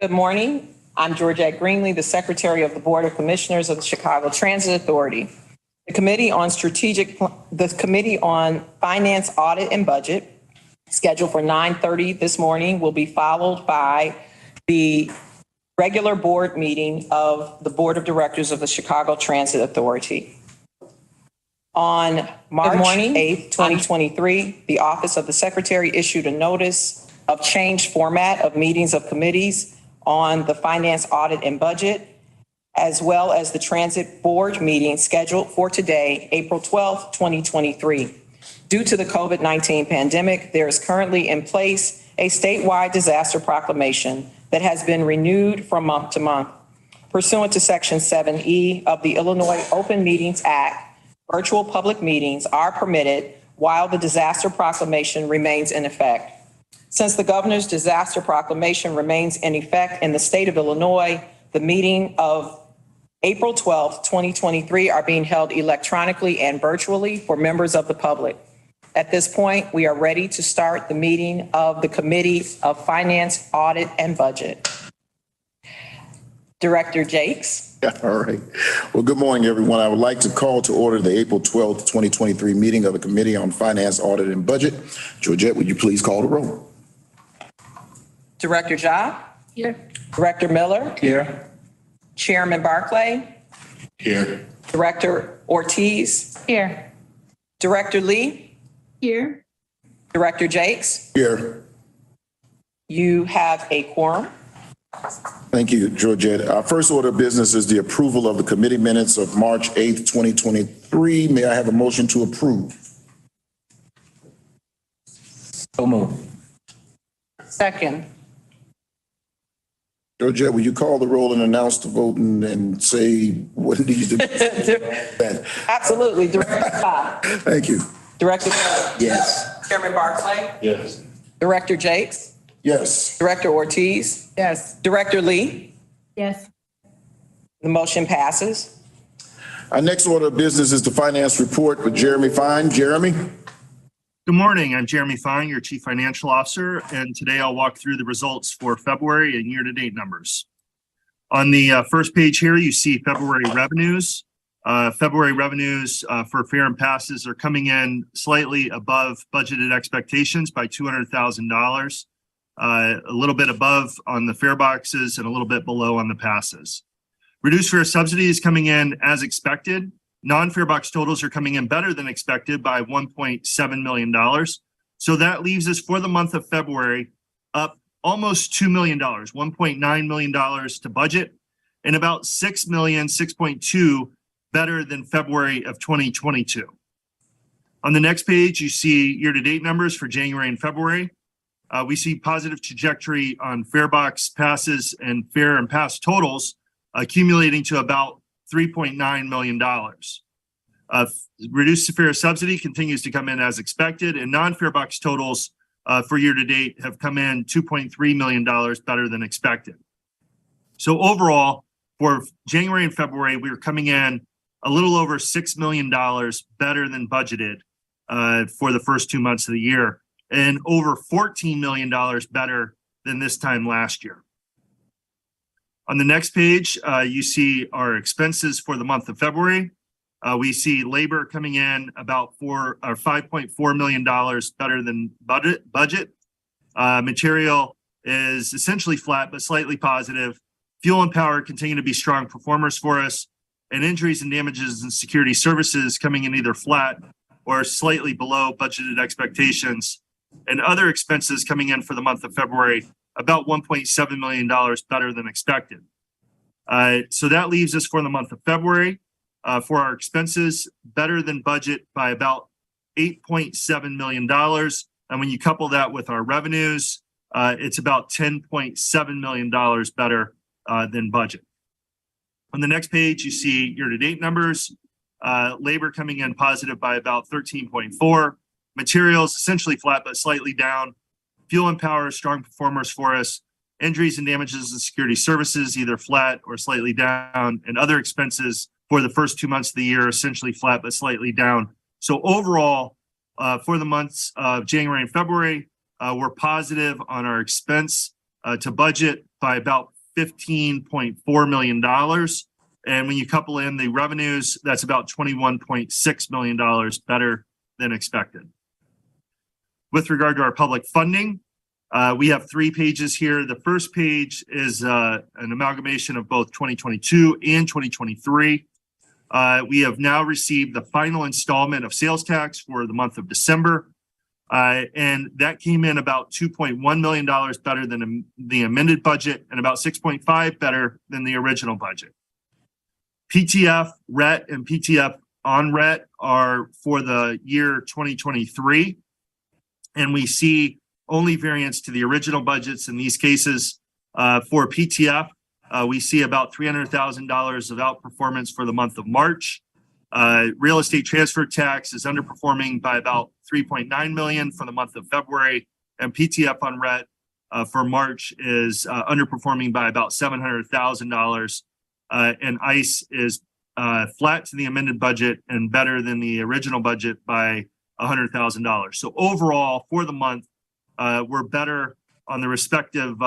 Good morning. I'm Georgette Greenlee, the Secretary of the Board of Commissioners of the Chicago Transit Authority. The Committee on Finance, Audit, and Budget, scheduled for 9:30 this morning, will be followed by the regular board meeting of the Board of Directors of the Chicago Transit Authority. On March 8th, 2023, the Office of the Secretary issued a notice of changed format of meetings of committees on the Finance, Audit, and Budget, as well as the Transit Board meeting scheduled for today, April 12th, 2023. Due to the COVID-19 pandemic, there is currently in place a statewide disaster proclamation that has been renewed from month to month. Pursuant to Section 7E of the Illinois Open Meetings Act, virtual public meetings are permitted while the disaster proclamation remains in effect. Since the governor's disaster proclamation remains in effect in the state of Illinois, the meeting of April 12th, 2023 are being held electronically and virtually for members of the public. At this point, we are ready to start the meeting of the Committee of Finance, Audit, and Budget. Director Jakes. All right. Well, good morning, everyone. I would like to call to order the April 12th, 2023 meeting of the Committee on Finance, Audit, and Budget. Georgette, would you please call the roll? Director Ja. Here. Director Miller. Here. Chairman Barclay. Here. Director Ortiz. Here. Director Lee. Here. Director Jakes. Here. You have a quorum. Thank you, Georgette. Our first order of business is the approval of the committee minutes of March 8th, 2023. May I have a motion to approve? So moved. Second. Georgette, will you call the roll and announce the vote and say what needs to be? Absolutely. Director Scott. Thank you. Director Miller. Yes. Chairman Barclay. Yes. Director Jakes. Yes. Director Ortiz. Yes. Director Lee. Yes. The motion passes. Our next order of business is the finance report with Jeremy Fine. Jeremy? Good morning. I'm Jeremy Fine, your Chief Financial Officer, and today I'll walk through the results for February and year-to-date numbers. On the first page here, you see February revenues. February revenues for fare and passes are coming in slightly above budgeted expectations by $200,000. A little bit above on the fare boxes and a little bit below on the passes. Reduced fare subsidy is coming in as expected. Non-fare box totals are coming in better than expected by $1.7 million. So that leaves us for the month of February up almost $2 million, $1.9 million to budget, and about $6.2 better than February of 2022. On the next page, you see year-to-date numbers for January and February. We see positive trajectory on fare box passes and fare and pass totals accumulating to about $3.9 million. Reduced fare subsidy continues to come in as expected, and non-fare box totals for year to date have come in $2.3 million better than expected. So overall, for January and February, we are coming in a little over $6 million better than budgeted for the first 2 months of the year, and over $14 million better than this time last year. On the next page, you see our expenses for the month of February. We see labor coming in about $5.4 million better than budget. Material is essentially flat, but slightly positive. Fuel and power continue to be strong performers for us, and injuries and damages and security services coming in either flat or slightly below budgeted expectations. And other expenses coming in for the month of February, about $1.7 million better than expected. So that leaves us for the month of February for our expenses better than budget by about $8.7 million. And when you couple that with our revenues, it's about $10.7 million better than budget. On the next page, you see year-to-date numbers. Labor coming in positive by about 13.4. Materials essentially flat but slightly down. Fuel and power strong performers for us. Injuries and damages and security services either flat or slightly down, and other expenses for the first 2 months of the year essentially flat but slightly down. So overall, for the months of January and February, we're positive on our expense to budget, by about $15.4 million. And when you couple in the revenues, that's about $21.6 million better than expected. With regard to our public funding, we have 3 pages here. The first page is an amalgamation of both 2022 and 2023. We have now received the final installment of sales tax for the month of December. And that came in about $2.1 million better than the amended budget and about 6.5 better than the original budget. PTF, RET, and PTF on RET are for the year 2023. And we see only variance to the original budgets in these cases. For PTF, we see about $300,000 of outperformance for the month of March. Real estate transfer tax is underperforming by about $3.9 million for the month of February, and PTF on RET for March is underperforming by about $700,000. And ICE is flat to the amended budget and better than the original budget by $100,000. So overall, for the month, we're better on the respective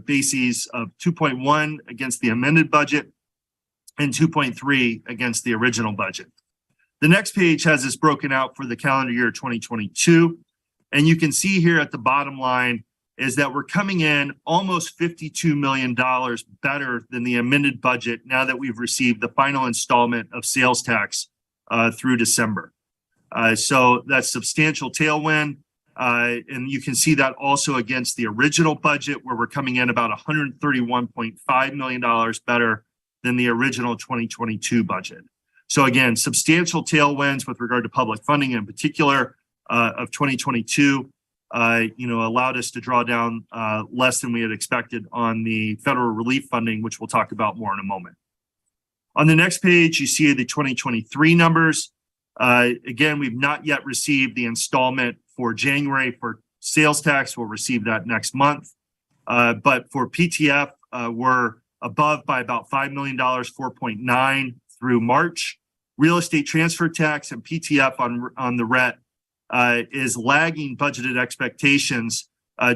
bases of 2.1 against the amended budget and 2.3 against the original budget. The next page has this broken out for the calendar year 2022. And you can see here at the bottom line is that we're coming in almost $52 million better than the amended budget now that we've received the final installment of sales tax through December. So that's substantial tailwind. And you can see that also against the original budget where we're coming in about $131.5 million better than the original 2022 budget. So again, substantial tailwinds with regard to public funding in particular of 2022. Allowed us to draw down less than we had expected on the federal relief funding, which we'll talk about more in a moment. On the next page, you see the 2023 numbers. Again, we've not yet received the installment for January for sales tax. We'll receive that next month. But for PTF, we're above by about $5 million, 4.9 through March. Real estate transfer tax and PTF on the RET is lagging budgeted expectations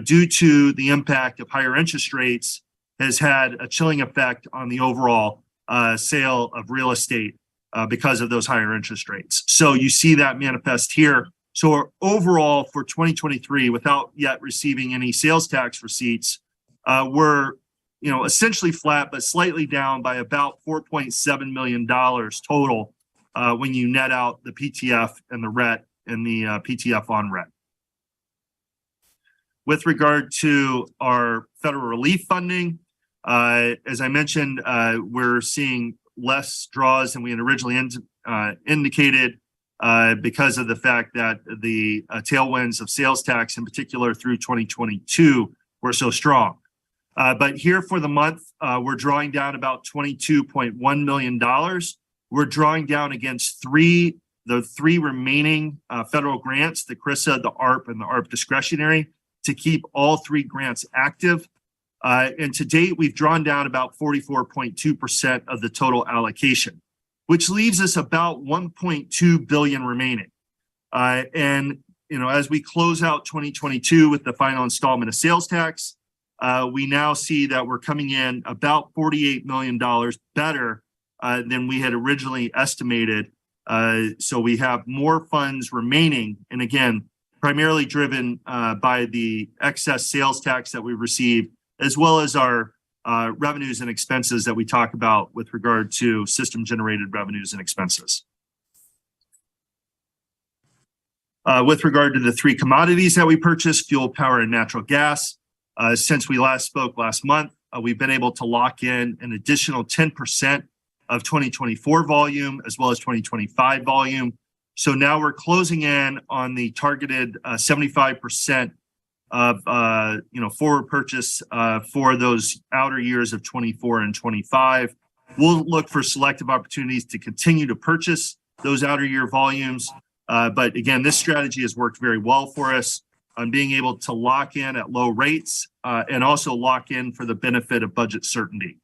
due to the impact of higher interest rates has had a chilling effect on the overall sale of real estate because of those higher interest rates. So you see that manifest here. So overall for 2023, without yet receiving any sales tax receipts, we're essentially flat, but slightly down by about $4.7 million total when you net out the PTF and the RET and the PTF on RET. With regard to our federal relief funding, as I mentioned, we're seeing less draws than we had originally indicated because of the fact that the tailwinds of sales tax in particular through 2022 were so strong. But here for the month, we're drawing down about $22.1 million. We're drawing down against the three remaining federal grants, the CRISA, the ARP, and the ARP discretionary, to keep all 3 grants active. And to date, we've drawn down about 44.2% of the total allocation, which leaves us about $1.2 billion remaining. As we close out 2022 with the final installment of sales tax, we now see that we're coming in about $48 million better than we had originally estimated. So we have more funds remaining, and again, primarily driven by the excess sales tax that we received, as well as our revenues and expenses that we talk about with regard to system-generated revenues and expenses. With regard to the 3 commodities that we purchased, fuel, power, and natural gas, since we last spoke last month, we've been able to lock in an additional 10% of 2024 volume as well as 2025 volume. So now we're closing in on the targeted 75% of forward purchase for those outer years of 24 and 25. We'll look for selective opportunities to continue to purchase those outer year volumes. But again, this strategy has worked very well for us on being able to lock in at low rates and also lock in for the benefit of budget certainty.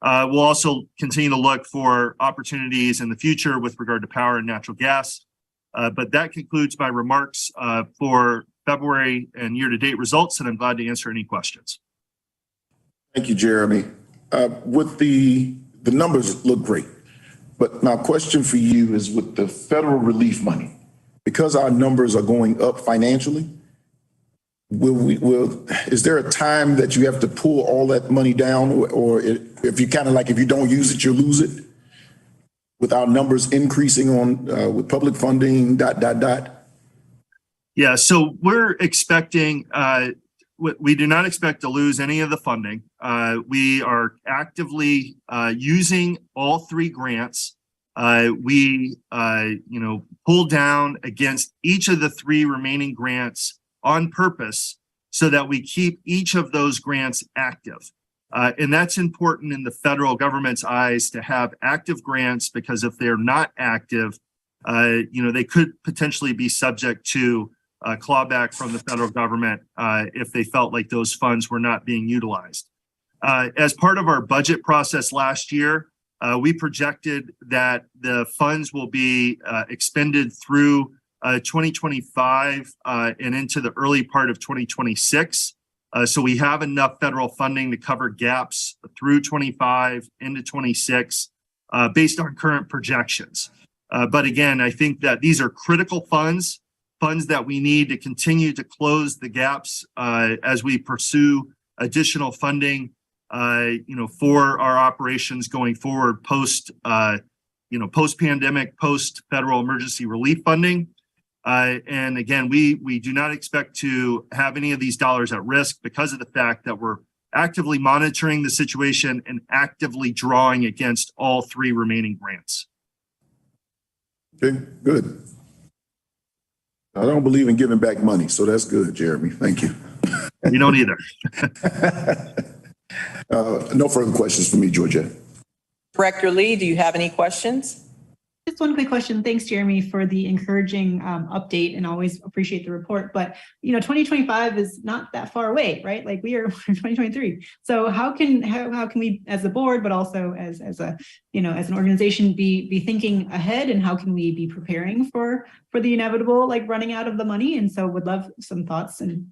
We'll also continue to look for opportunities in the future with regard to power and natural gas. But that concludes my remarks for February and year-to-date results, and I'm glad to answer any questions. Thank you, Jeremy. With the numbers look great, but my question for you is with the federal relief money, because our numbers are going up financially, is there a time that you have to pull all that money down, or if you kind of like, if you don't use it, you lose it? With our numbers increasing on, with public funding, Yeah, so we're expecting, we do not expect to lose any of the funding. We are actively using all three grants. We pulled down against each of the three remaining grants on purpose so that we keep each of those grants active. And that's important in the federal government's eyes to have active grants, because if they're not active, they could potentially be subject to clawback from the federal government if they felt like those funds were not being utilized. As part of our budget process last year, we projected that the funds will be expended through 2025 and into the early part of 2026. So we have enough federal funding to cover gaps through 25 into 26 based on current projections. But again, I think that these are critical funds that we need to continue to close the gaps as we pursue additional funding, for our operations going forward post-pandemic, post-federal emergency relief funding. And again, we do not expect to have any of these dollars at risk because of the fact that we're actively monitoring the situation and actively drawing against all three remaining grants. Okay, good. I don't believe in giving back money, so that's good, Jeremy. Thank you. We don't either. No further questions for me, Georgette. Director Lee, do you have any questions? Just one quick question. Thanks, Jeremy, for the encouraging update, and always appreciate the report. But 2025 is not that far away, right? Like we are in 2023. So how can we, as a board, but also as an organization, be thinking ahead, and how can we be preparing for the inevitable, like running out of the money? And so would love some thoughts. And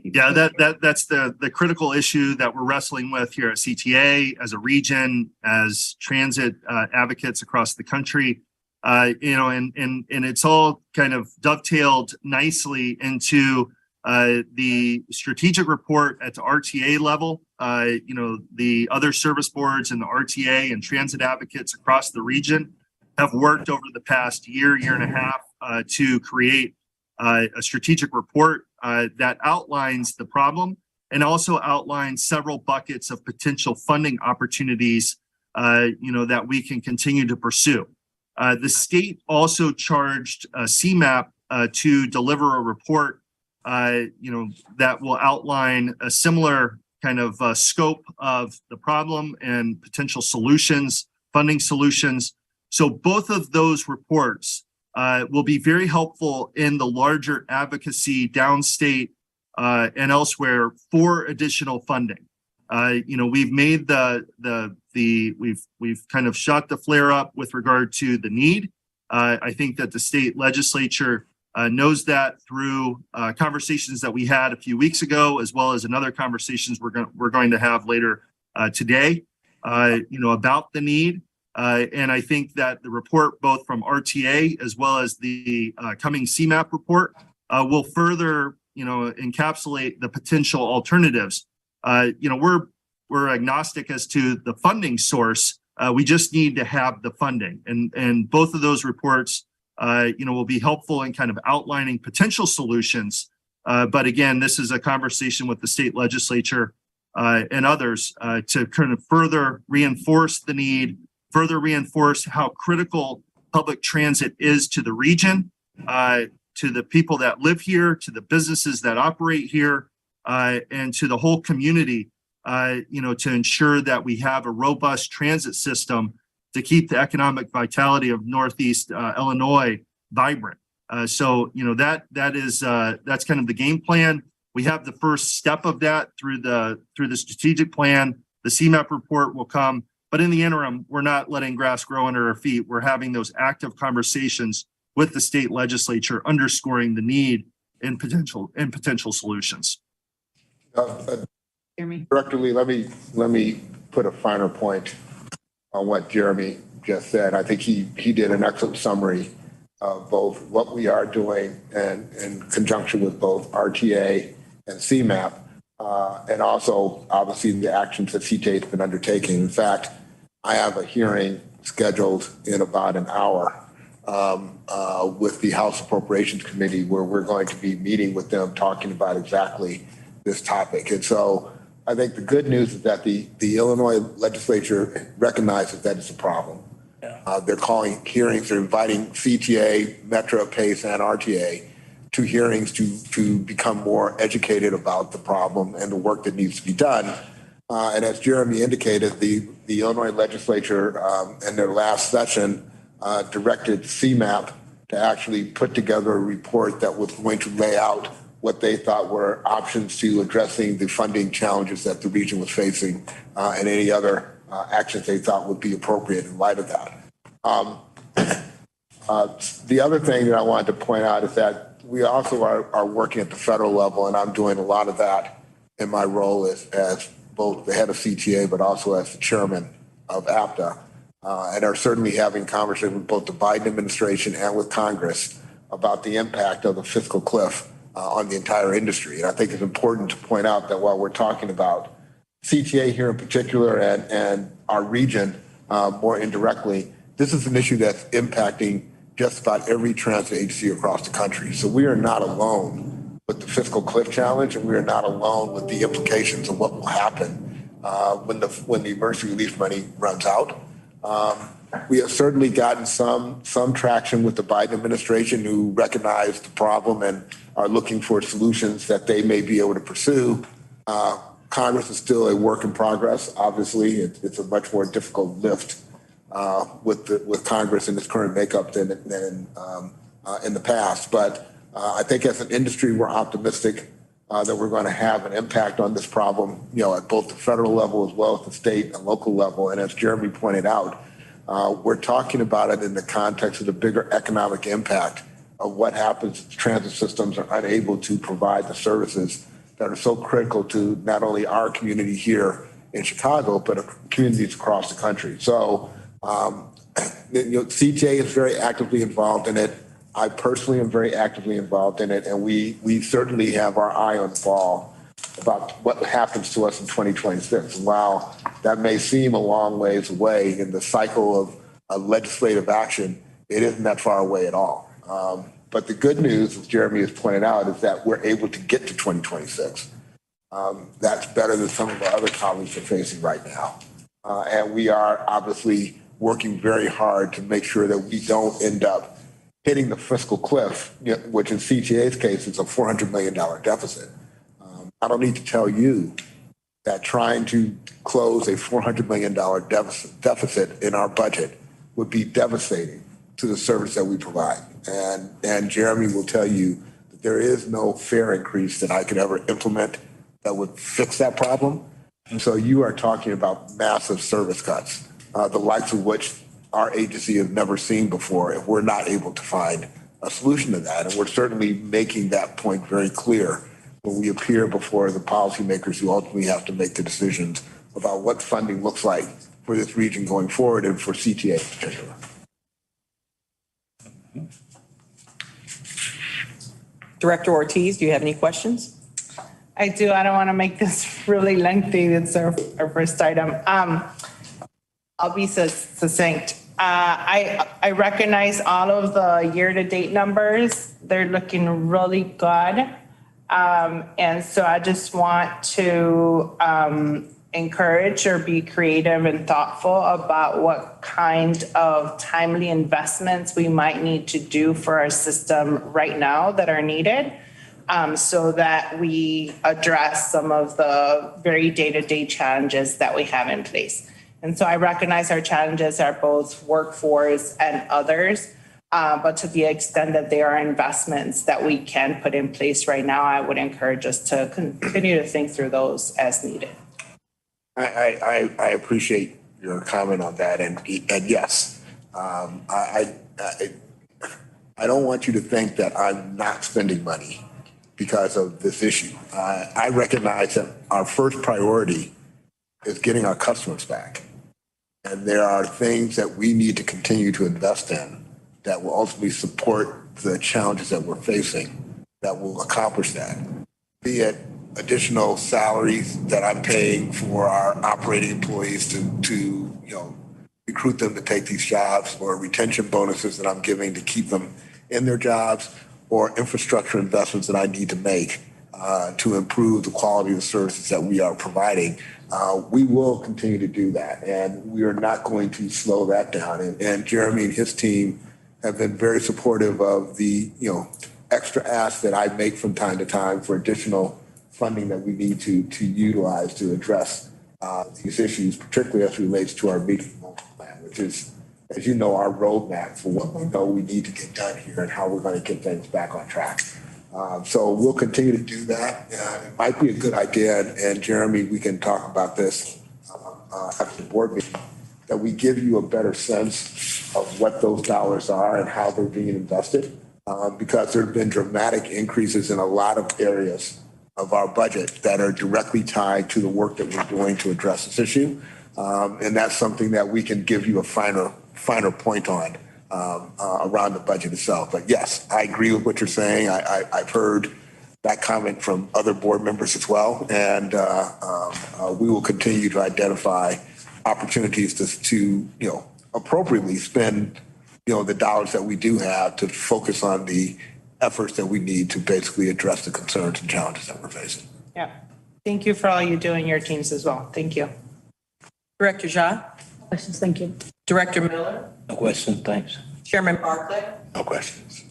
yeah, that's the critical issue that we're wrestling with here at CTA, as a region, as transit advocates across the country. And it's all kind of dovetailed nicely into the strategic report at the RTA level. The other service boards and the RTA and transit advocates across the region have worked over the past year and a half to create a strategic report that outlines the problem and also outlines several buckets of potential funding opportunities, that we can continue to pursue. The state also charged CMAP to deliver a report, that will outline a similar kind of scope of the problem and potential solutions, funding solutions. So both of those reports will be very helpful in the larger advocacy downstate and elsewhere for additional funding. We've made we've kind of shot the flare up with regard to the need. I think that the state legislature knows that through conversations that we had a few weeks ago, as well as another conversations we're going to have later today, about the need. And I think that the report, both from RTA as well as the coming CMAP report, will further, encapsulate the potential alternatives. We're agnostic as to the funding source. We just need to have the funding, and both of those reports, will be helpful in kind of outlining potential solutions. But again, this is a conversation with the state legislature and others to kind of further reinforce the need, further reinforce how critical public transit is to the region, to the people that live here, to the businesses that operate here, and to the whole community, to ensure that we have a robust transit system to keep the economic vitality of Northeast Illinois vibrant. That's kind of the game plan. We have the first step of that through the strategic plan. The CMAP report will come. But in the interim, we're not letting grass grow under our feet. We're having those active conversations with the state legislature, underscoring the need and potential solutions. Jeremy. Jeremy. Director Lee, let me put a finer point on what Jeremy just said. I think he did an excellent summary of both what we are doing and in conjunction with both RTA and CMAP, and also obviously the actions that CTA has been undertaking. In fact, I have a hearing scheduled in about an hour with the House Appropriations Committee, where we're going to be meeting with them, talking about exactly this topic. And so I think the good news is that the Illinois legislature recognizes that it's a problem. They're calling hearings, they're inviting CTA, Metro, PACE, and RTA to hearings to become more educated about the problem and the work that needs to be done. And as Jeremy indicated, the Illinois legislature in their last session directed CMAP to actually put together a report that was going to lay out what they thought were options to addressing the funding challenges that the region was facing, and any other actions they thought would be appropriate in light of that. The other thing that I wanted to point out is that we also are working at the federal level, and I'm doing a lot of that in my role as both the head of CTA, but also as the chairman of APTA, and are certainly having conversations with both the Biden administration and with Congress about the impact of the fiscal cliff on the entire industry. And I think it's important to point out that while we're talking about CTA here in particular and our region more indirectly, this is an issue that's impacting just about every transit agency across the country. So we are not alone with the fiscal cliff challenge, and we are not alone with the implications of what will happen when the emergency relief money runs out. We have certainly gotten some traction with the Biden administration, who recognize the problem and are looking for solutions that they may be able to pursue. Congress is still a work in progress. Obviously, it's a much more difficult lift with Congress in its current makeup than in the past. But I think as an industry, we're optimistic that we're going to have an impact on this problem, at both the federal level as well as the state and local level. And as Jeremy pointed out, we're talking about it in the context of the bigger economic impact of what happens if transit systems are unable to provide the services that are so critical to not only our community here in Chicago, but communities across the country. So, CTA is very actively involved in it. I personally am very actively involved in it, and we certainly have our eye on the ball about what happens to us in 2026. And while that may seem a long ways away in the cycle of legislative action, it isn't that far away at all. But the good news, as Jeremy has pointed out, is that we're able to get to 2026. That's better than some of our other colleagues are facing right now. And we are obviously working very hard to make sure that we don't end up hitting the fiscal cliff, which in CTA's case is a $400 million deficit. I don't need to tell you that trying to close a $400 million deficit in our budget would be devastating to the service that we provide. And Jeremy will tell you that there is no fare increase that I could ever implement that would fix that problem. And so you are talking about massive service cuts, the likes of which our agency has never seen before, if we're not able to find a solution to that. And we're certainly making that point very clear when we appear before the policymakers who ultimately have to make the decisions about what funding looks like for this region going forward, and for CTA in particular. Director Ortiz, do you have any questions? I do. I don't want to make this really lengthy. It's our first item. I'll be succinct. I recognize all of the year-to-date numbers. They're looking really good. And so I just want to encourage or be creative and thoughtful about what kind of timely investments we might need to do for our system right now that are needed, so that we address some of the very day-to-day challenges that we have in place. And so I recognize our challenges are both workforce and others, but to the extent that there are investments that we can put in place right now, I would encourage us to continue to think through those as needed. I appreciate your comment on that, and yes, I don't want you to think that I'm not spending money because of this issue. I recognize that our first priority is getting our customers back. And there are things that we need to continue to invest in that will ultimately support the challenges that we're facing that will accomplish that. Be it additional salaries that I'm paying for our operating employees to recruit them to take these jobs, or retention bonuses that I'm giving to keep them in their jobs, or infrastructure investments that I need to make to improve the quality of the services that we are providing. We will continue to do that, and we are not going to slow that down. And Jeremy and his team have been very supportive of the extra asks that I make from time to time for additional funding that we need to utilize to address these issues, particularly as it relates to our meeting plan, which is, as you know, our roadmap for what we know we need to get done here and how we're going to get things back on track. So we'll continue to do that. It might be a good idea, and Jeremy, we can talk about this at the board meeting, that we give you a better sense of what those dollars are and how they're being invested, because there have been dramatic increases in a lot of areas of our budget that are directly tied to the work that we're doing to address this issue. And that's something that we can give you a finer point on around the budget itself. But yes, I agree with what you're saying. I've heard that comment from other board members as well. And we will continue to identify opportunities to appropriately spend, the dollars that we do have to focus on the efforts that we need to basically address the concerns and challenges that we're facing. Yeah. Thank you for all you do in your teams as well. Thank you. Director Ja? Questions, thank you. Director Miller? No questions, thanks. Chairman Barclay? No questions.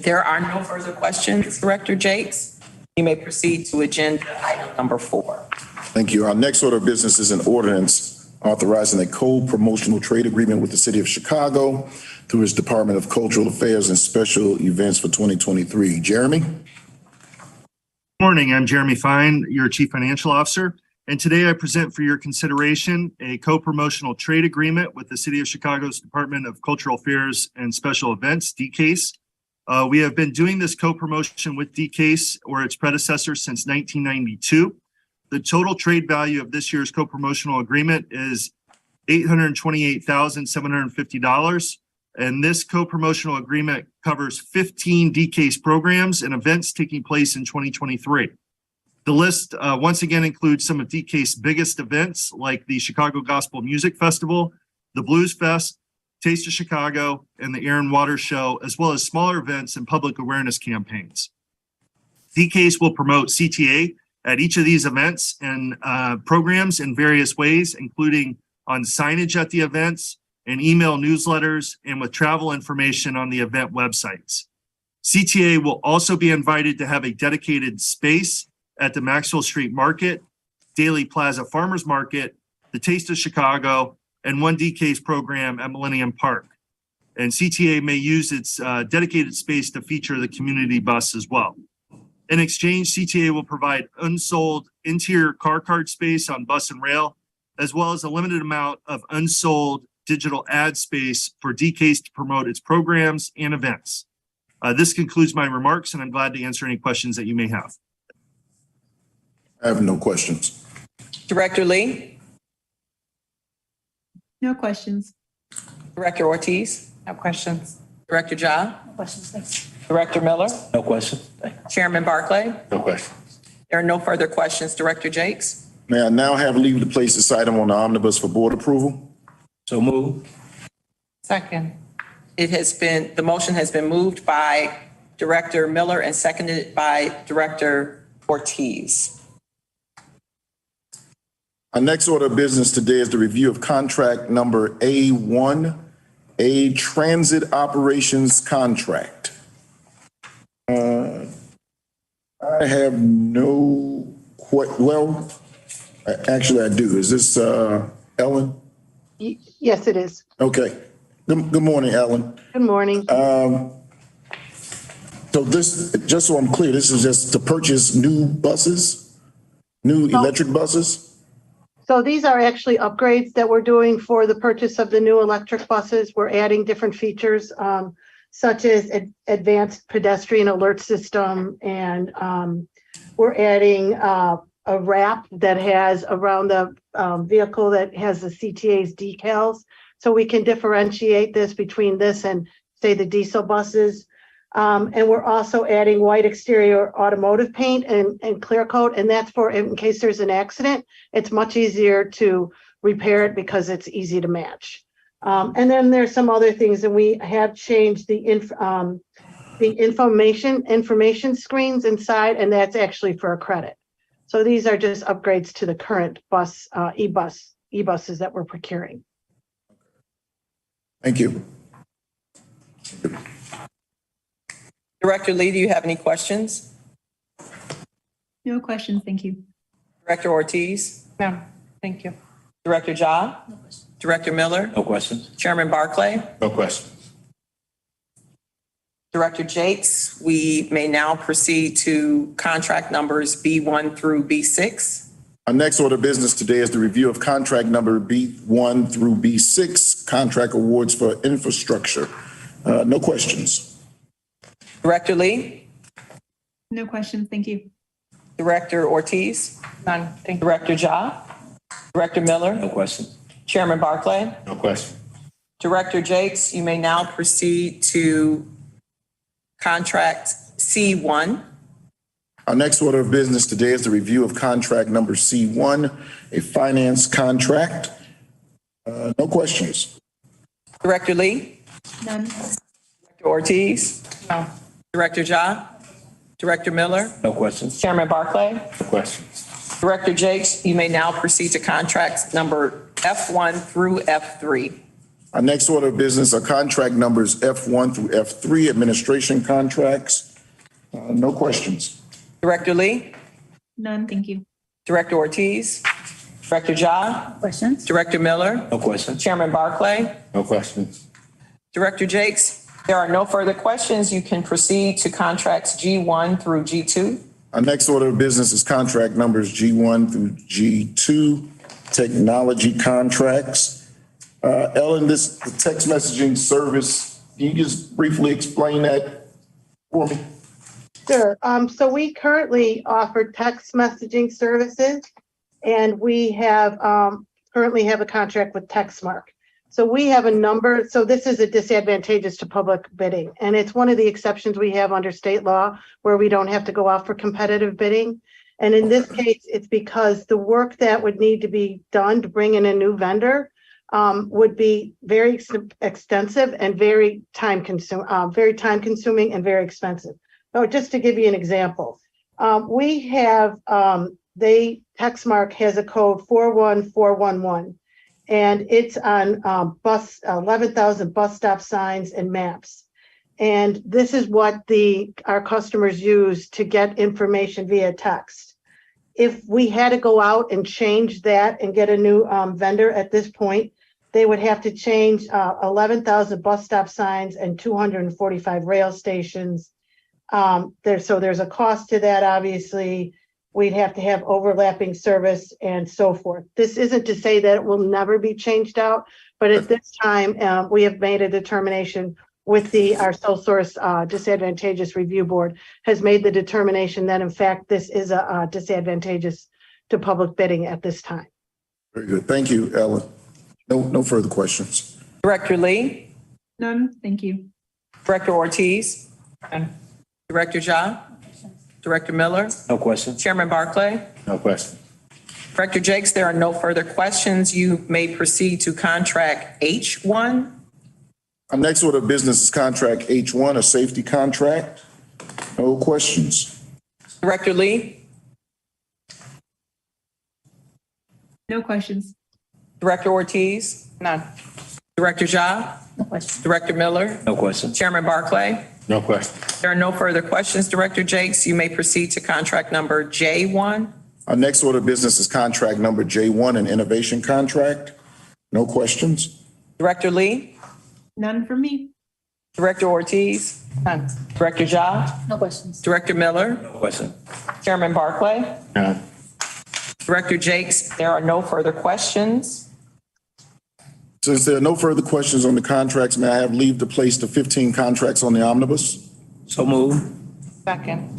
There are no further questions. Director Jakes, you may proceed to agenda item number 4. Thank you. Our next order of business is an ordinance authorizing a co-promotional trade agreement with the city of Chicago through its Department of Cultural Affairs and Special Events for 2023. Jeremy? Morning, I'm Jeremy Fine, your Chief Financial Officer. And today I present for your consideration a co-promotional trade agreement with the City of Chicago's Department of Cultural Affairs and Special Events, DCASE. We have been doing this co-promotion with DCASE or its predecessor since 1992. The total trade value of this year's co-promotional agreement is $828,750. And this co-promotional agreement covers 15 DCASE programs and events taking place in 2023. The list once again includes some of DCASE's biggest events like the Chicago Gospel Music Festival, the Blues Fest, Taste of Chicago, and the Air and Water Show, as well as smaller events and public awareness campaigns. DCASE will promote CTA at each of these events and programs in various ways, including on signage at the events and email newsletters and with travel information on the event websites. CTA will also be invited to have a dedicated space at the Maxwell Street Market, Daily Plaza Farmers Market, the Taste of Chicago, and one DCASE program at Millennium Park. And CTA may use its dedicated space to feature the community bus as well. In exchange, CTA will provide unsold interior car card space on bus and rail, as well as a limited amount of unsold digital ad space for DCASE to promote its programs and events. This concludes my remarks, and I'm glad to answer any questions that you may have. I have no questions. Director Lee? No questions. Director Ortiz? No questions. Director Ja? No questions, thanks. Director Miller? No questions, thanks. Chairman Barclay? No questions. There are no further questions. Director Jakes? May I now have leave to place this item on the omnibus for board approval? So move. Second. The motion has been moved by Director Miller and seconded by Director Ortiz. Our next order of business today is the review of contract number A1, a transit operations contract. I have no, actually I do. Is this Ellen? Yes, it is. Okay. Good morning, Ellen. Good morning. So this, just so I'm clear, this is just to purchase new buses, new electric buses? So these are actually upgrades that we're doing for the purchase of the new electric buses. We're adding different features. such as advanced pedestrian alert system. And we're adding a wrap that has around the vehicle that has the CTA's decals. So we can differentiate this between this and say the diesel buses. And we're also adding white exterior automotive paint and clear coat. And that's for in case there's an accident, it's much easier to repair it because it's easy to match. And then there's some other things, and we have changed the information screens inside, and that's actually for a credit. So these are just upgrades to the current bus, e-buses that we're procuring. Thank you. Director Lee, do you have any questions? No questions, thank you. Director Ortiz? No, thank you. Director Ja? Director Miller? No questions. Chairman Barclay? No questions. Director Jakes, we may now proceed to contract numbers B1 through B6. Our next order of business today is the review of contract number B1 through B6, contract awards for infrastructure. No questions. Director Lee? No questions, thank you. Director Ortiz? None, thank you. Director Ja? Director Miller? No questions. Chairman Barclay? No questions. Director Jakes, you may now proceed to contract C1. Our next order of business today is the review of contract number C1, a finance contract. No questions. Director Lee? None. Director Ortiz? No, Director Ja? Director Miller? No questions. Chairman Barclay? No questions. Director Jakes, you may now proceed to contracts number F1 through F3. Our next order of business are contract numbers F1 through F3, administration contracts. No questions. Director Lee? None, thank you. Director Ortiz? Director Ja? Questions? Director Miller? No questions. Chairman Barclay? No questions. Director Jakes, there are no further questions. You can proceed to contracts G1 through G2. Our next order of business is contract numbers G1 through G2, technology contracts. Ellen, this the text messaging service, can you just briefly explain that for me? Sure. So we currently offer text messaging services, and we have currently have a contract with Textmark. So we have a number. So this is a disadvantageous to public bidding, and it's one of the exceptions we have under state law where we don't have to go out for competitive bidding. And in this case, it's because the work that would need to be done to bring in a new vendor would be very extensive and very time consuming and very expensive. So just to give you an example, we have Textmark has a code 41411. And it's on 11,000 bus stop signs and maps. And this is what our customers use to get information via text. If we had to go out and change that and get a new vendor at this point, they would have to change 11,000 bus stop signs and 245 rail stations. So there's a cost to that, obviously. We'd have to have overlapping service and so forth. This isn't to say that it will never be changed out, but at this time, we have made a determination with our sole source disadvantageous review board has made the determination that in fact, this is a disadvantageous to public bidding at this time. Very good. Thank you, Ellen. No further questions. Director Lee? None, thank you. Director Ortiz? none. Director Ja? Director Miller? No questions. Chairman Barclay? No questions. Director Jakes, there are no further questions. You may proceed to contract H1. Our next order of business is contract H1, a safety contract. No questions. Director Lee? No questions. Director Ortiz? None. Director Ja? No questions. Director Miller? No questions. Chairman Barclay? No questions. There are no further questions. Director Jakes, you may proceed to contract number J1. Our next order of business is contract number J1, an innovation contract. No questions. Director Lee? None for me. Director Ortiz? None. Director Ja? No questions. Director Miller? No questions. Chairman Barclay? None. Director Jakes, there are no further questions. Since there are no further questions on the contracts, may I have leave to place the 15 contracts on the omnibus? So move. Second.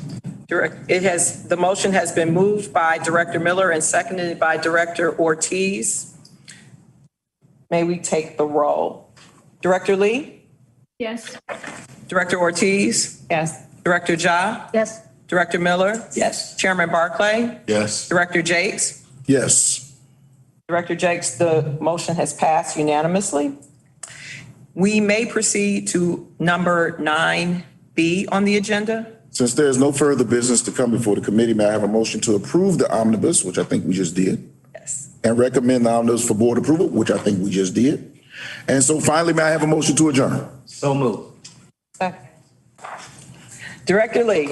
The motion has been moved by Director Miller and seconded by Director Ortiz. May we take the roll? Director Lee? Yes. Director Ortiz? Yes. Director Ja? Yes. Director Miller? Yes. Chairman Barclay? Yes. Director Jakes? Yes. Director Jakes, the motion has passed unanimously. We may proceed to number 9B on the agenda. Since there is no further business to come before the committee, may I have a motion to approve the omnibus, which I think we just did, Yes. and recommend the omnibus for board approval, which I think we just did. And so finally, may I have a motion to adjourn? So move. Second. Director Lee?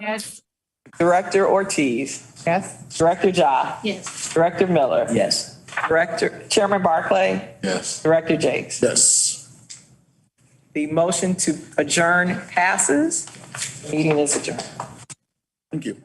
Yes. Director Ortiz? Yes. Director Ja? Yes. Director Miller? Yes. Chairman Barclay? Yes. Director Jakes? Yes. The motion to adjourn passes. Meeting is adjourned. Thank you.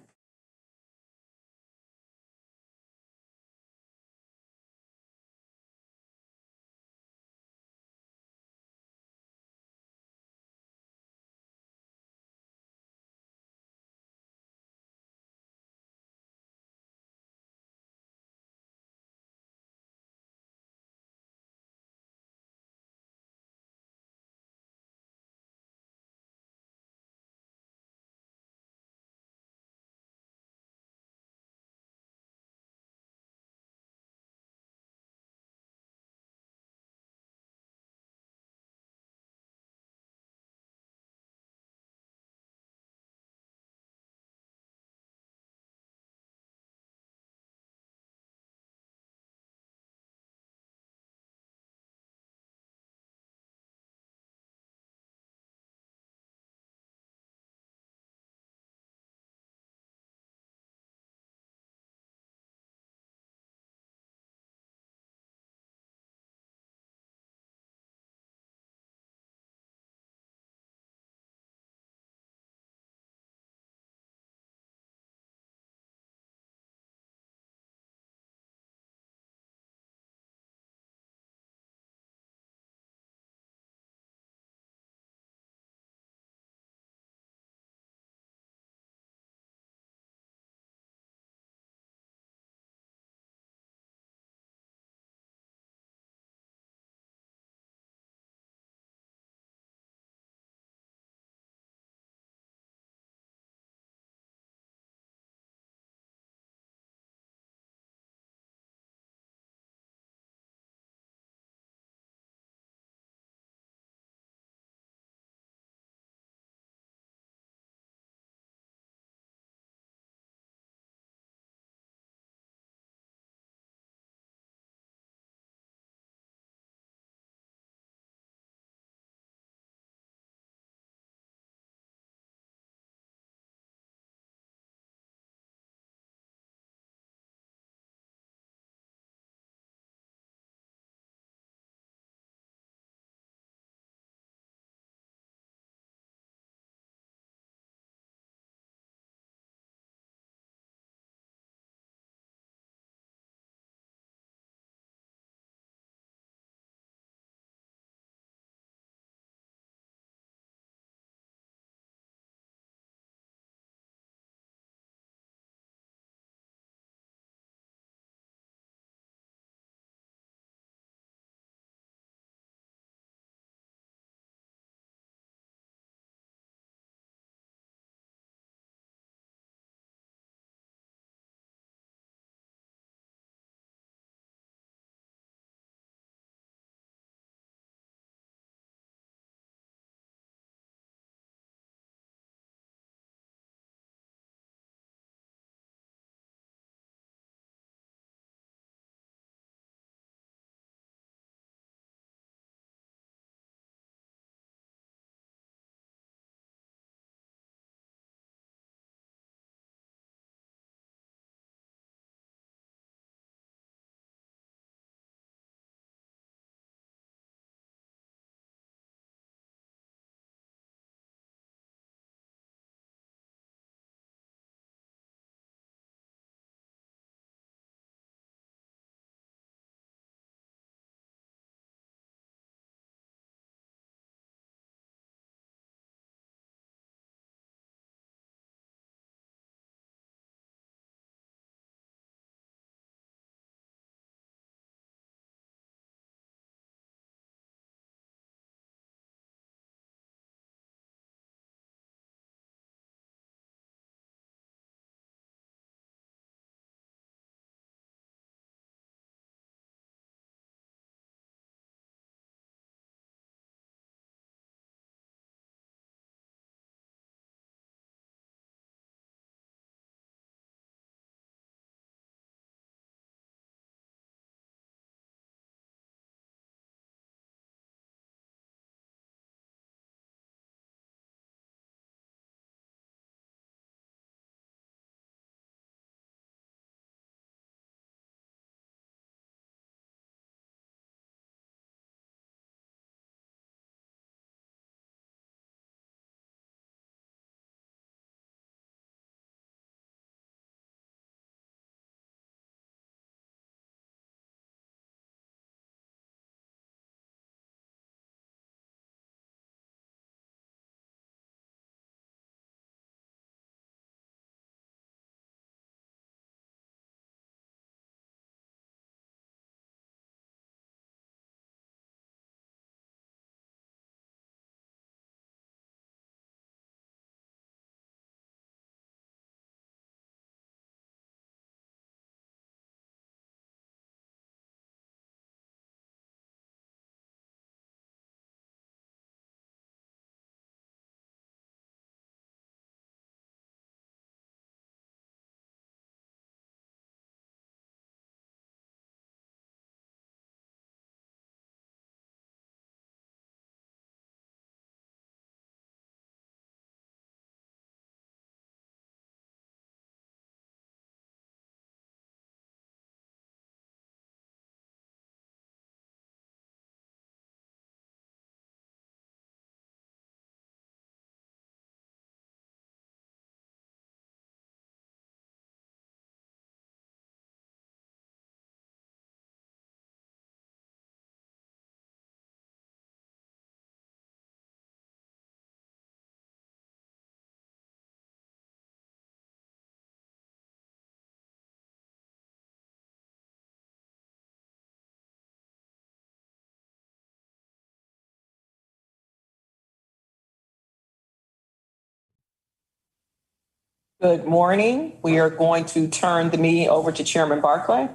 Good morning. We are going to turn the meeting over to Chairman Barclay.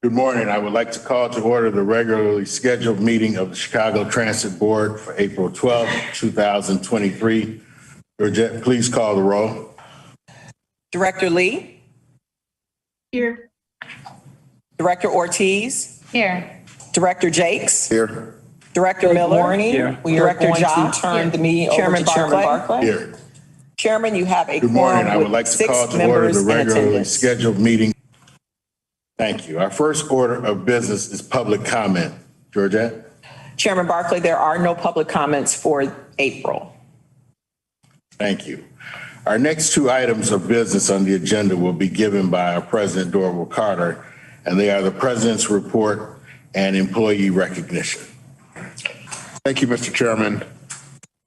Good morning. I would like to call to order the regularly scheduled meeting of the Chicago Transit Board for April 12, 2023. Georgette, please call the roll. Director Lee, Here. Director Ortiz, Here. Director Jakes, Here. Director Miller. Morning. Here. We are going to turn the meeting over to Chairman Barclay. Here. Chairman, you have a Good morning. quorum I would with like to call 6 to order members the in regularly attendance. scheduled meeting. Thank you. Our first order of business is public comment. Georgette? Chairman Barclay, there are no public comments for April. Thank you. Our next two items of business on the agenda will be given by our President, Dorval Carter, and they are the President's report and employee recognition. Thank you, Mr. Chairman.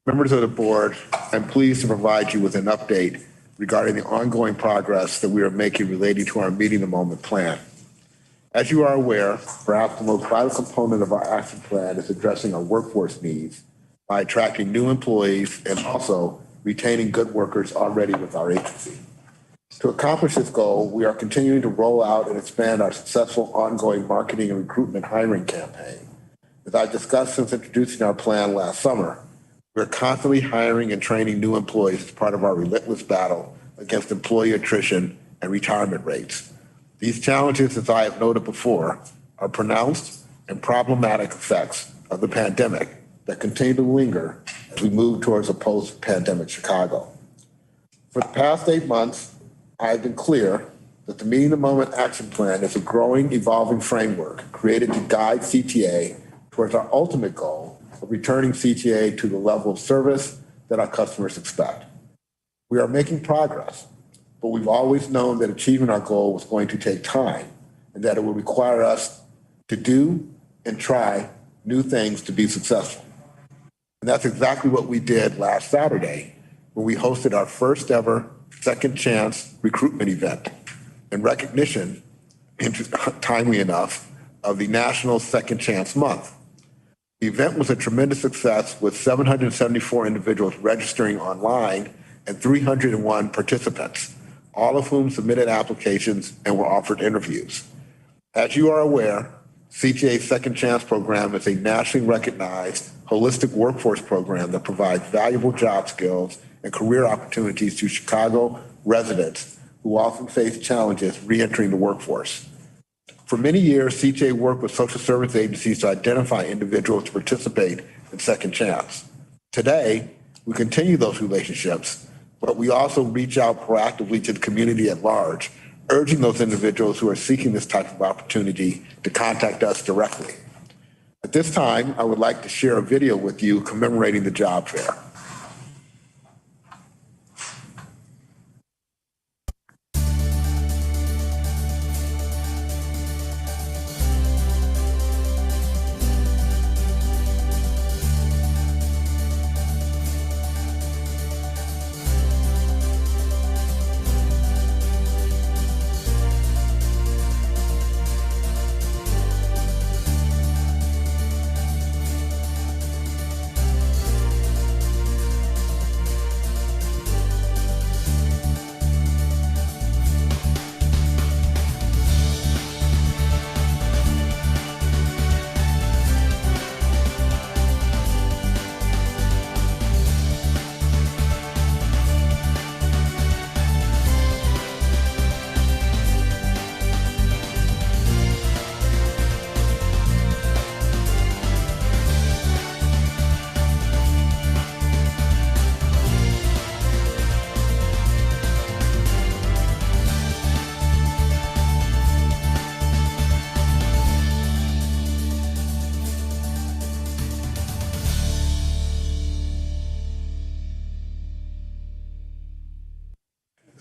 Members of the board, I'm pleased to provide you with an update regarding the ongoing progress that we are making relating to our Meeting the Moment plan. As you are aware, perhaps the most vital component of our action plan is addressing our workforce needs by attracting new employees and also retaining good workers already with our agency. To accomplish this goal, we are continuing to roll out and expand our successful ongoing marketing and recruitment hiring campaign. As I discussed since introducing our plan last summer, we're constantly hiring and training new employees as part of our relentless battle against employee attrition and retirement rates. These challenges, as I have noted before, are pronounced and problematic effects of the pandemic that continue to linger as we move towards a post-pandemic Chicago. For the past 8 months, I have been clear that the Meeting the Moment action plan is a growing, evolving framework created to guide CTA towards our ultimate goal of returning CTA to the level of service that our customers expect. We are making progress, but we've always known that achieving our goal was going to take time and that it would require us to do and try new things to be successful. And that's exactly what we did last Saturday when we hosted our first ever Second Chance recruitment event in recognition, timely enough, of the National Second Chance Month. The event was a tremendous success with 774 individuals registering online and 301 participants, all of whom submitted applications and were offered interviews. As you are aware, CTA's Second Chance program is a nationally recognized holistic workforce program that provides valuable job skills and career opportunities to Chicago residents who often face challenges reentering the workforce. For many years, CTA worked with social service agencies to identify individuals to participate in Second Chance. Today, we continue those relationships, but we also reach out proactively to the community at large, urging those individuals who are seeking this type of opportunity to contact us directly. At this time, I would like to share a video with you commemorating the job fair.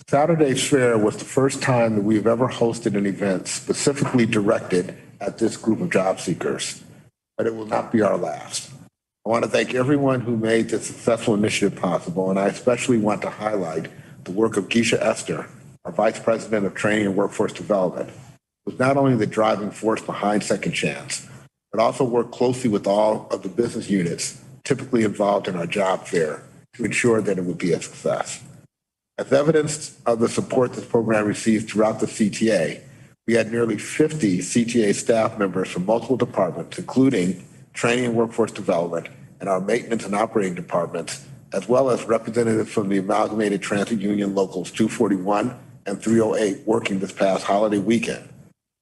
Saturday's fair was the first time that we've ever hosted an event specifically directed at this group of job seekers, but it will not be our last. I want to thank everyone who made this successful initiative possible, and I especially want to highlight the work of Geisha Esther, our Vice President of Training and Workforce Development, who was not only the driving force behind Second Chance, but also worked closely with all of the business units typically involved in our job fair to ensure that it would be a success. As evidence of the support this program receives throughout the CTA, we had nearly 50 CTA staff members from multiple departments, including training and workforce development and our maintenance and operating departments, as well as representatives from the Amalgamated Transit Union Locals 241 and 308 working this past holiday weekend,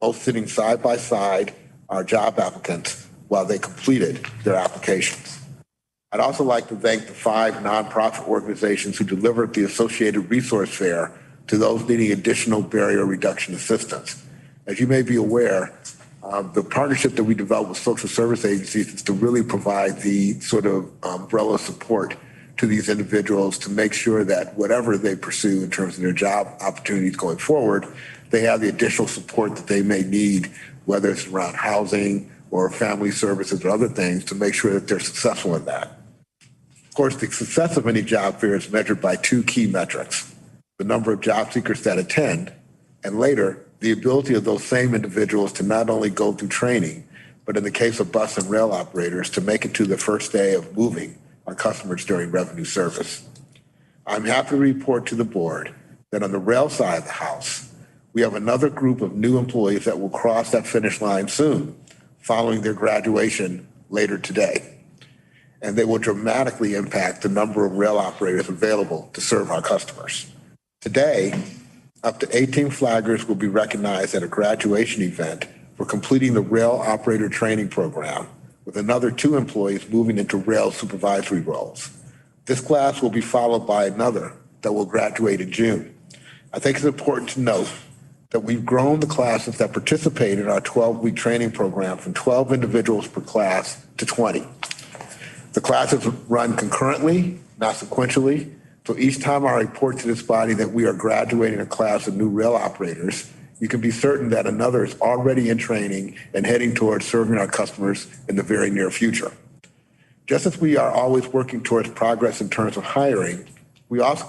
both sitting side by side our job applicants while they completed their applications. I'd also like to thank the 5 nonprofit organizations who delivered the associated resource fair to those needing additional barrier reduction assistance. As you may be aware, the partnership that we developed with social service agencies is to really provide the sort of umbrella support to these individuals to make sure that whatever they pursue in terms of their job opportunities going forward, they have the additional support that they may need, whether it's around housing or family services or other things, to make sure that they're successful in that. Of course, the success of any job fair is measured by 2 key metrics: the number of job seekers that attend, and later, the ability of those same individuals to not only go through training, but in the case of bus and rail operators, to make it to the first day of moving our customers during revenue service. I'm happy to report to the board that on the rail side of the house, we have another group of new employees that will cross that finish line soon, following their graduation later today. And they will dramatically impact the number of rail operators available to serve our customers. Today, up to 18 flaggers will be recognized at a graduation event for completing the rail operator training program, with another 2 employees moving into rail supervisory roles. This class will be followed by another that will graduate in June. I think it's important to note that we've grown the classes that participate in our 12-week training program from 12 individuals per class to 20. The classes run concurrently, not sequentially, so each time I report to this body that we are graduating a class of new rail operators, you can be certain that another is already in training and heading towards serving our customers in the very near future. Just as we are always working towards progress in terms of hiring, we also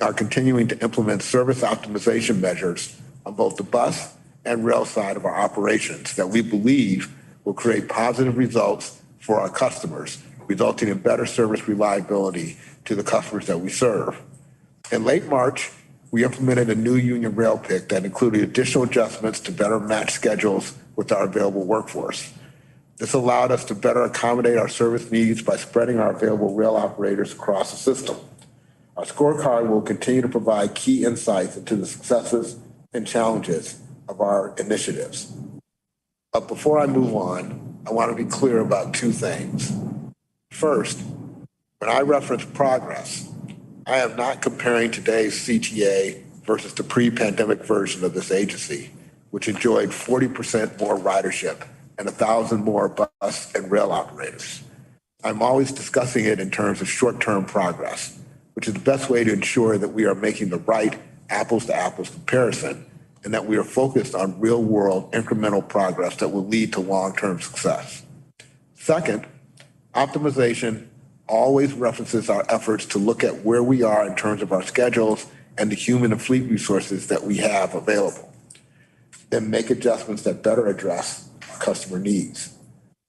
are continuing to implement service optimization measures on both the bus and rail side of our operations that we believe will create positive results for our customers, resulting in better service reliability to the customers that we serve. In late March, we implemented a new union rail pick that included additional adjustments to better match schedules with our available workforce. This allowed us to better accommodate our service needs by spreading our available rail operators across the system. Our scorecard will continue to provide key insights into the successes and challenges of our initiatives. But before I move on, I want to be clear about 2 things. First, when I reference progress, I am not comparing today's CTA versus the pre-pandemic version of this agency, which enjoyed 40% more ridership and 1,000 more bus and rail operators. I'm always discussing it in terms of short-term progress, which is the best way to ensure that we are making the right apples-to-apples comparison and that we are focused on real-world incremental progress that will lead to long-term success. Second, optimization always references our efforts to look at where we are in terms of our schedules and the human and fleet resources that we have available, then make adjustments that better address our customer needs.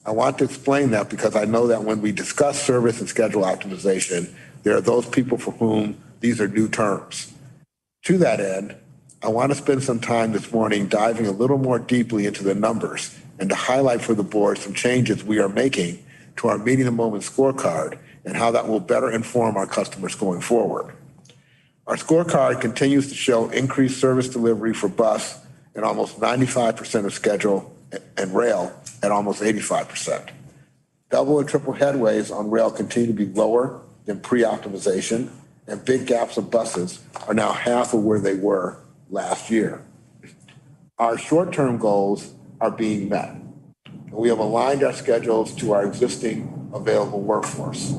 I want to explain that because I know that when we discuss service and schedule optimization, there are those people for whom these are new terms. To that end, I want to spend some time this morning diving a little more deeply into the numbers and to highlight for the board some changes we are making to our meeting the moment scorecard and how that will better inform our customers going forward. Our scorecard continues to show increased service delivery for bus at almost 95% of schedule and rail at almost 85%. Double and triple headways on rail continue to be lower than pre-optimization, and big gaps of buses are now half of where they were last year. Our short-term goals are being met. We have aligned our schedules to our existing available workforce.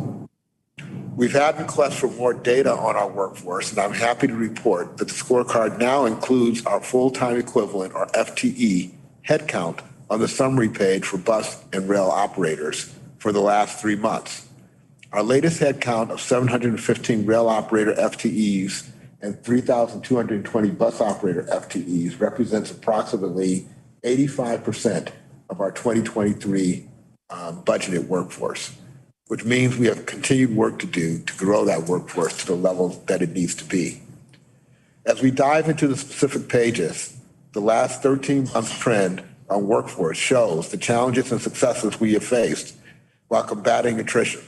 We've had requests for more data on our workforce, and I'm happy to report that the scorecard now includes our full-time equivalent, or FTE, headcount on the summary page for bus and rail operators for the last 3 months. Our latest headcount of 715 rail operator FTEs and 3,220 bus operator FTEs represents approximately 85% of our 2023 budgeted workforce, which means we have continued work to do to grow that workforce to the level that it needs to be. As we dive into the specific pages, the last 13 months trend on workforce shows the challenges and successes we have faced while combating attrition.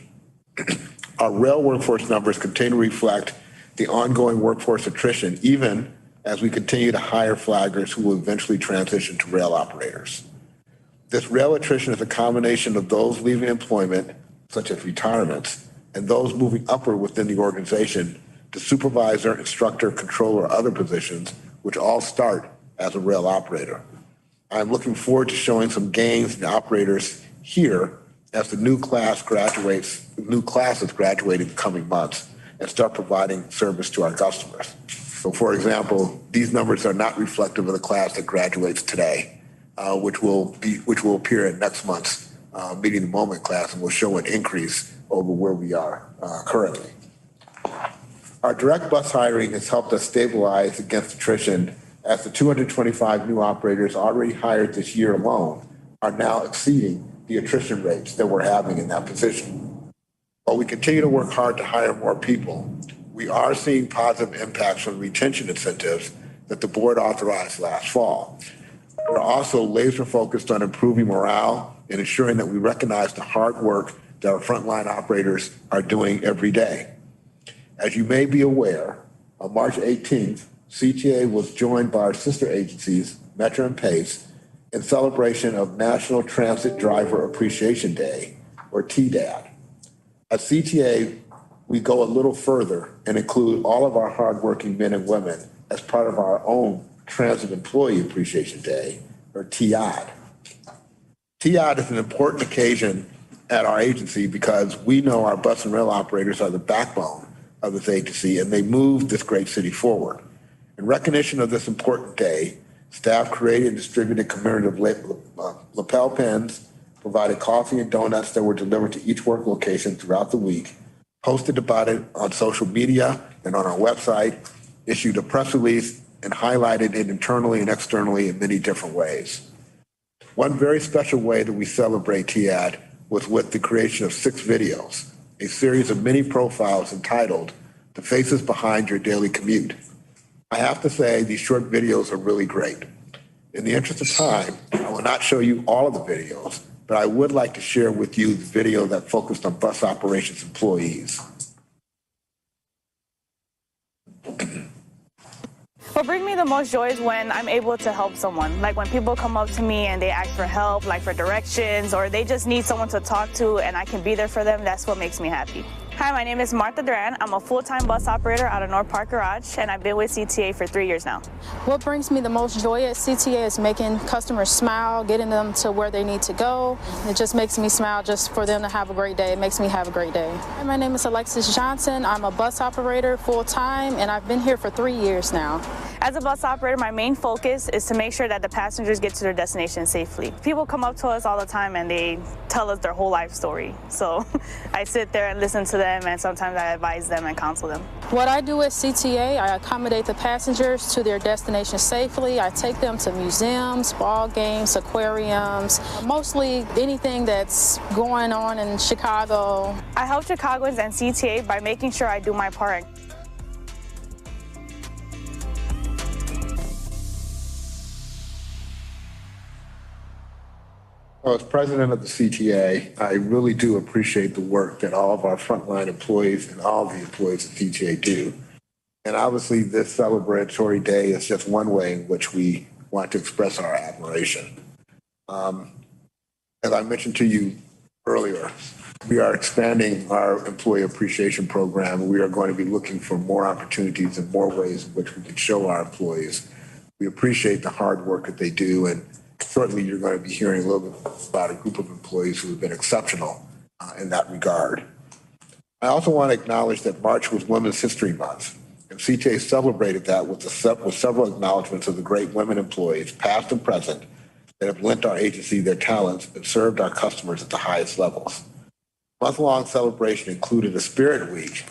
Our rail workforce numbers continue to reflect the ongoing workforce attrition, even as we continue to hire flaggers who will eventually transition to rail operators. This rail attrition is a combination of those leaving employment, such as retirements, and those moving upward within the organization to supervisor, instructor, controller, or other positions, which all start as a rail operator. I'm looking forward to showing some gains in the operators here as the new classes graduate in the coming months and start providing service to our customers. So for example, these numbers are not reflective of the class that graduates today, which will appear in next month's meeting the moment class and will show an increase over where we are currently. Our direct bus hiring has helped us stabilize against attrition, as the 225 new operators already hired this year alone are now exceeding the attrition rates that we're having in that position. While we continue to work hard to hire more people, we are seeing positive impacts from retention incentives that the board authorized last fall. We're also laser focused on improving morale and ensuring that we recognize the hard work that our frontline operators are doing every day. As you may be aware, on March 18th, CTA was joined by our sister agencies, Metro and Pace, in celebration of National Transit Driver Appreciation Day, or TDAD. At CTA, we go a little further and include all of our hardworking men and women as part of our own Transit Employee Appreciation Day, or TIAD. TIAD is an important occasion at our agency because we know our bus and rail operators are the backbone of this agency, and they move this great city forward. In recognition of this important day, staff created and distributed commemorative lapel pins, provided coffee and donuts that were delivered to each work location throughout the week, posted about it on social media and on our website, issued a press release, and highlighted it internally and externally in many different ways. One very special way that we celebrate TIAD was with the creation of 6 videos, a series of mini profiles entitled "The Faces Behind Your Daily Commute." I have to say, these short videos are really great. In the interest of time, I will not show you all of the videos, but I would like to share with you the video that focused on bus operations employees. What brings me the most joy is when I'm able to help someone. Like when people come up to me and they ask for help, like for directions, or they just need someone to talk to and I can be there for them, that's what makes me happy. Hi, my name is Martha Duran. I'm a full-time bus operator out of North Park Garage, and I've been with CTA for 3 years now. What brings me the most joy at CTA is making customers smile, getting them to where they need to go. It just makes me smile just for them to have a great day. It makes me have a great day. My name is Alexis Johnson. I'm a bus operator full-time, and I've been here for 3 years now. As a bus operator, my main focus is to make sure that the passengers get to their destination safely. People come up to us all the time and they tell us their whole life story. So I sit there and listen to them, and sometimes I advise them and counsel them. What I do at CTA, I accommodate the passengers to their destination safely. I take them to museums, ball games, aquariums, mostly anything that's going on in Chicago. I help Chicagoans and CTA by making sure I do my part. Well, as president of the CTA, I really do appreciate the work that all of our frontline employees and all the employees at CTA do. And obviously, this celebratory day is just one way in which we want to express our admiration. As I mentioned to you earlier, we are expanding our employee appreciation program. We are going to be looking for more opportunities and more ways in which we can show our employees we appreciate the hard work that they do, and certainly you're going to be hearing a little bit about a group of employees who have been exceptional in that regard. I also want to acknowledge that March was Women's History Month, and CTA celebrated that with several acknowledgments of the great women employees, past and present, that have lent our agency their talents and served our customers at the highest levels. Month-long celebration included a Spirit Week,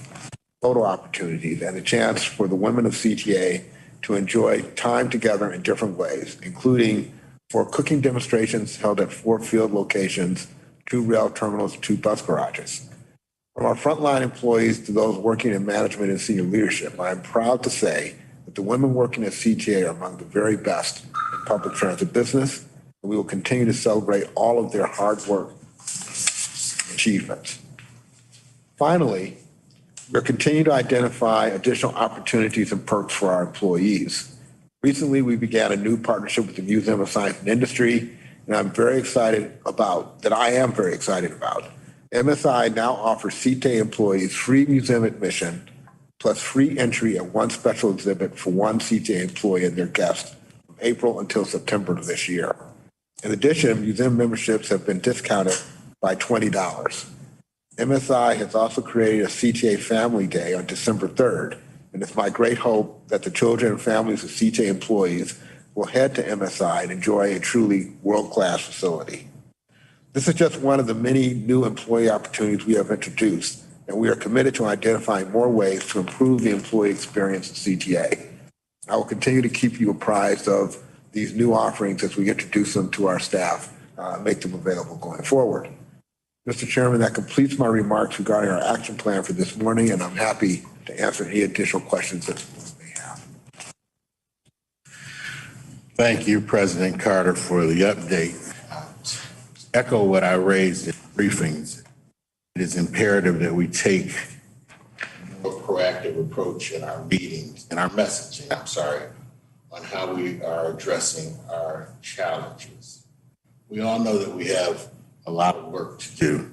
photo opportunities, and a chance for the women of CTA to enjoy time together in different ways, including 4 cooking demonstrations held at 4 field locations, 2 rail terminals, 2 bus garages. From our frontline employees to those working in management and senior leadership, I am proud to say that the women working at CTA are among the very best in public transit business, and we will continue to celebrate all of their hard work and achievements. Finally, we're continuing to identify additional opportunities and perks for our employees. Recently, we began a new partnership with the Museum of Science and Industry, and I am very excited about. MSI now offers CTA employees free museum admission plus free entry at one special exhibit for one CTA employee and their guests from April until September of this year. In addition, museum memberships have been discounted by $20. MSI has also created a CTA Family Day on December 3rd, and it's my great hope that the children and families of CTA employees will head to MSI and enjoy a truly world-class facility. This is just one of the many new employee opportunities we have introduced, and we are committed to identifying more ways to improve the employee experience at CTA. I will continue to keep you apprised of these new offerings as we introduce them to our staff, make them available going forward. Mr. Chairman, that completes my remarks regarding our action plan for this morning, and I'm happy to answer any additional questions that you may have. Thank you, President Carter, for the update. Echo what I raised in briefings. It is imperative that we take a more proactive approach in our meetings, in our messaging, on how we are addressing our challenges. We all know that we have a lot of work to do,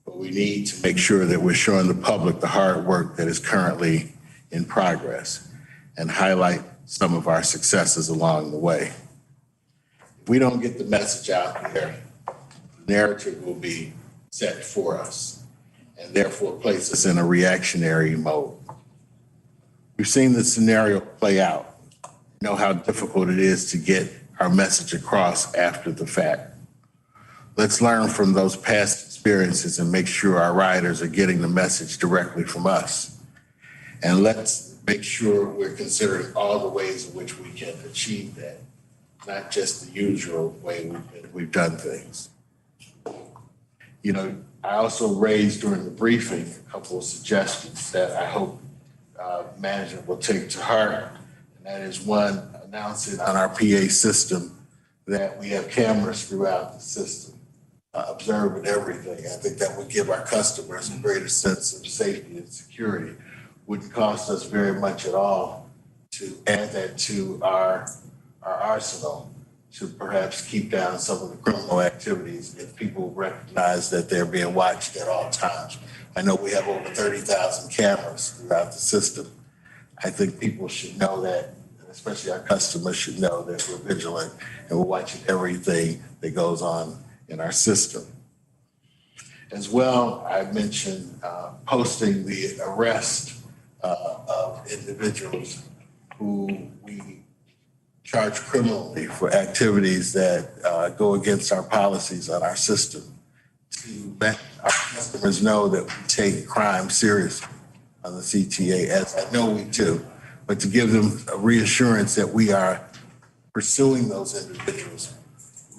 but we need to make sure that we're showing the public the hard work that is currently in progress and highlight some of our successes along the way. If we don't get the message out there, the narrative will be set for us and therefore place us in a reactionary mode. We've seen the scenario play out. We know how difficult it is to get our message across after the fact. Let's learn from those past experiences and make sure our riders are getting the message directly from us. And let's make sure we're considering all the ways in which we can achieve that, not just the usual way we've done things. You know, I also raised during the briefing a couple of suggestions that I hope management will take to heart. And that is one, announcing on our PA system that we have cameras throughout the system, observing everything. I think that would give our customers a greater sense of safety and security. Wouldn't cost us very much at all to add that to our arsenal to perhaps keep down some of the criminal activities if people recognize that they're being watched at all times. I know we have over 30,000 cameras throughout the system. I think people should know that, and especially our customers should know that we're vigilant and we're watching everything that goes on in our system. As well, I mentioned posting the arrest of individuals who we charge criminally for activities that go against our policies on our system, to let our customers know that we take crime seriously on the CTA, as I know we do, but to give them a reassurance that we are pursuing those individuals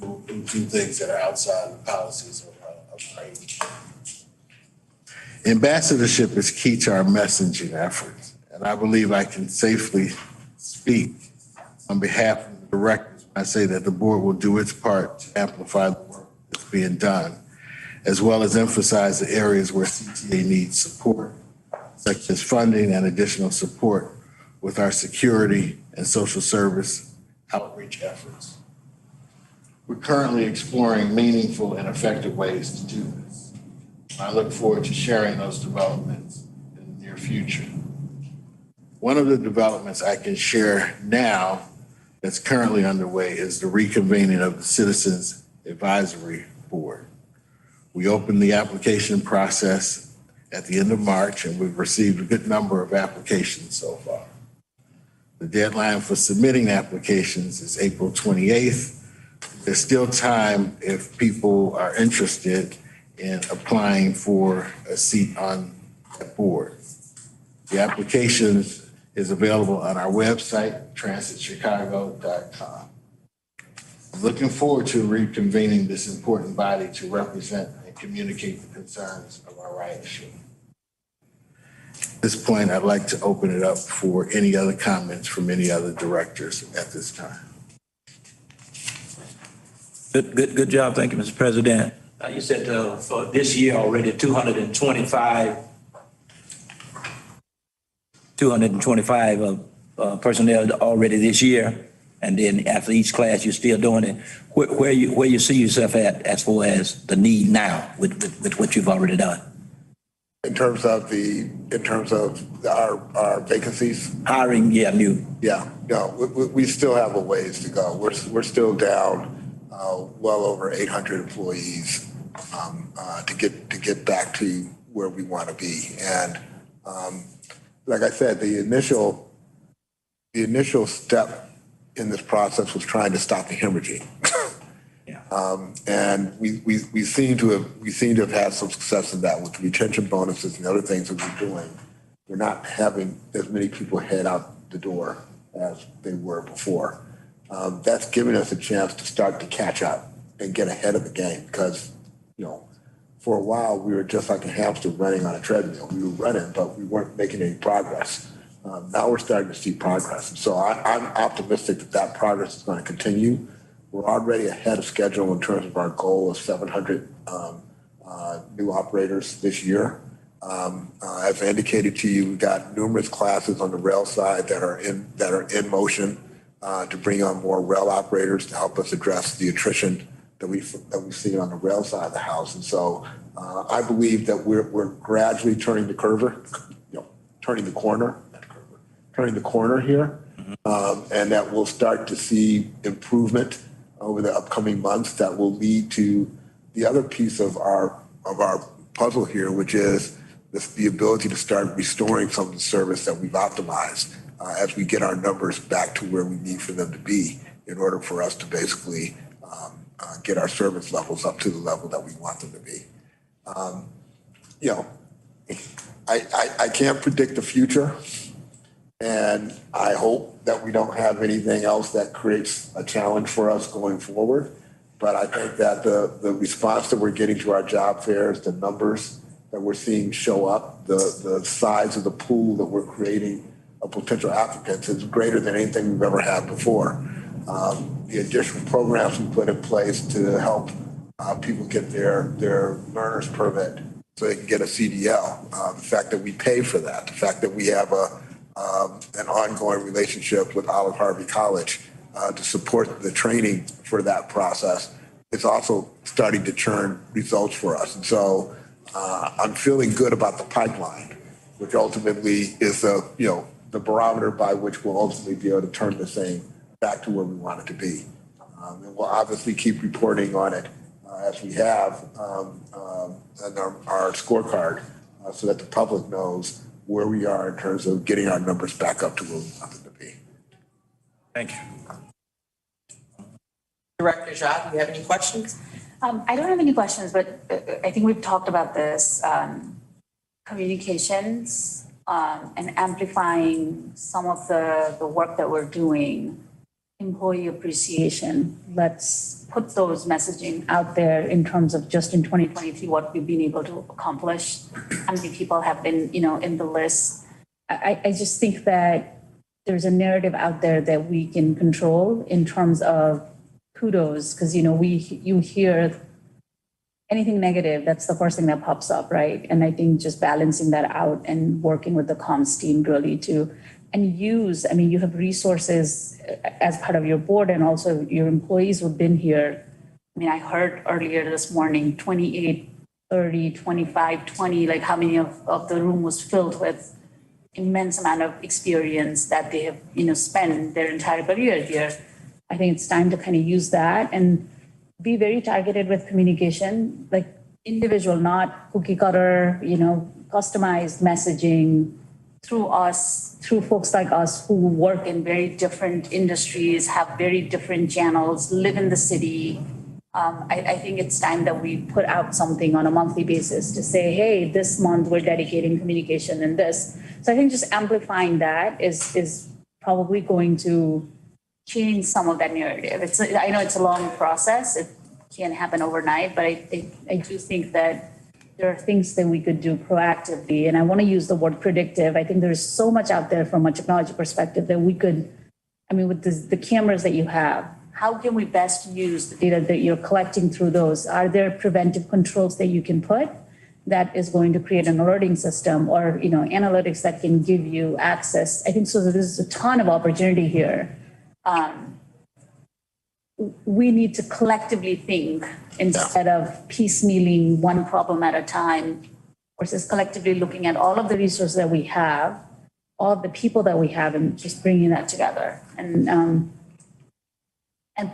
who do things that are outside the policies of our agency. Ambassadorship is key to our messaging efforts, and I believe I can safely speak on behalf of the directors when I say that the board will do its part to amplify the work that's being done, as well as emphasize the areas where CTA needs support, such as funding and additional support with our security and social service outreach efforts. We're currently exploring meaningful and effective ways to do this. I look forward to sharing those developments in the near future. One of the developments I can share now that's currently underway is the reconvening of the Citizens Advisory Board. We opened the application process at the end of March, and we've received a good number of applications so far. The deadline for submitting applications is April 28th. There's still time if people are interested in applying for a seat on that board. The application is available on our website, transitchicago.com. I'm looking forward to reconvening this important body to represent and communicate the concerns of our ridership. At this point, I'd like to open it up for any other comments from any other directors at this time. Good job. Thank you, Mr. President. You said for this year already 225 personnel already this year. And then after each class, you're still doing it. Where you see yourself at as far as the need now with what you've already done? In terms of our vacancies? Hiring, yeah, new. Yeah, no, we still have a ways to go. We're still down well over 800 employees to get back to where we want to be. And like I said, the initial step in this process was trying to stop the hemorrhaging. And we seem to have had some success in that with retention bonuses and other things that we're doing. We're not having as many people head out the door as they were before. That's giving us a chance to start to catch up and get ahead of the game because, for a while we were just like a hamster running on a treadmill. We were running, but we weren't making any progress. Now we're starting to see progress. And so I'm optimistic that progress is going to continue. We're already ahead of schedule in terms of our goal of 700 new operators this year. As I indicated to you, we've got numerous classes on the rail side that are in motion to bring on more rail operators to help us address the attrition that we've seen on the rail side of the house. And so I believe that we're gradually turning the corner here, and that we'll start to see improvement over the upcoming months that will lead to the other piece of our puzzle here, which is the ability to start restoring some of the service that we've optimized as we get our numbers back to where we need for them to be in order for us to basically get our service levels up to the level that we want them to be. I can't predict the future, and I hope that we don't have anything else that creates a challenge for us going forward. But I think that the response that we're getting to our job fairs, the numbers that we're seeing show up, the size of the pool that we're creating of potential applicants is greater than anything we've ever had before. The additional programs we put in place to help people get their learner's permit so they can get a CDL, the fact that we pay for that, the fact that we have an ongoing relationship with Olive Harvey College to support the training for that process, it's also starting to churn results for us. And so I'm feeling good about the pipeline, which ultimately is the barometer by which we'll ultimately be able to turn this thing back to where we want it to be. And we'll obviously keep reporting on it as we have on our scorecard so that the public knows where we are in terms of getting our numbers back up to where we want them to be. Thank you. Director Jha, do you have any questions? I don't have any questions, but I think we've talked about this, communications and amplifying some of the work that we're doing, employee appreciation. Let's put those messaging out there in terms of just in 2023, what we've been able to accomplish, how many people have been, in the list. I just think that there's a narrative out there that we can control in terms of kudos, because, you hear anything negative, that's the first thing that pops up, right? And I think just balancing that out and working with the comms team really and you have resources as part of your board and also your employees who've been here. I heard earlier this morning, 28, 30, 25, 20, like how many of the room was filled with immense amount of experience that they have, spent their entire career here. I think it's time to kind of use that and be very targeted with communication, like individual, not cookie cutter, customized messaging through folks like us who work in very different industries, have very different channels, live in the city. I think it's time that we put out something on a monthly basis to say, hey, this month we're dedicating communication in this. So I think just amplifying that is probably going to change some of that narrative. I know it's a long process. It can't happen overnight, but I do think that there are things that we could do proactively. And I want to use the word predictive. I think there's so much out there from a technology perspective that we could, I mean, with the cameras that you have, how can we best use the data that you're collecting through those? Are there preventive controls that you can put that is going to create an alerting system or, analytics that can give you access? I think so. There's a ton of opportunity here. We need to collectively think instead of piecemealing one problem at a time versus collectively looking at all of the resources that we have, all of the people that we have, and just bringing that together and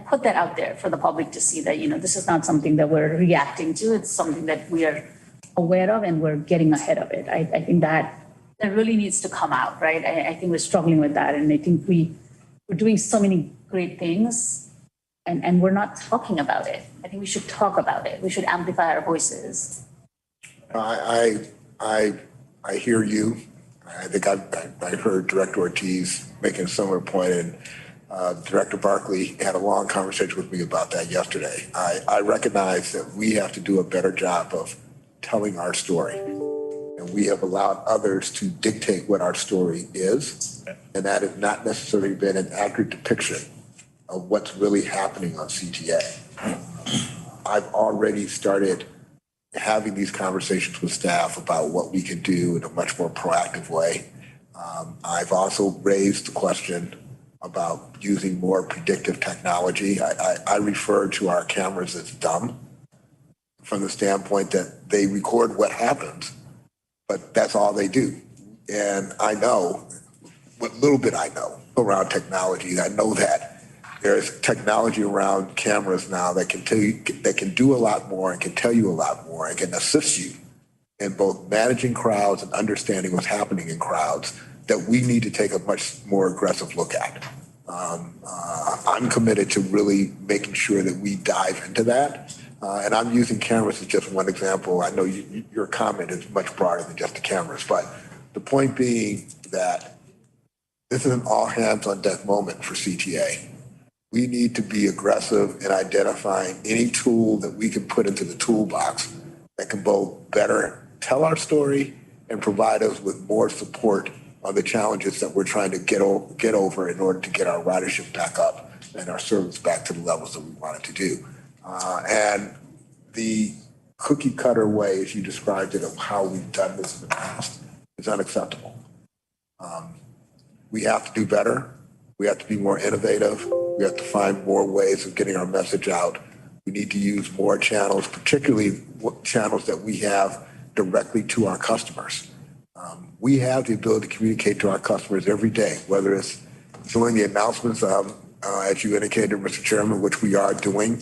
put that out there for the public to see that, this is not something that we're reacting to. It's something that we are aware of and we're getting ahead of it. I think that really needs to come out, right? I think we're struggling with that. And I think we're doing so many great things and we're not talking about it. I think we should talk about it. We should amplify our voices. I hear you. I think I heard Director Ortiz making a similar point, and Director Barkley had a long conversation with me about that yesterday. I recognize that we have to do a better job of telling our story, and we have allowed others to dictate what our story is, and that has not necessarily been an accurate depiction of what's really happening on CTA. I've already started having these conversations with staff about what we can do in a much more proactive way. I've also raised the question about using more predictive technology. I refer to our cameras as dumb from the standpoint that they record what happens, but that's all they do. And I know what little bit I know around technology. I know that there's technology around cameras now that can tell you, that can do a lot more and can tell you a lot more and can assist you in both managing crowds and understanding what's happening in crowds that we need to take a much more aggressive look at. I'm committed to really making sure that we dive into that. And I'm using cameras as just one example. I know your comment is much broader than just the cameras, but the point being that this is an all hands on deck moment for CTA. We need to be aggressive in identifying any tool that we can put into the toolbox that can both better tell our story and provide us with more support on the challenges that we're trying to get over in order to get our ridership back up and our service back to the levels that we want it to do. And the cookie cutter way, as you described it, of how we've done this in the past is unacceptable. We have to do better. We have to be more innovative. We have to find more ways of getting our message out. We need to use more channels, particularly channels that we have directly to our customers. We have the ability to communicate to our customers every day, whether it's doing the announcements, as you indicated, Mr. Chairman, which we are doing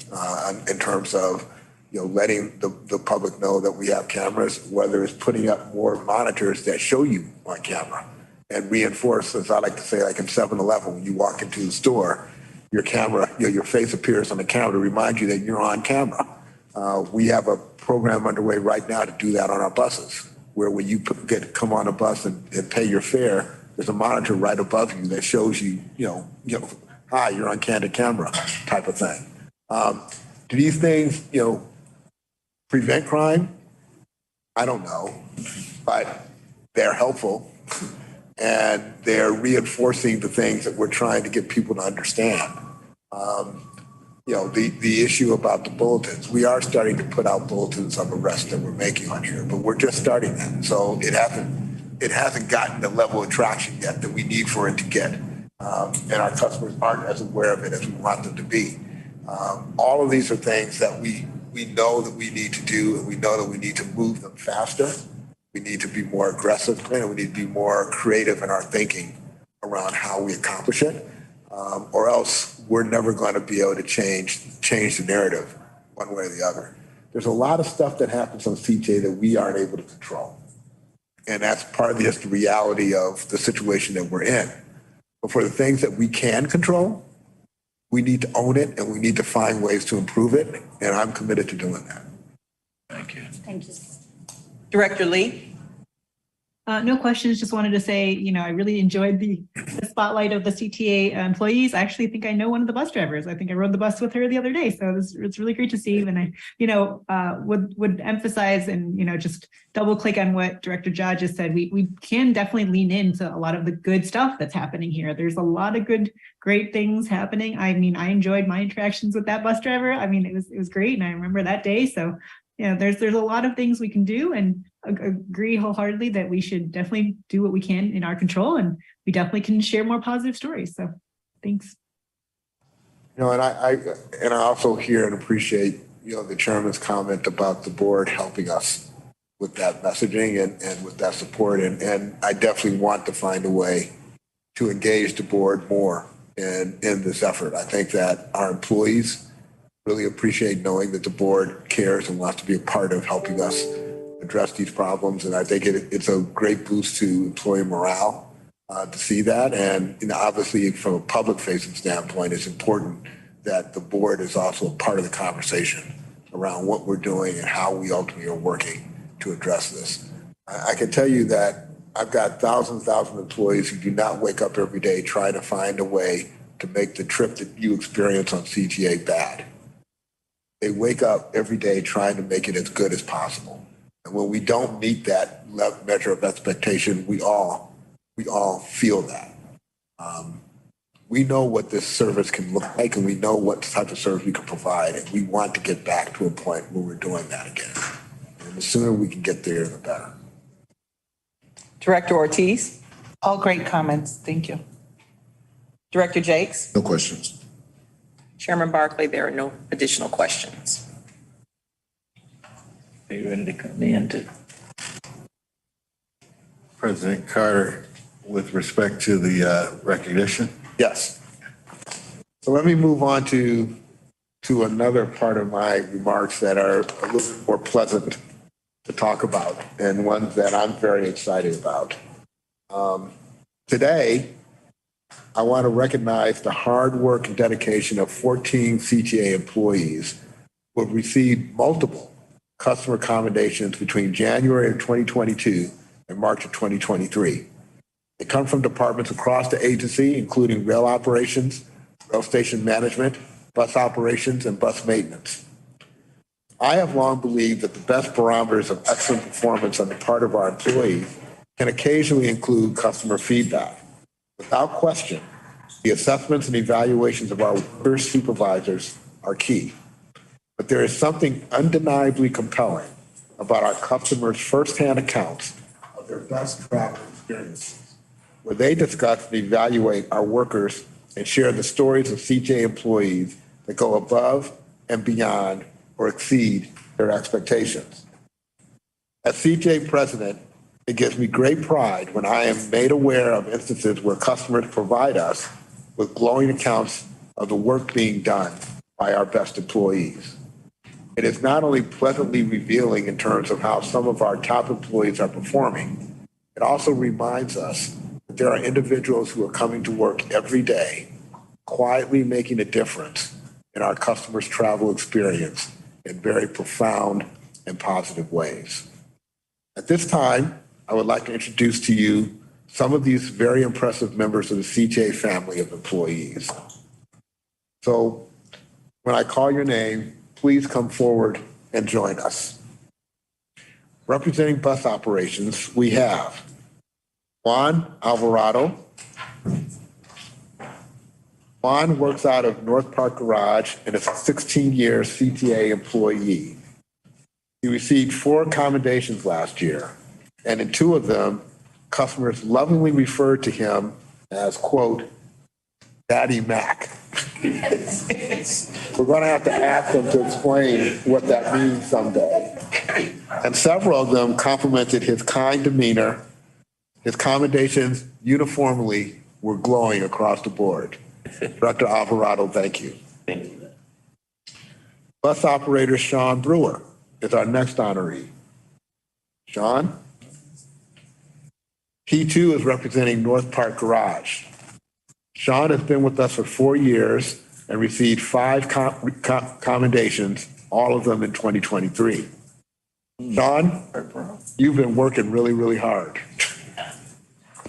in terms of letting the public know that we have cameras, whether it's putting up more monitors that show you on camera and reinforce, as I like to say, like in 7-Eleven, when you walk into the store, your camera, your face appears on the camera to remind you that you're on camera. We have a program underway right now to do that on our buses, where when you come on a bus and pay your fare, there's a monitor right above you that shows you, hi, you're on candid camera type of thing. Do these things, prevent crime? I don't know, but they're helpful. And they're reinforcing the things that we're trying to get people to understand. The issue about the bulletins, we are starting to put out bulletins of arrests that we're making on here, but we're just starting that. So it hasn't gotten the level of traction yet that we need for it to get. And our customers aren't as aware of it as we want them to be. All of these are things that we know that we need to do, and we know that we need to move them faster. We need to be more aggressive, and we need to be more creative in our thinking around how we accomplish it, or else we're never going to be able to change the narrative one way or the other. There's a lot of stuff that happens on CTA that we aren't able to control, and that's part of the reality of the situation that we're in. But for the things that we can control, we need to own it, and we need to find ways to improve it, and I'm committed to doing that. Thank you. Thank you. Director Lee? No questions. Just wanted to say, I really enjoyed the spotlight of the CTA employees. I actually think I know one of the bus drivers. I think I rode the bus with her the other day. So it's really great to see. And I, would emphasize and, just double click on what Director Jha just said. We can definitely lean into a lot of the good stuff that's happening here. There's a lot of great things happening. I mean, I enjoyed my interactions with that bus driver. I mean, it was great. And I remember that day. So, there's a lot of things we can do, and agree wholeheartedly that we should definitely do what we can in our control, and we definitely can share more positive stories. So thanks. And I also hear and appreciate, the chairman's comment about the board helping us with that messaging and with that support. And I definitely want to find a way to engage the board more in this effort. I think that our employees really appreciate knowing that the board cares and wants to be a part of helping us address these problems. And I think it's a great boost to employee morale to see that. And obviously, from a public-facing standpoint, it's important that the board is also a part of the conversation around what we're doing and how we ultimately are working to address this. I can tell you that I've got thousands of employees who do not wake up every day trying to find a way to make the trip that you experience on CTA bad. They wake up every day trying to make it as good as possible. And when we don't meet that measure of expectation, we all feel that. We know what this service can look like, and we know what type of service we can provide, and we want to get back to a point where we're doing that again. And the sooner we can get there, the better. Director Ortiz? All great comments. Thank you. Director Jakes? No questions. Chairman Barkley, there are no additional questions. Are you ready to come in to? President Carter, with respect to the recognition? Yes. So let me move on to another part of my remarks that are a little bit more pleasant to talk about, and ones that I'm very excited about. Today, I want to recognize the hard work and dedication of 14 CTA employees who have received multiple customer accommodations between January of 2022 and March of 2023. They come from departments across the agency, including rail operations, rail station management, bus operations, and bus maintenance. I have long believed that the best barometers of excellent performance on the part of our employees can occasionally include customer feedback. Without question, the assessments and evaluations of our workers' supervisors are key. But there is something undeniably compelling about our customers' firsthand accounts of their best travel experiences, where they discuss and evaluate our workers and share the stories of CJ employees that go above and beyond or exceed their expectations. As CJ president, it gives me great pride when I am made aware of instances where customers provide us with glowing accounts of the work being done by our best employees. It is not only pleasantly revealing in terms of how some of our top employees are performing, it also reminds us that there are individuals who are coming to work every day, quietly making a difference in our customers' travel experience in very profound and positive ways. At this time, I would like to introduce to you some of these very impressive members of the CJ family of employees. So when I call your name, please come forward and join us. Representing bus operations, we have Juan Alvarado. Juan works out of North Park Garage and is a 16-year CTA employee. He received 4 accommodations last year, and in 2 of them, customers lovingly referred to him as, quote, Daddy Mac. We're going to have to ask them to explain what that means someday. And several of them complimented his kind demeanor. His accommodations uniformly were glowing across the board. Director Alvarado, thank you. Thank you. Bus operator Sean Brewer is our next honoree. Sean? He too is representing North Park Garage. Sean has been with us for 4 years and received 5 commendations, all of them in 2023. Sean, you've been working really, really hard.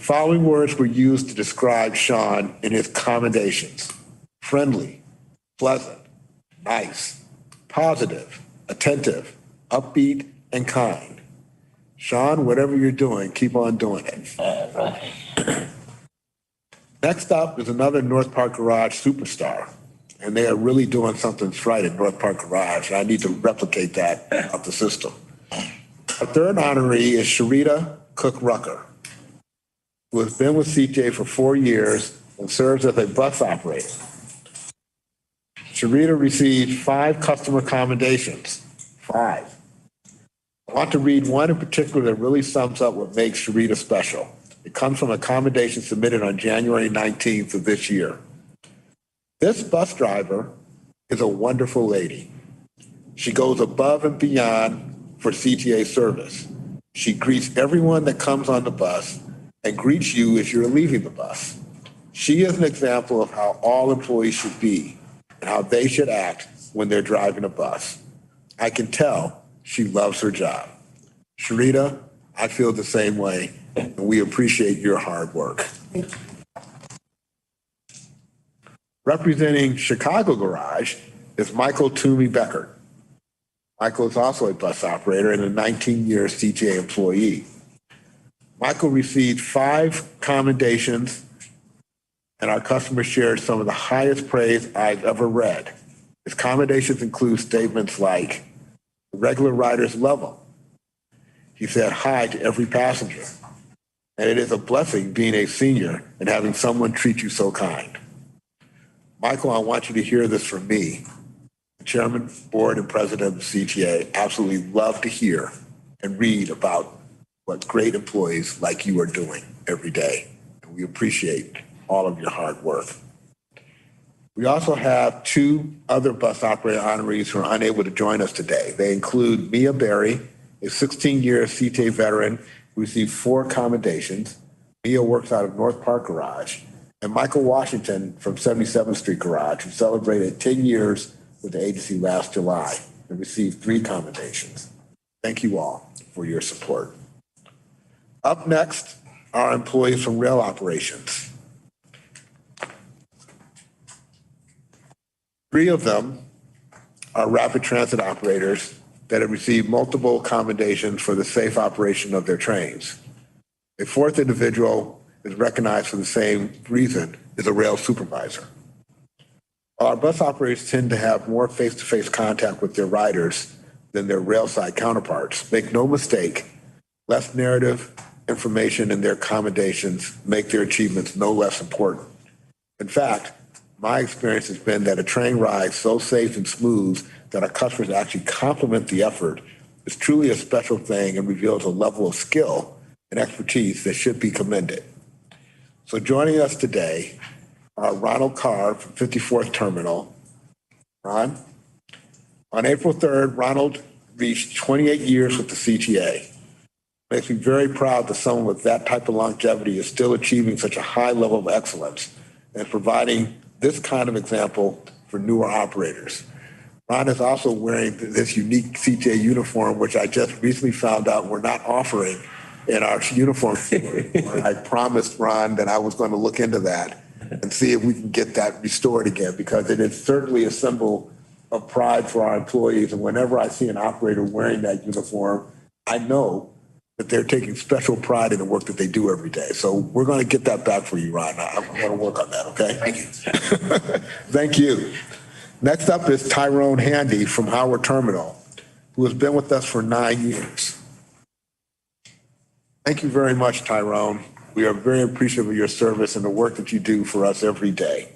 The following words were used to describe Sean in his commendations: friendly, pleasant, nice, positive, attentive, upbeat, and kind. Sean, whatever you're doing, keep on doing it. Next up is another North Park Garage superstar, and they are really doing something right at North Park Garage, and I need to replicate that of the system. Our third honoree is Sharita Cook-Rucker, who has been with CTA for 4 years and serves as a bus operator. Sharita received 5 customer commendations. 5. I want to read one in particular that really sums up what makes Sharita special. It comes from a commendation submitted on January 19th of this year. This bus driver is a wonderful lady. She goes above and beyond for CTA service. She greets everyone that comes on the bus and greets you as you're leaving the bus. She is an example of how all employees should be and how they should act when they're driving a bus. I can tell she loves her job. Sharita, I feel the same way, and we appreciate your hard work. Representing Chicago Garage is Michael Toomey Becker. Michael is also a bus operator and a 19-year CTA employee. Michael received 5 commendations, and our customer shared some of the highest praise I've ever read. His commendations include statements like, "The regular riders love him. He said hi to every passenger. And it is a blessing being a senior and having someone treat you so kind." Michael, I want you to hear this from me. The chairman, board, and president of the CTA absolutely love to hear and read about what great employees like you are doing every day. And we appreciate all of your hard work. We also have 2 other bus operator honorees who are unable to join us today. They include Mia Berry, a 16-year CTA veteran who received 4 commendations. Mia works out of North Park Garage. And Michael Washington from 77th Street Garage, who celebrated 10 years with the agency last July and received 3 commendations. Thank you all for your support. Up next are employees from rail operations. 3 of them are rapid transit operators that have received multiple commendations for the safe operation of their trains. A 4th individual is recognized for the same reason as a rail supervisor. While our bus operators tend to have more face-to-face contact with their riders than their railside counterparts, make no mistake, less narrative information in their commendations make their achievements no less important. In fact, my experience has been that a train ride so safe and smooth that our customers actually compliment the effort is truly a special thing and reveals a level of skill and expertise that should be commended. So joining us today are Ronald Carr from 54th Terminal. Ron? On April 3rd, Ronald reached 28 years with the CTA. Makes me very proud that someone with that type of longevity is still achieving such a high level of excellence and providing this kind of example for newer operators. Ron is also wearing this unique CTA uniform, which I just recently found out we're not offering in our uniform. I promised Ron that I was going to look into that and see if we can get that restored again, because it is certainly a symbol of pride for our employees. And whenever I see an operator wearing that uniform, I know that they're taking special pride in the work that they do every day. So we're going to get that back for you, Ron. I'm going to work on that, okay? Thank you. Thank you. Next up is Tyrone Handy from Howard Terminal, who has been with us for 9 years. Thank you very much, Tyrone. We are very appreciative of your service and the work that you do for us every day.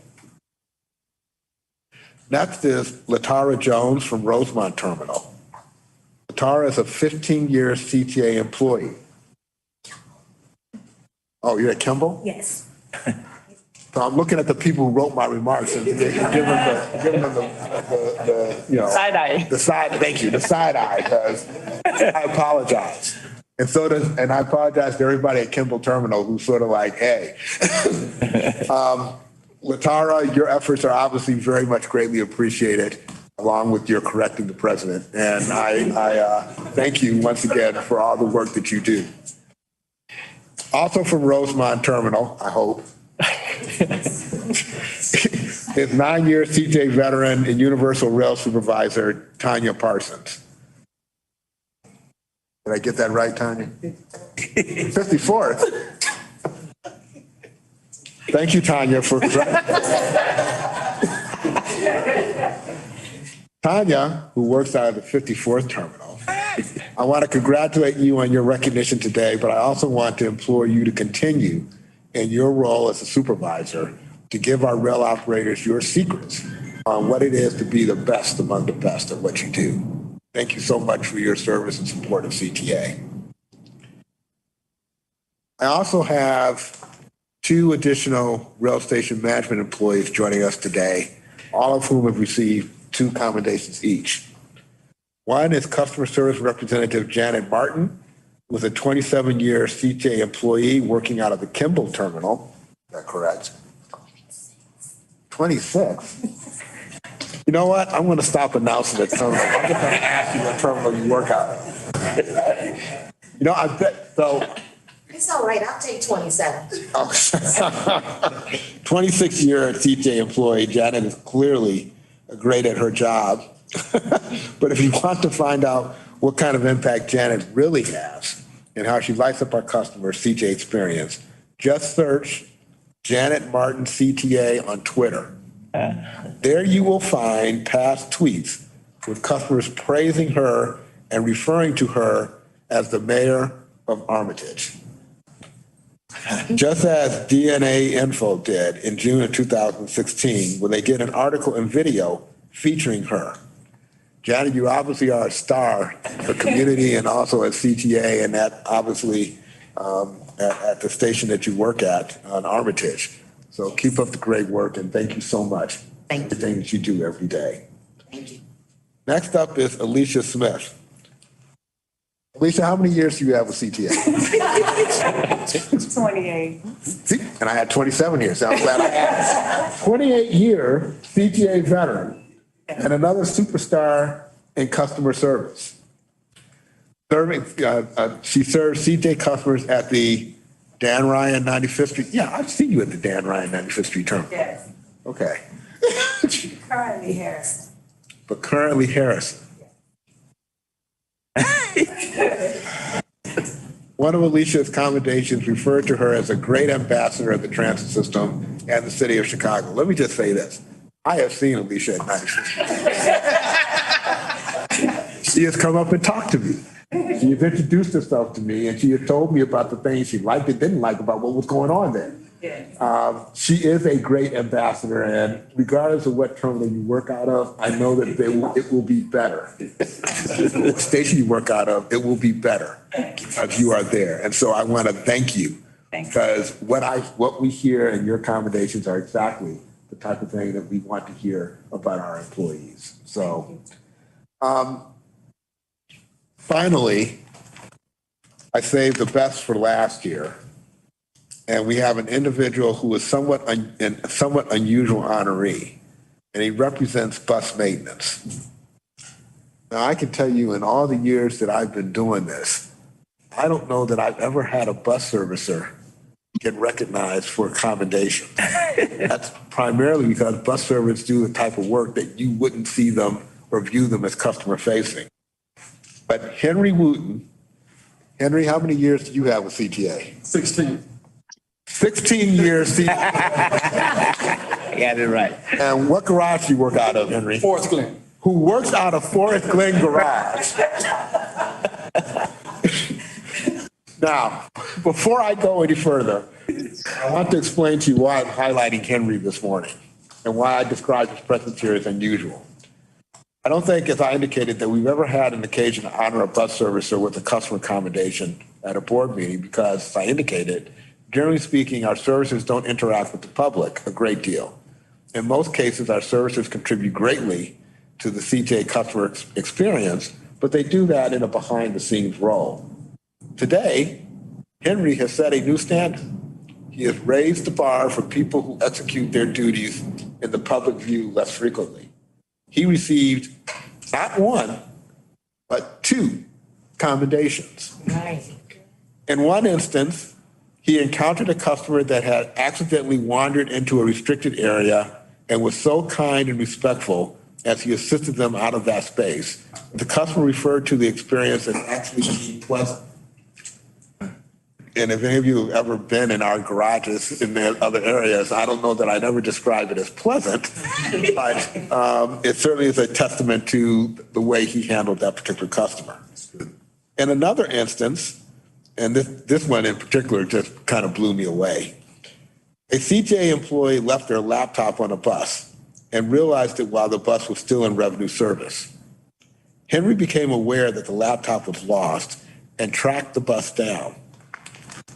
Next is Latara Jones from Rosemont Terminal. Latara is a 15-year CTA employee. Oh, you're at Kimball? Yes. So I'm looking at the people who wrote my remarks and giving them the you know. Side eye. The side, thank you, the side eye, because I apologize. And I apologize to everybody at Kimball Terminal who's sort of like, hey. Latara, your efforts are obviously very much greatly appreciated, along with your correcting the president. And I thank you once again for all the work that you do. Also from Rosemont Terminal, I hope. Is 9-year CJ veteran and Universal Rail Supervisor, Tanya Parsons. Did I get that right, Tanya? 54th. Thank you, Tanya, for. Tanya, who works out of the 54th terminal, I want to congratulate you on your recognition today, but I also want to implore you to continue in your role as a supervisor to give our rail operators your secrets on what it is to be the best among the best at what you do. Thank you so much for your service and support of CTA. I also have 2 additional rail station management employees joining us today, all of whom have received 2 commendations each. One is customer service representative Janet Martin, who is a 27-year CTA employee working out of the Kimball terminal. Is that correct? 26? You know what? I'm going to stop announcing it. So I'm just going to ask you what terminal you work out of. You know, I bet, so. It's all right, I'll take 27. 26-year CTA employee, Janet is clearly great at her job. But if you want to find out what kind of impact Janet really has and how she lights up our customers' CTA experience, just search Janet Martin CTA on Twitter. There you will find past tweets with customers praising her and referring to her as the mayor of Armitage. Just as DNA Info did in June of 2016, when they did an article and video featuring her. Janet, you obviously are a star for community and also at CTA, and that obviously at the station that you work at on Armitage. So keep up the great work, and thank you so much for everything that you do every day. Thank you. Next up is Alicia Smith. Alicia, how many years do you have with CTA? 28. See, and I had 27 years, so I'm glad I asked. 28-year CTA veteran and another superstar in customer service. She serves CJ customers at the Dan Ryan 95th Street. Yeah, I've seen you at the Dan Ryan 95th Street terminal. Yes. Okay. Currently Harrison. But currently Harrison. One of Alicia's commendations referred to her as a great ambassador of the transit system and the city of Chicago. Let me just say this. I have seen Alicia at night. She has come up and talked to me. She has introduced herself to me, and she has told me about the things she liked and didn't like about what was going on there. She is a great ambassador, and regardless of what terminal you work out of, I know that it will be better. What station you work out of, it will be better if you are there. And so I want to thank you because what we hear in your accommodations are exactly the type of thing that we want to hear about our employees. So, finally, I saved the best for last year. And we have an individual who is somewhat unusual honoree, and he represents bus maintenance. Now, I can tell you in all the years that I've been doing this, I don't know that I've ever had a bus servicer get recognized for a commendation. That's primarily because bus servers do the type of work that you wouldn't see them or view them as customer facing. But Henry Wooten, Henry, how many years do you have with CTA? 16 years. I got it right. And what garage do you work out of, Henry? Forest Glen. Who works out of Forest Glen Garage. Now, before I go any further, I want to explain to you why I'm highlighting Henry this morning and why I described his presence here as unusual. I don't think, as I indicated, that we've ever had an occasion to honor a bus servicer with a customer commendation at a board meeting because, as I indicated, generally speaking, our services don't interact with the public a great deal. In most cases, our services contribute greatly to the CTA customer experience, but they do that in a behind-the-scenes role. Today, Henry has set a new standard. He has raised the bar for people who execute their duties in the public view less frequently. He received not one, but 2 commendations. Nice. In one instance, He encountered a customer that had accidentally wandered into a restricted area and was so kind and respectful as he assisted them out of that space. The customer referred to the experience as actually being pleasant. And if any of you have ever been in our garages in the other areas, I don't know that I'd ever describe it as pleasant, but it certainly is a testament to the way he handled that particular customer. In another instance, and this one in particular just kind of blew me away. A CJ employee left their laptop on a bus and realized it while the bus was still in revenue service. Henry became aware that the laptop was lost and tracked the bus down.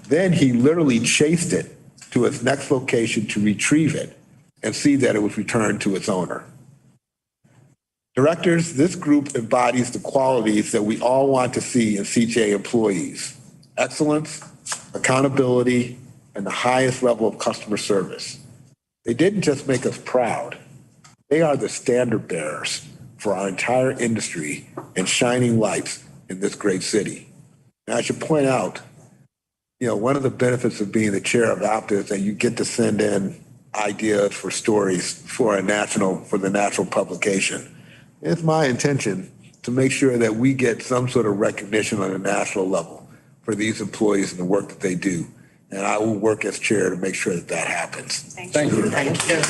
Then he literally chased it to its next location to retrieve it and see that it was returned to its owner. Directors, this group embodies the qualities that we all want to see in CJ employees: excellence, accountability, and the highest level of customer service. They didn't just make us proud. They are the standard bearers for our entire industry and shining lights in this great city. Now, I should point out, one of the benefits of being the chair of APTA is that you get to send in ideas for stories for the national publication. It's my intention to make sure that we get some sort of recognition on a national level for these employees and the work that they do. And I will work as chair to make sure that that happens. Thank you. Thank you.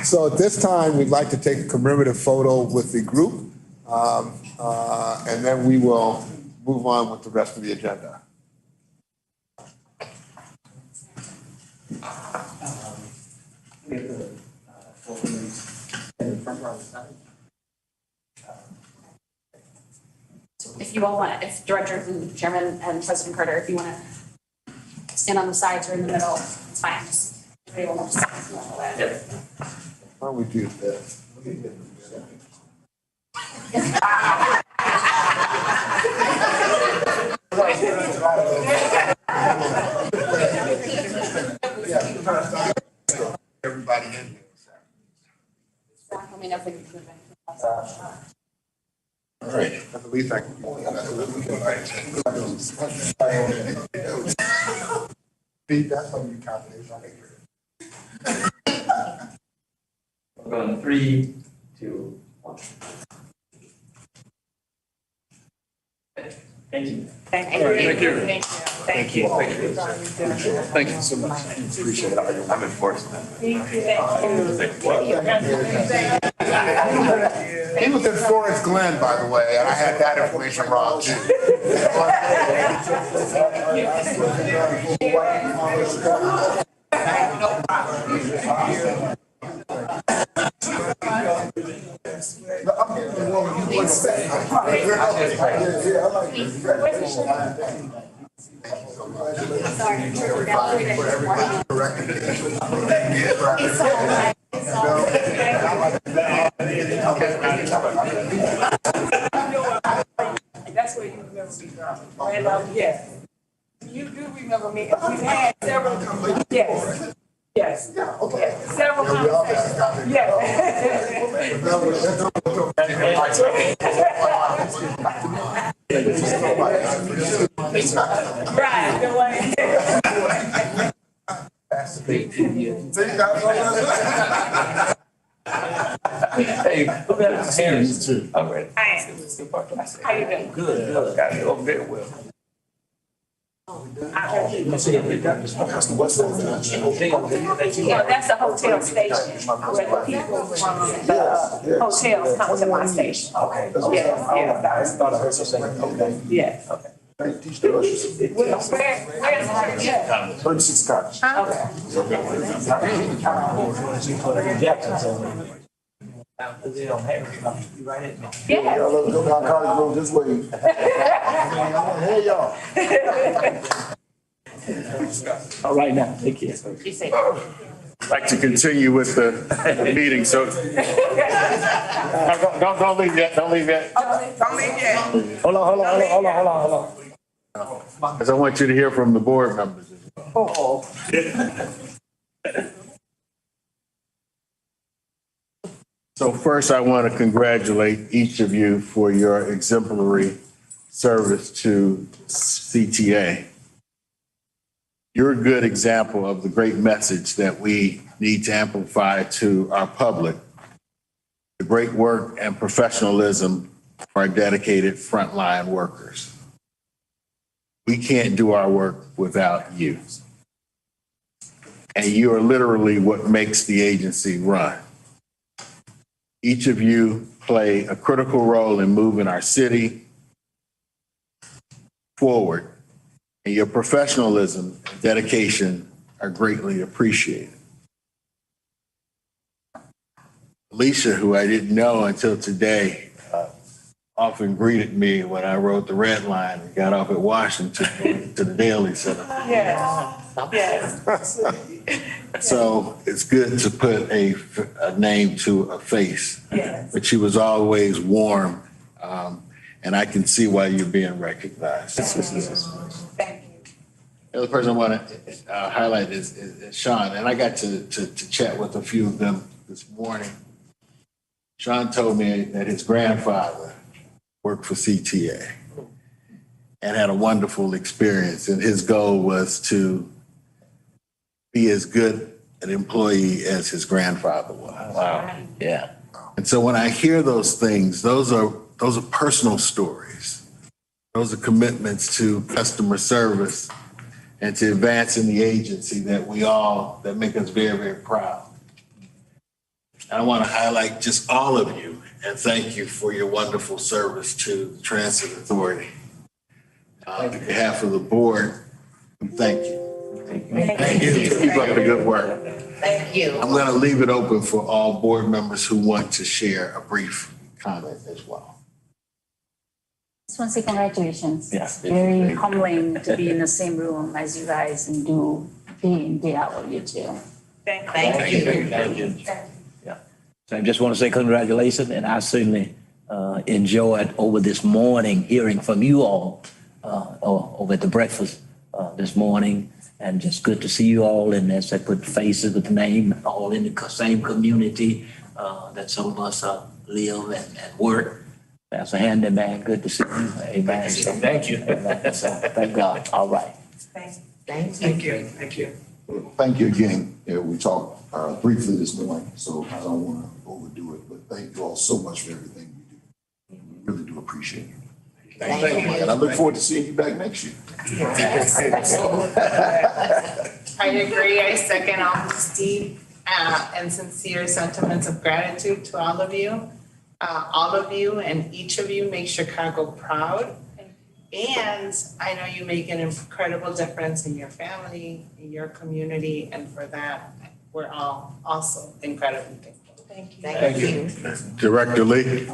So at this time, we'd like to take a commemorative photo with the group, and then we will move on with the rest of the agenda. If you all want, if Director and Chairman and President Carter, if you want to stand on the sides or in the middle, it's fine. Just everybody will just Why don't we do this? Everybody in here. I mean, everything. All right, that's the least I can do. Steve, that's how you calculate. We're going 3, 2, 1. Thank you. Thank you. Thank you. Thank you. Thank you so much. Appreciate it. I'm enforcing that. He was in Forest Glen, by the way, and I had that information wrong too. That's where you remember me from. Yes. You do remember me. We've had several, yes. Yes. Okay. Several conversations. Right. Hey, Harris too. How you doing? Good. Got it over very well. Yeah, that's the hotel station where the people from the hotels come to my station. Okay. Yeah. I thought I heard something. Okay. Yes. Okay. Where's the 36 cars. Yeah. Let's go down College Road this way. Hey, y'all. All right now, take care. I'd like to continue with the meeting, so. Don't leave yet, don't leave yet. Don't leave yet. Hold on. Because I want you to hear from the board members as well. So first, I want to congratulate each of you for your exemplary service to CTA. You're a good example of the great message that we need to amplify to our public. The great work and professionalism of our dedicated frontline workers. We can't do our work without you. And you are literally what makes the agency run. Each of you play a critical role in moving our city forward, and your professionalism and dedication are greatly appreciated. Alicia, who I didn't know until today, often greeted me when I rode the red line and got off at Washington to the Daily Center. Yes. So it's good to put a name to a face. Yes. But she was always warm, and I can see why you're being recognized. Thank you. The other person I want to highlight is Sean, and I got to chat with a few of them this morning. Sean told me that his grandfather worked for CTA and had a wonderful experience, and his goal was to be as good an employee as his grandfather was. Wow. Yeah. And so when I hear those things, those are personal stories. Those are commitments to customer service and to advancing the agency that make us very, very proud. I want to highlight just all of you and thank you for your wonderful service to the Transit Authority. On behalf of the board, thank you. Thank you. Keep up the good work. Thank you. I'm going to leave it open for all board members who want to share a brief comment as well. Just want to say congratulations. Yeah. It's very humbling to be in the same room as you guys and do day in, day out with you too. Thank you. Thank you. Yeah. So I just want to say congratulations, and I certainly enjoyed over this morning hearing from you all over at the breakfast this morning. And just good to see you all, and as I put faces with the name, all in the same community that some of us live and work. That's a handyman. Good to see you. Amen. So, thank you. So, thank God. All right. Thank you. Thank you again. We talked briefly this morning, so I don't want to overdo it, but thank you all so much for everything you do. We really do appreciate it. Thank you. And I look forward to seeing you back next year. I agree. I second all these deep and sincere sentiments of gratitude to all of you. All of you and each of you make Chicago proud. And I know you make an incredible difference in your family, in your community, and for that, we're all also incredibly thankful. Thank you. Director Lee.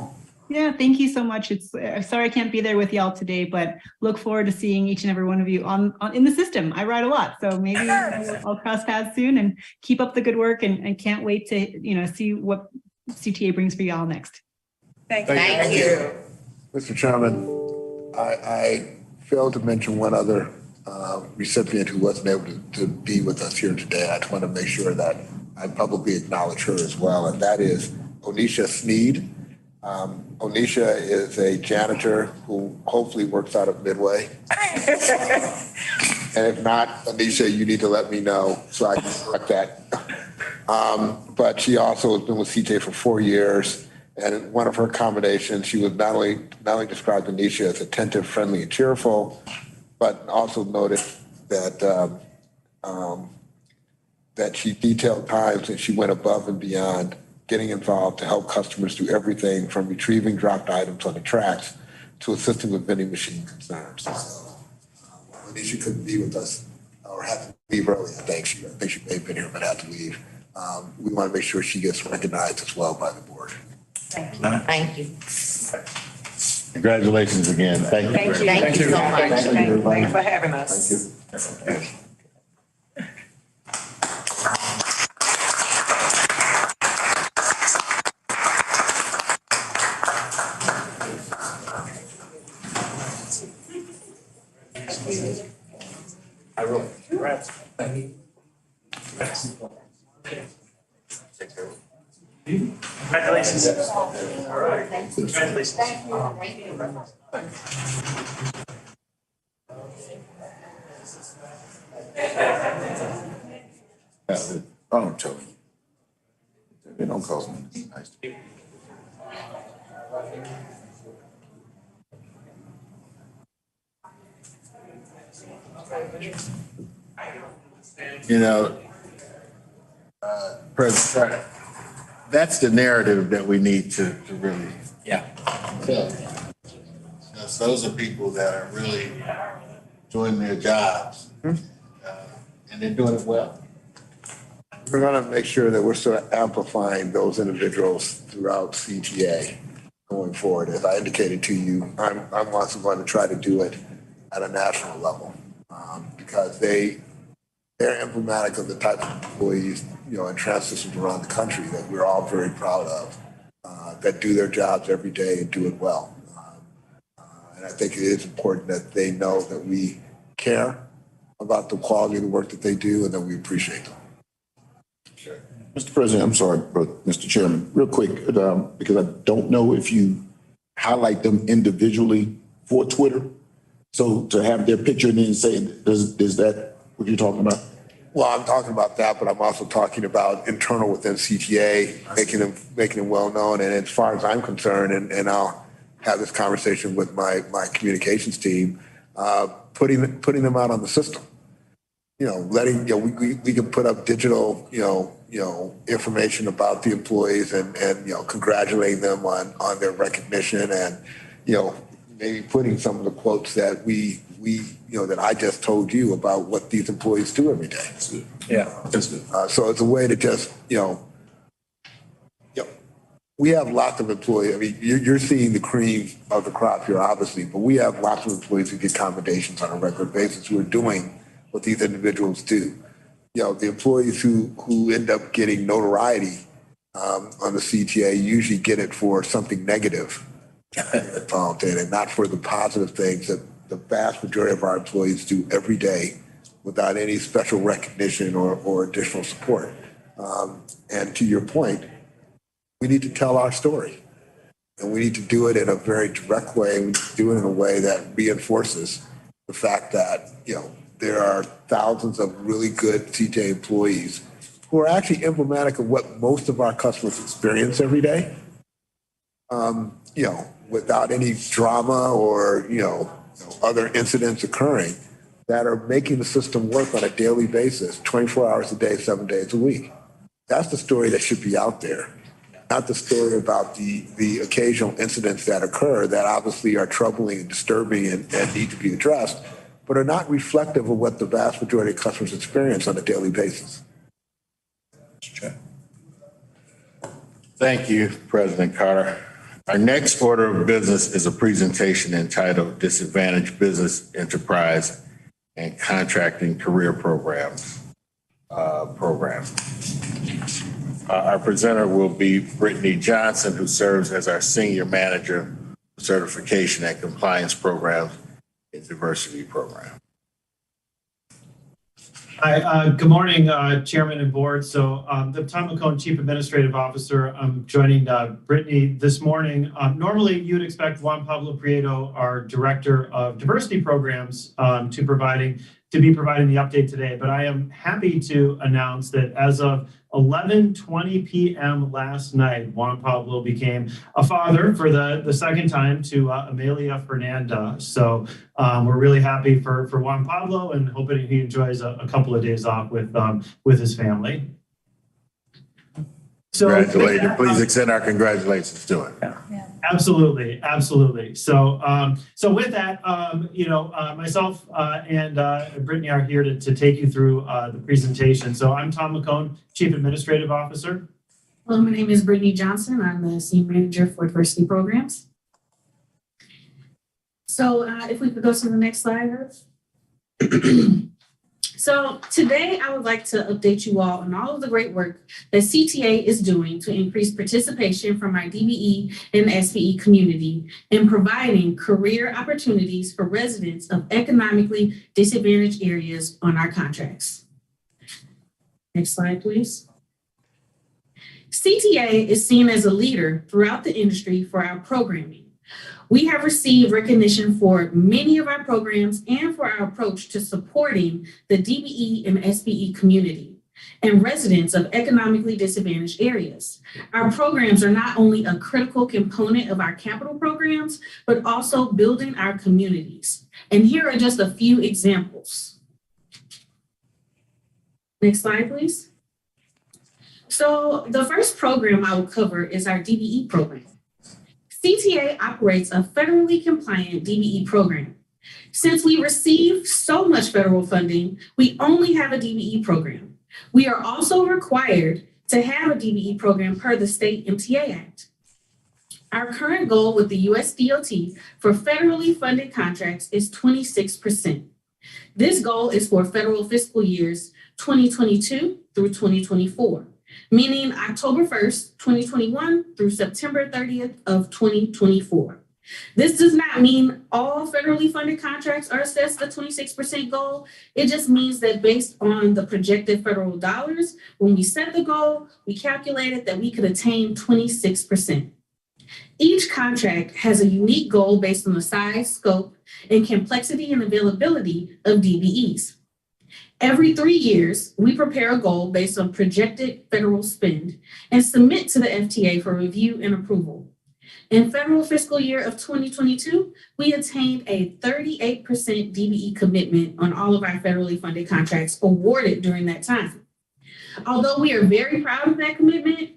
Yeah, thank you so much. It's sorry I can't be there with y'all today, but look forward to seeing each and every one of you on in the system. I ride a lot, so maybe I'll cross paths soon, and keep up the good work, and can't wait to see what CTA brings for y'all next. Thank you. Mr. Chairman, I failed to mention one other recipient who wasn't able to be with us here today. I just want to make sure that I publicly acknowledge her as well, and that is Onisha Sneed. Onisha is a janitor who hopefully works out of Midway. And if not, Onisha, you need to let me know so I can correct that. But she also has been with CJ for 4 years. And in one of her accommodations, she was not only described Onisha as attentive, friendly, and cheerful, but also noted that that she detailed times and she went above and beyond, getting involved to help customers do everything from retrieving dropped items on the tracks to assisting with vending machine concerns. So, Onisha couldn't be with us or had to leave early. I think she may have been here but had to leave. We want to make sure she gets recognized as well by the board. Thank you. Congratulations again. Thank you. Thank you so much. Thank you for having us. Thank you. I wrote. Congratulations. Congratulations. I'm telling you. It don't cost me. It's nice to be. You know, President, that's the narrative that we need to really tell. Because those are people that are really doing their jobs, and they're doing it well. We're going to make sure that we're sort of amplifying those individuals throughout CTA going forward. As I indicated to you, I'm also going to try to do it at a national level because they're emblematic of the type of employees, in transit systems around the country that we're all very proud of, that do their jobs every day and do it well. And I think it is important that they know that we care about the quality of the work that they do and that we appreciate them. Mr. President, I'm sorry, but Mr. Chairman, real quick, because I don't know if you highlight them individually for Twitter. So to have their picture and then say, is that what you're talking about? Well, I'm talking about that, but I'm also talking about internal within CTA, making them well known. And as far as I'm concerned, and I'll have this conversation with my communications team, putting them out on the system. We can put up digital, information about the employees and congratulating them on their recognition and, maybe putting some of the quotes that we that I just told you about what these employees do every day. Yeah. So it's a way to just, we have lots of employees. I mean, you're seeing the cream of the crop here, obviously, but we have lots of employees who get commendations on a regular basis who are doing what these individuals do. The employees who end up getting notoriety on the CTA usually get it for something negative and not for the positive things that the vast majority of our employees do every day without any special recognition or additional support. And to your point, we need to tell our story. And we need to do it in a very direct way. We need to do it in a way that reinforces the fact that, there are thousands of really good CTA employees who are actually emblematic of what most of our customers experience every day. Without any drama or, other incidents occurring that are making the system work on a daily basis, 24 hours a day, 7 days a week. That's the story that should be out there, not the story about the occasional incidents that occur that obviously are troubling and disturbing and need to be addressed, but are not reflective of what the vast majority of customers experience on a daily basis. Thank you, President Carter. Our next order of business is a presentation entitled Disadvantaged Business Enterprise and Contracting Career Programs. Our presenter will be Brittany Johnson, who serves as our Senior Manager of Certification and Compliance Programs and Diversity Program. Hi, good morning, Chairman and Board. So I'm Tom McCone, Chief Administrative Officer. I'm joining Brittany this morning. Normally, you'd expect Juan Pablo Prieto, our Director of Diversity Programs, to be providing the update today. But I am happy to announce that as of 11:20 p.m. last night, Juan Pablo became a father for the second time to Amelia Fernanda. So we're really happy for Juan Pablo and hoping he enjoys a couple of days off with his family. So, congratulations. Please extend our congratulations to him. Absolutely, absolutely. So, with that, myself and Brittany are here to take you through the presentation. So I'm Tom McCone, Chief Administrative Officer. Hello, my name is Brittany Johnson. I'm the Senior Manager for Diversity Programs. So if we could go to the next slide. So today I would like to update you all on all of the great work that CTA is doing to increase participation from our DBE and SBE community in providing career opportunities for residents of economically disadvantaged areas on our contracts. Next slide, please. CTA is seen as a leader throughout the industry for our programming. We have received recognition for many of our programs and for our approach to supporting the DBE and SBE community and residents of economically disadvantaged areas. Our programs are not only a critical component of our capital programs, but also building our communities. And here are just a few examples. Next slide, please. So the first program I will cover is our DBE program. CTA operates a federally compliant DBE program. Since we receive so much federal funding, we only have a DBE program. We are also required to have a DBE program per the State MTA Act. Our current goal with the US DOT for federally funded contracts is 26%. This goal is for federal fiscal years 2022 through 2024. Meaning October 1st, 2021 through September 30th of 2024. This does not mean all federally funded contracts are assessed the 26% goal. It just means that based on the projected federal dollars, when we set the goal, we calculated that we could attain 26%. Each contract has a unique goal based on the size, scope, and complexity and availability of DBEs. Every 3 years, we prepare a goal based on projected federal spend and submit to the FTA for review and approval. In federal fiscal year of 2022, we attained a 38% DBE commitment on all of our federally funded contracts awarded during that time. Although we are very proud of that commitment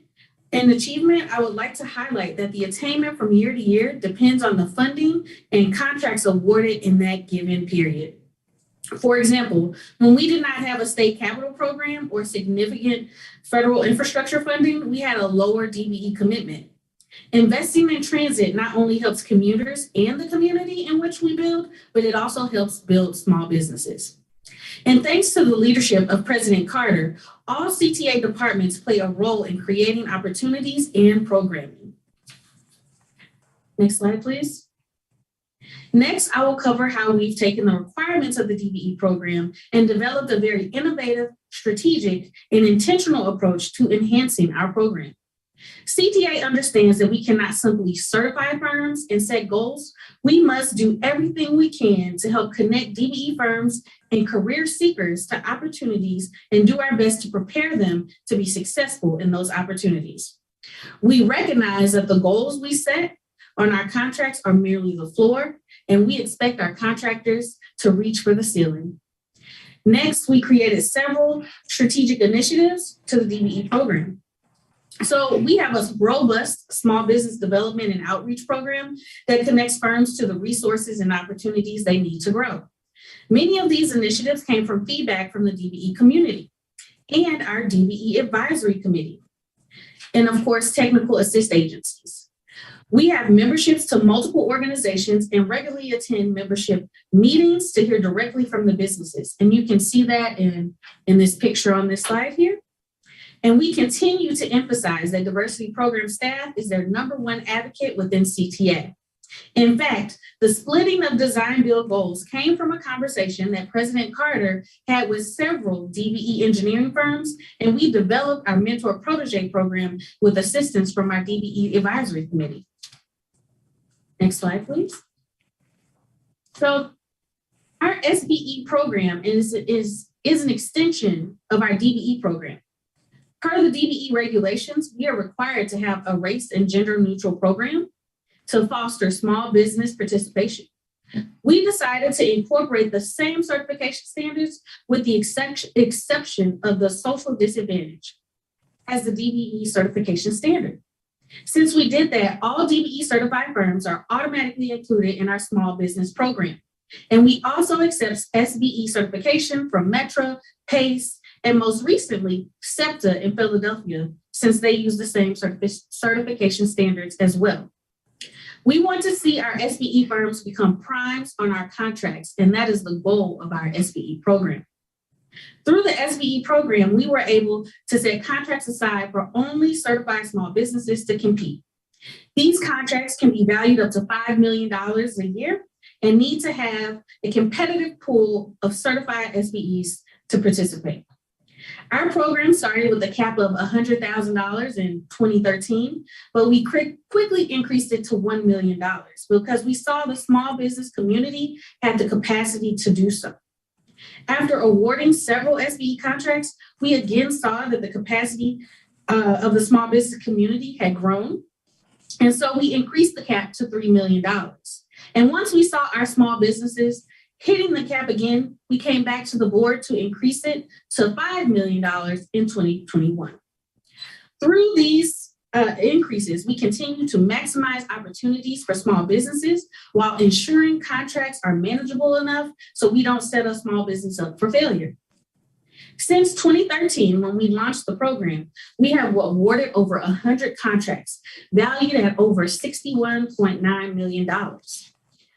and achievement, I would like to highlight that the attainment from year to year depends on the funding and contracts awarded in that given period. For example, when we did not have a state capital program or significant federal infrastructure funding, we had a lower DBE commitment. Investing in transit not only helps commuters and the community in which we build, but it also helps build small businesses. And thanks to the leadership of President Carter, all CTA departments play a role in creating opportunities and programming. Next slide, please. Next, I will cover how we've taken the requirements of the DBE program and developed a very innovative, strategic, and intentional approach to enhancing our program. CTA understands that we cannot simply certify firms and set goals. We must do everything we can to help connect DBE firms and career seekers to opportunities and do our best to prepare them to be successful in those opportunities. We recognize that the goals we set on our contracts are merely the floor, and we expect our contractors to reach for the ceiling. Next, we created several strategic initiatives to the DBE program. So we have a robust small business development and outreach program that connects firms to the resources and opportunities they need to grow. Many of these initiatives came from feedback from the DBE community and our DBE advisory committee, and of course, technical assist agencies. We have memberships to multiple organizations and regularly attend membership meetings to hear directly from the businesses. And you can see that in this picture on this slide here. And we continue to emphasize that diversity program staff is their #1 advocate within CTA. In fact, the splitting of design build goals came from a conversation that President Carter had with several DBE engineering firms, and we developed our mentor protege program with assistance from our DBE advisory committee. Next slide, please. So our SBE program is an extension of our DBE program. Per the DBE regulations, we are required to have a race and gender neutral program to foster small business participation. We decided to incorporate the same certification standards with the exception of the social disadvantage as the DBE certification standard. Since we did that, all DBE certified firms are automatically included in our small business program. And we also accept SBE certification from Metra, PACE, and most recently, SEPTA in Philadelphia, since they use the same certification standards as well. We want to see our SBE firms become primes on our contracts, and that is the goal of our SBE program. Through the SBE program, we were able to set contracts aside for only certified small businesses to compete. These contracts can be valued up to $5 million a year and need to have a competitive pool of certified SBEs to participate. Our program started with a cap of $100,000 in 2013, but we quickly increased it to $1 million because we saw the small business community had the capacity to do so. After awarding several SBE contracts, we again saw that the capacity of the small business community had grown. And so we increased the cap to $3 million. And once we saw our small businesses hitting the cap again, we came back to the board to increase it to $5 million in 2021. Through these increases, we continue to maximize opportunities for small businesses while ensuring contracts are manageable enough so we don't set a small business up for failure. Since 2013, when we launched the program, we have awarded over 100 contracts valued at over $61.9 million.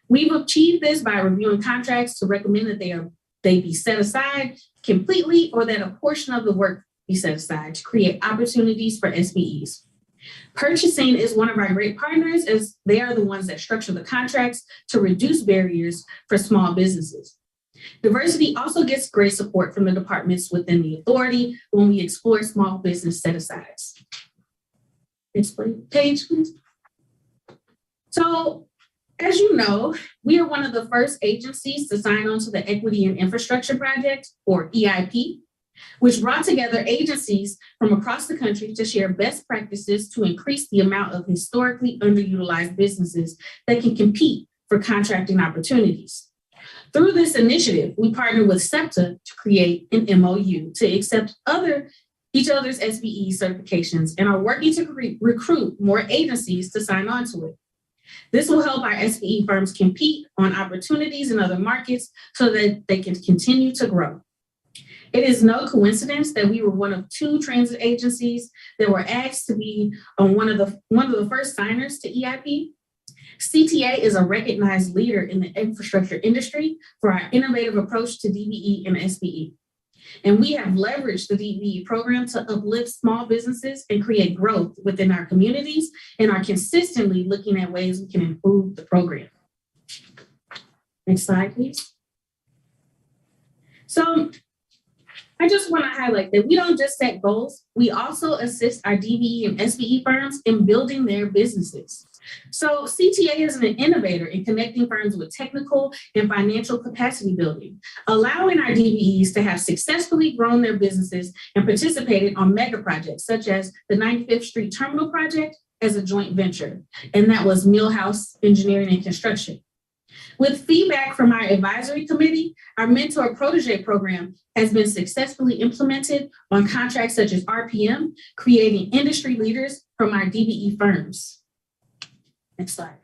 We've achieved this by reviewing contracts to recommend that they be set aside completely or that a portion of the work be set aside to create opportunities for SBEs. Purchasing is one of our great partners as they are the ones that structure the contracts to reduce barriers for small businesses. Diversity also gets great support from the departments within the authority when we explore small business set-asides. Next page, please. So, as you know, we are one of the first agencies to sign on to the Equity and Infrastructure Project, or EIP, which brought together agencies from across the country to share best practices to increase the amount of historically underutilized businesses that can compete for contracting opportunities. Through this initiative, we partnered with SEPTA to create an MOU to accept each other's SBE certifications and are working to recruit more agencies to sign on to it. This will help our SBE firms compete on opportunities in other markets so that they can continue to grow. It is no coincidence that we were one of 2 transit agencies that were asked to be one of the first signers to EIP. CTA is a recognized leader in the infrastructure industry for our innovative approach to DBE and SBE. And we have leveraged the DBE program to uplift small businesses and create growth within our communities and are consistently looking at ways we can improve the program. Next slide, please. So I just want to highlight that we don't just set goals, we also assist our DBE and SBE firms in building their businesses. So CTA is an innovator in connecting firms with technical and financial capacity building, allowing our DBEs to have successfully grown their businesses and participated on mega projects such as the 95th Street Terminal Project as a joint venture, and that was Millhouse Engineering and Construction. With feedback from our advisory committee, our mentor protege program has been successfully implemented on contracts such as RPM, creating industry leaders from our DBE firms. Next slide.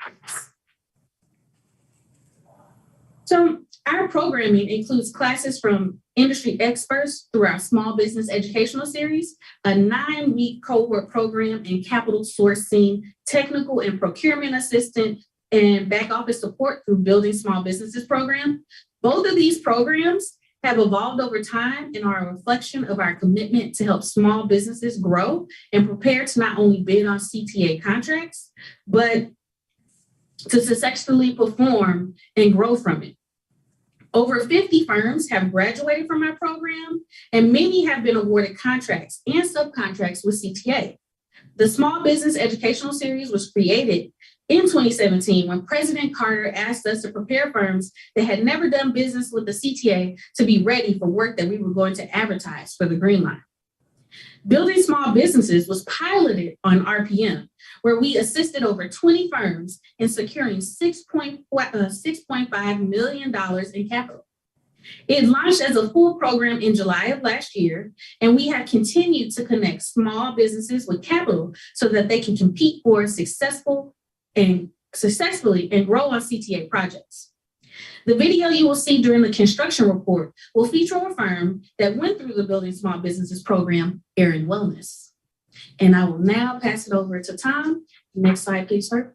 So our programming includes classes from industry experts through our small business educational series, a 9-week cohort program in capital sourcing, technical and procurement assistant, and back office support through Building Small Businesses program. Both of these programs have evolved over time and are a reflection of our commitment to help small businesses grow and prepare to not only bid on CTA contracts, but to successfully perform and grow from it. Over 50 firms have graduated from our program, and many have been awarded contracts and subcontracts with CTA. The Small Business Educational Series was created in 2017 when President Carter asked us to prepare firms that had never done business with the CTA to be ready for work that we were going to advertise for the Green Line. Building Small Businesses was piloted on RPM, where we assisted over 20 firms in securing $6.5 million in capital. It launched as a full program in July of last year, and we have continued to connect small businesses with capital so that they can compete for successfully and grow on CTA projects. The video you will see during the construction report will feature a firm that went through the Building Small Businesses program, Erin Wellness. And I will now pass it over to Tom. Next slide, please, sir.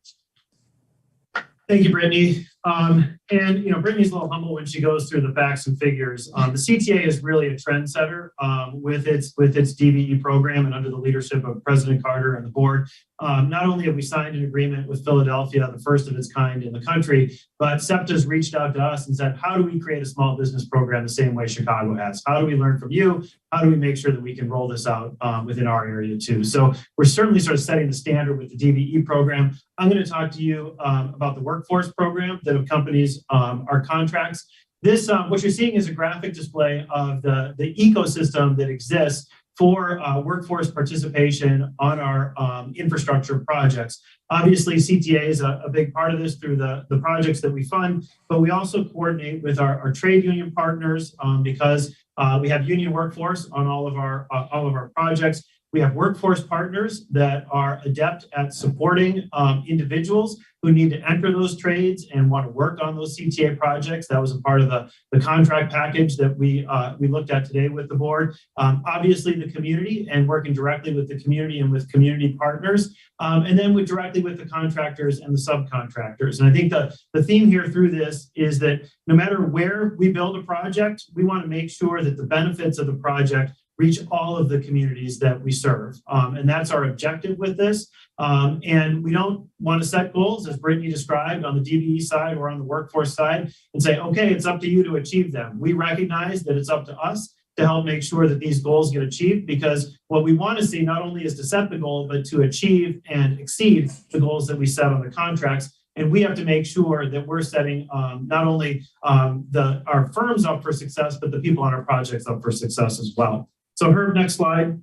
Thank you, Brittany. And, you know, Brittany's a little humble when she goes through the facts and figures. The CTA is really a trendsetter with its DBE program and under the leadership of President Carter and the board. Not only have we signed an agreement with Philadelphia, the first of its kind in the country, but SEPTA's reached out to us and said, how do we create a small business program the same way Chicago has? How do we learn from you? How do we make sure that we can roll this out within our area too? So we're certainly sort of setting the standard with the DBE program. I'm going to talk to you about the workforce program that accompanies our contracts. This, what you're seeing is a graphic display of the ecosystem that exists for workforce participation on our infrastructure projects. Obviously, CTA is a big part of this through the projects that we fund, but we also coordinate with our trade union partners because we have union workforce on all of our projects. We have workforce partners that are adept at supporting individuals who need to enter those trades and want to work on those CTA projects. That was a part of the contract package that we looked at today with the board. Obviously, the community and working directly with the community and with community partners, and then directly with the contractors and the subcontractors. And I think the theme here through this is that no matter where we build a project, we want to make sure that the benefits of the project reach all of the communities that we serve. And that's our objective with this. And we don't want to set goals, as Brittany described, on the DBE side or on the workforce side and say, okay, it's up to you to achieve them. We recognize that it's up to us to help make sure that these goals get achieved, because what we want to see not only is to set the goal, but to achieve and exceed the goals that we set on the contracts. And we have to make sure that we're setting not only our firms up for success, but the people on our projects up for success as well. So Herb, next slide.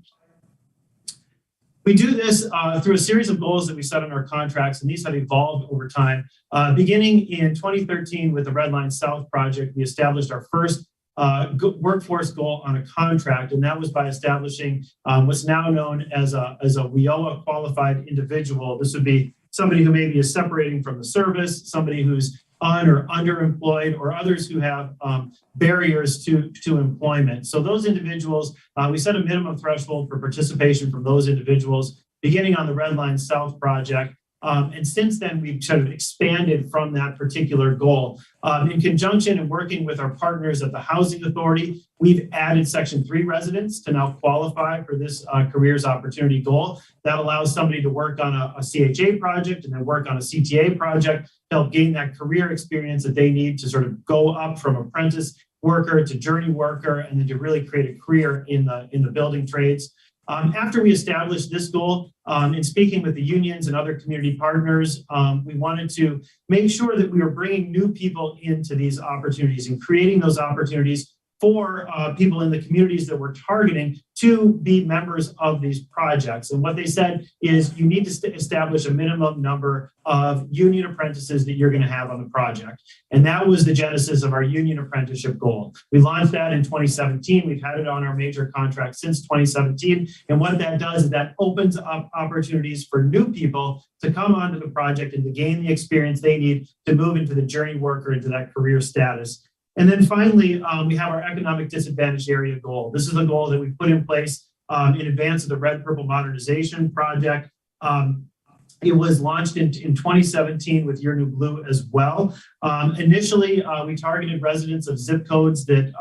We do this through a series of goals that we set on our contracts, and these have evolved over time. Beginning in 2013 with the Red Line South project, we established our first workforce goal on a contract, and that was by establishing what's now known as a WIOA qualified individual. This would be somebody who maybe is separating from the service, somebody who's or underemployed, or others who have barriers to employment. So those individuals, we set a minimum threshold for participation from those individuals beginning on the Red Line South project. And since then, we've sort of expanded from that particular goal. In conjunction and working with our partners at the Housing Authority, we've added Section 3 residents to now qualify for this careers opportunity goal. That allows somebody to work on a CHA project and then work on a CTA project to help gain that career experience that they need to sort of go up from apprentice worker to journey worker, and then to really create a career in the building trades. After we established this goal, in speaking with the unions and other community partners, we wanted to make sure that we were bringing new people into these opportunities and creating those opportunities for people in the communities that we're targeting to be members of these projects. And what they said is you need to establish a minimum number of union apprentices that you're going to have on the project. And that was the genesis of our union apprenticeship goal. We launched that in 2017. We've had it on our major contract since 2017. And what that does is that opens up opportunities for new people to come onto the project and to gain the experience they need to move into the journey worker, into that career status. And then finally, we have our economic disadvantaged area goal. This is a goal that we put in place in advance of the Red Purple Modernization Project. It was launched in 2017 with Your New Blue as well. Initially, we targeted residents of zip codes that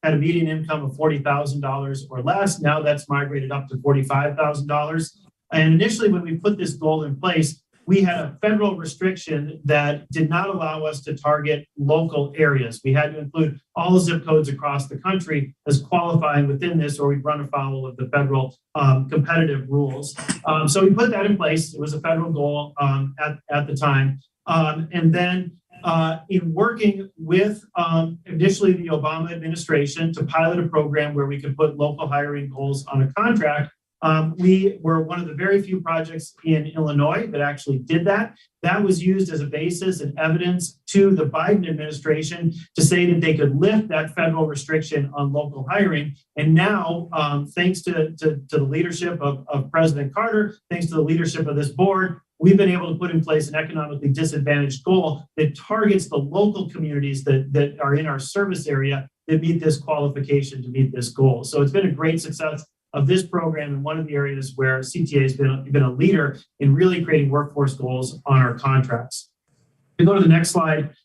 had a median income of $40,000 or less. Now that's migrated up to $45,000. And initially, when we put this goal in place, we had a federal restriction that did not allow us to target local areas. We had to include all zip codes across the country as qualifying within this, or we'd run afoul of the federal competitive rules. So we put that in place. It was a federal goal at the time. And then in working with initially the Obama administration to pilot a program where we could put local hiring goals on a contract, we were one of the very few projects in Illinois that actually did that. That was used as a basis and evidence to the Biden administration to say that they could lift that federal restriction on local hiring. And now, thanks to the leadership of President Carter, thanks to the leadership of this board, we've been able to put in place an economically disadvantaged goal that targets the local communities that are in our service area that meet this qualification to meet this goal. So it's been a great success of this program, and one of the areas where CTA has been a leader in really creating workforce goals on our contracts. We go to the next slide.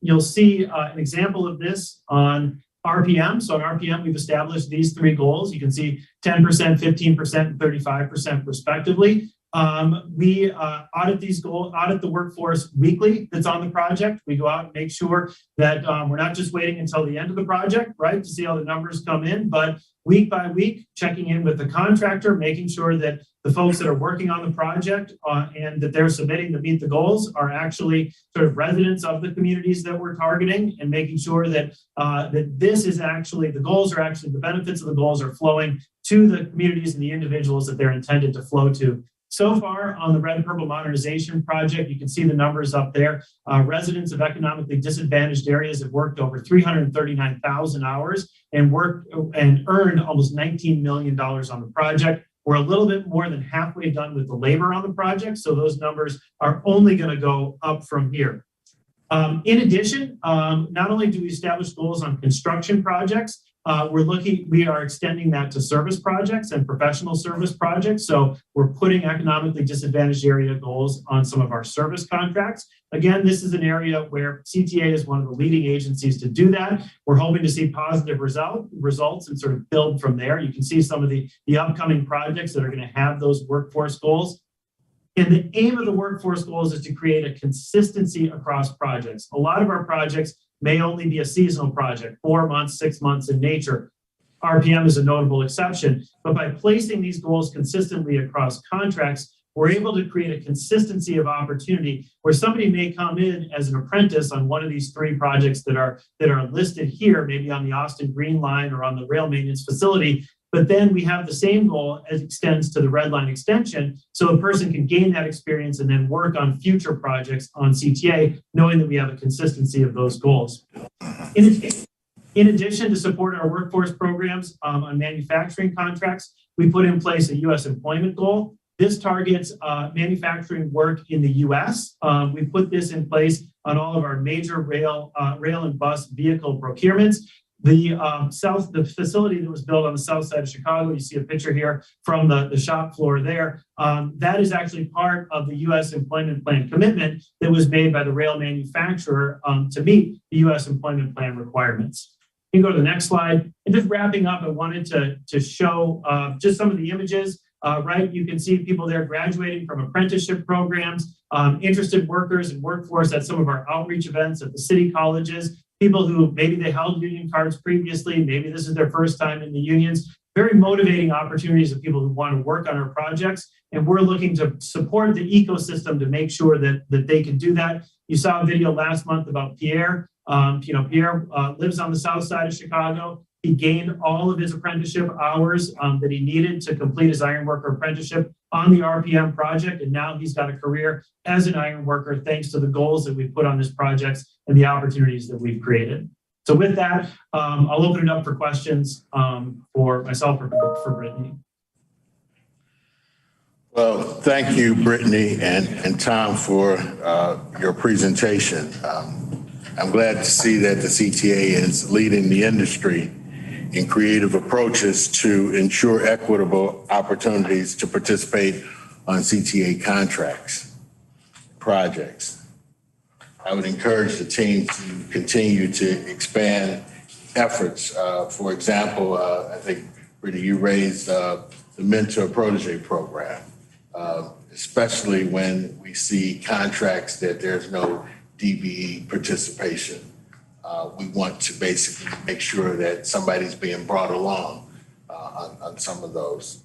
You'll see an example of this on RPM. So on RPM, we've established these three goals. You can see 10%, 15%, and 35% respectively. We audit these goals, audit the workforce weekly that's on the project. We go out and make sure that we're not just waiting until the end of the project, right, to see how the numbers come in, but week by week, checking in with the contractor, making sure that the folks that are working on the project and that they're submitting to meet the goals are actually sort of residents of the communities that we're targeting, and making sure that that this is actually, the goals are actually, the benefits of the goals are flowing to the communities and the individuals that they're intended to flow to. So far on the Red Purple Modernization Project, you can see the numbers up there. Residents of economically disadvantaged areas have worked over 339,000 hours and worked and earned almost $19 million on the project. We're a little bit more than halfway done with the labor on the project, so those numbers are only going to go up from here. In addition, not only do we establish goals on construction projects, we are extending that to service projects and professional service projects. So we're putting economically disadvantaged area goals on some of our service contracts. Again, this is an area where CTA is one of the leading agencies to do that. We're hoping to see positive results and sort of build from there. You can see some of the upcoming projects that are going to have those workforce goals. And the aim of the workforce goals is to create a consistency across projects. A lot of our projects may only be a seasonal project, 4 months, 6 months in nature. RPM is a notable exception, but by placing these goals consistently across contracts, we're able to create a consistency of opportunity where somebody may come in as an apprentice on one of these three projects that are listed here, maybe on the Austin Green Line or on the rail maintenance facility. But then we have the same goal as extends to the Red Line extension, so a person can gain that experience and then work on future projects on CTA, knowing that we have a consistency of those goals. In addition to support our workforce programs on manufacturing contracts, we put in place a U.S. employment goal. This targets manufacturing work in the U.S. We put this in place on all of our major rail and bus vehicle procurements. The facility that was built on the south side of Chicago, you see a picture here from the shop floor there. That is actually part of the U.S. employment plan commitment that was made by the rail manufacturer to meet the U.S. employment plan requirements. You can go to the next slide. And just wrapping up, I wanted to show just some of the images. Right, you can see people there graduating from apprenticeship programs, interested workers and workforce at some of our outreach events at the city colleges. People who maybe they held union cards previously, maybe this is their first time in the unions. Very motivating opportunities of people who want to work on our projects. And we're looking to support the ecosystem to make sure that they can do that. You saw a video last month about Pierre. Pierre lives on the south side of Chicago. He gained all of his apprenticeship hours that he needed to complete his ironworker apprenticeship on the RPM project. And now he's got a career as an ironworker thanks to the goals that we've put on this project and the opportunities that we've created. So with that, I'll open it up for questions for myself or for Brittany. Well, thank you, Brittany and Tom, for your presentation. I'm glad to see that the CTA is leading the industry in creative approaches to ensure equitable opportunities to participate on CTA contracts, projects. I would encourage the team to continue to expand efforts. For example, I think, Brittany, you raised the mentor protege program, especially when we see contracts that there's no DBE participation. We want to basically make sure that somebody's being brought along on some of those.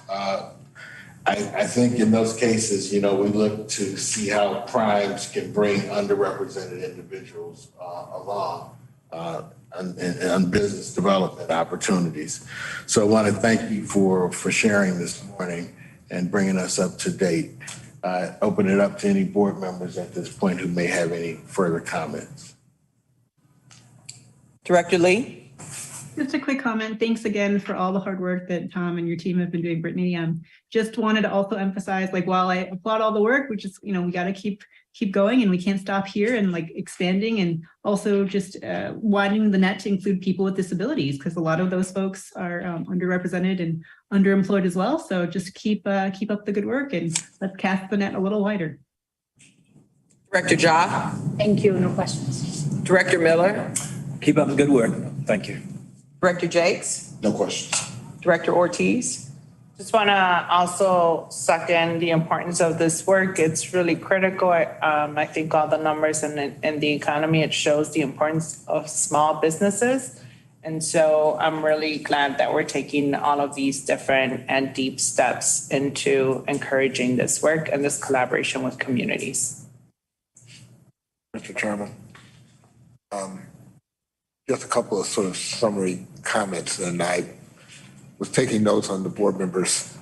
I think in those cases, we look to see how primes can bring underrepresented individuals along on business development opportunities. So I want to thank you for sharing this morning and bringing us up to date. Open it up to any board members at this point who may have any further comments. Director Lee? Just a quick comment. Thanks again for all the hard work that Tom and your team have been doing, Brittany. Just wanted to also emphasize, while I applaud all the work, which is, we got to keep going and we can't stop here, and expanding, and also just widening the net to include people with disabilities, because a lot of those folks are underrepresented and underemployed as well. So just keep up the good work and let's cast the net a little wider. Director Ja, Thank you, no questions. Director Miller, Keep up the good work. Thank you. Director Jakes, No questions. Director Ortiz. Just want to also second the importance of this work. It's really critical. I think all the numbers in the economy, it shows the importance of small businesses. And so I'm really glad that we're taking all of these different and deep steps into encouraging this work and this collaboration with communities. Mr. Chairman, just a couple of sort of summary comments, and I was taking notes on the board members'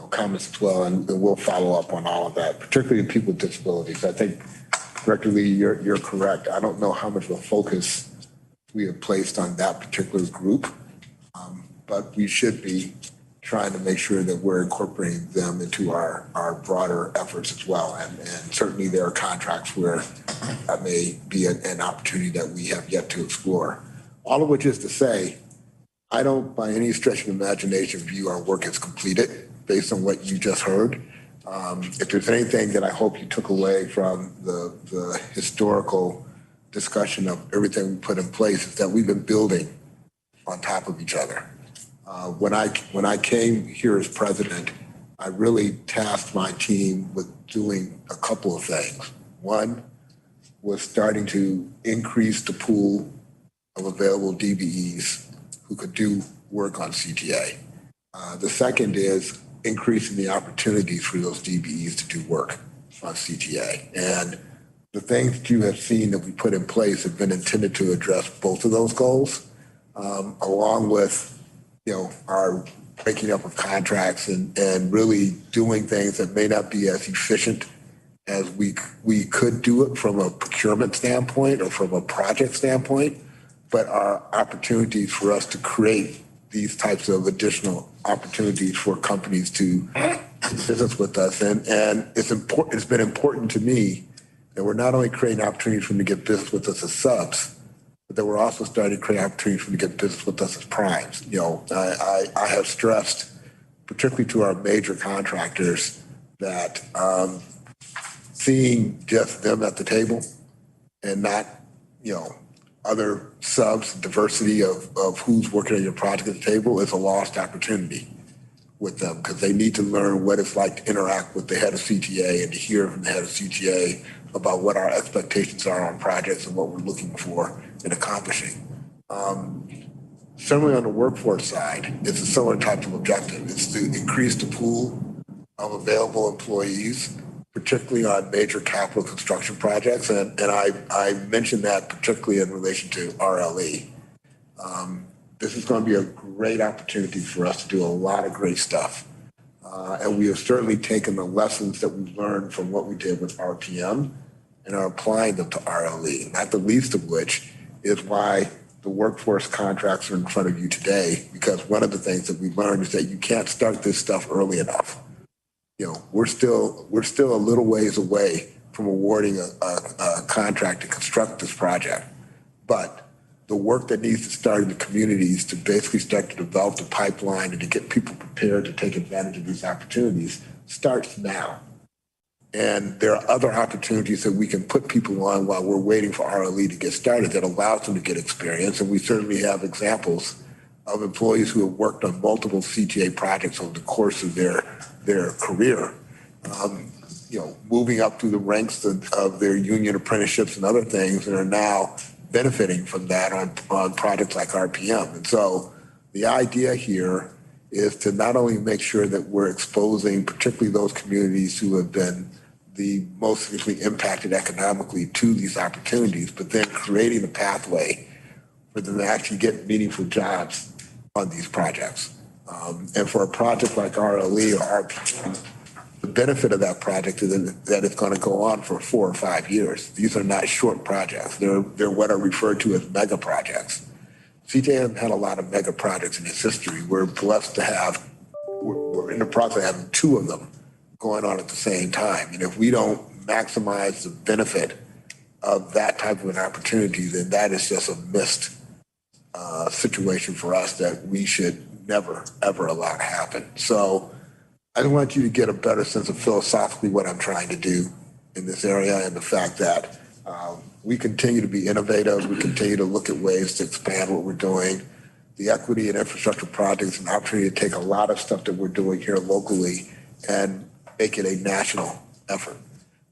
comments as well, and we'll follow up on all of that, particularly people with disabilities. I think, Director Lee, you're correct. I don't know how much of a focus we have placed on that particular group, but we should be trying to make sure that we're incorporating them into our broader efforts as well. And certainly there are contracts where that may be an opportunity that we have yet to explore. All of which is to say, I don't by any stretch of imagination view our work as completed based on what you just heard. If there's anything that I hope you took away from the historical discussion of everything we put in place, is that we've been building on top of each other. When I came here as president, I really tasked my team with doing a couple of things. One was starting to increase the pool of available DBEs who could do work on CTA. The second is increasing the opportunities for those DBEs to do work on CTA. And the things that you have seen that we put in place have been intended to address both of those goals, along with our breaking up of contracts and really doing things that may not be as efficient as we could do it from a procurement standpoint or from a project standpoint, but are opportunities for us to create these types of additional opportunities for companies to do business with us. And it's been important to me that we're not only creating opportunities for them to get business with us as subs, but that we're also starting to create opportunities for them to get business with us as primes. I have stressed, particularly to our major contractors, that seeing just them at the table and not, other subs, diversity of who's working on your project at the table is a lost opportunity with them, because they need to learn what it's like to interact with the head of CTA and to hear from the head of CTA about what our expectations are on projects and what we're looking for in accomplishing. Certainly on the workforce side, it's a similar type of objective. It's to increase the pool of available employees, particularly on major capital construction projects. And I mentioned that particularly in relation to RLE. This is going to be a great opportunity for us to do a lot of great stuff. And we have certainly taken the lessons that we've learned from what we did with RPM and are applying them to RLE, not the least of which is why the workforce contracts are in front of you today, because one of the things that we've learned is that you can't start this stuff early enough. We're still a little ways away from awarding a contract to construct this project. But the work that needs to start in the communities to basically start to develop the pipeline and to get people prepared to take advantage of these opportunities starts now. And there are other opportunities that we can put people on while we're waiting for RLE to get started that allows them to get experience. And we certainly have examples of employees who have worked on multiple CTA projects over the course of their career, moving up through the ranks of their union apprenticeships and other things, and are now benefiting from that on projects like RPM. And so the idea here is to not only make sure that we're exposing particularly those communities who have been the most significantly impacted economically to these opportunities, but then creating a pathway for them to actually get meaningful jobs on these projects. And for a project like RLE or RPM, the benefit of that project is that it's going to go on for 4 or 5 years. These are not short projects. They're what are referred to as mega projects. CTA hasn't had a lot of mega projects in its history. We're blessed to have, we're in the process of having 2 of them going on at the same time. And if we don't maximize the benefit of that type of an opportunity, then that is just a missed situation for us that we should never, ever allow to happen. So I just want you to get a better sense of philosophically what I'm trying to do. in this area, and the fact that we continue to be innovative, we continue to look at ways to expand what we're doing. The equity and infrastructure project is an opportunity to take a lot of stuff that we're doing here locally and make it a national effort,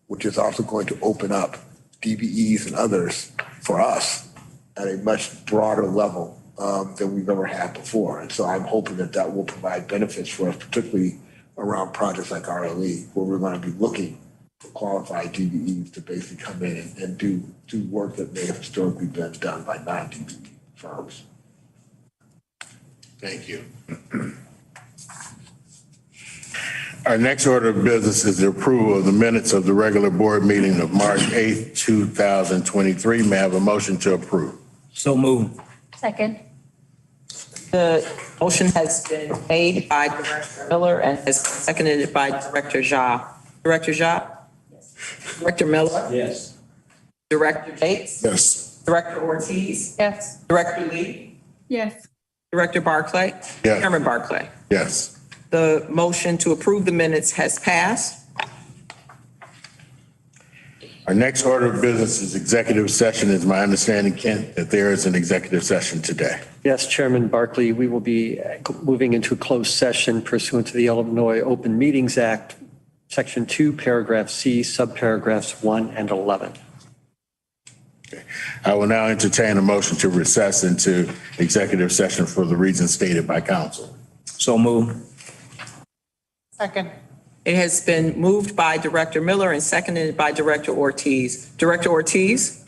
which is also going to open up DBEs and others for us at a much broader level than we've ever had before. And so I'm hoping that that will provide benefits for us, particularly around projects like RLE, where we're going to be looking for qualified DBEs to basically come in and do work that may have historically been done by non-DBE firms. Thank you. Our next order of business is the approval of the minutes of the regular board meeting of March 8th, 2023. May I have a motion to approve? So moved. Second. The motion has been made by Director Miller and has been seconded by Director Ja. Director Ja? Yes. Director Miller? Yes. Director Bates? Yes. Director Ortiz? Yes. Director Lee? Yes. Director Barclay? Yes. Chairman Barclay? Yes. The motion to approve the minutes has passed. Our next order of business is executive session. It's my understanding, Kent, that there is an executive session today. Yes, Chairman Barkley, we will be moving into a closed session pursuant to the Illinois Open Meetings Act, Section 2, Paragraph C, subparagraphs 1 and 11. Okay. I will now entertain a motion to recess into executive session for the reasons stated by counsel. So moved. Second. It has been moved by Director Miller and seconded by Director Ortiz. Director Ortiz?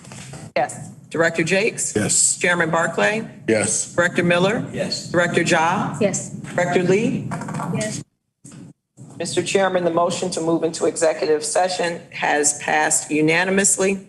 Yes. Director Jakes? Yes. Chairman Barclay? Yes. Director Miller? Yes. Director Ja? Yes. Director Lee? Yes. Mr. Chairman, the motion to move into executive session has passed unanimously.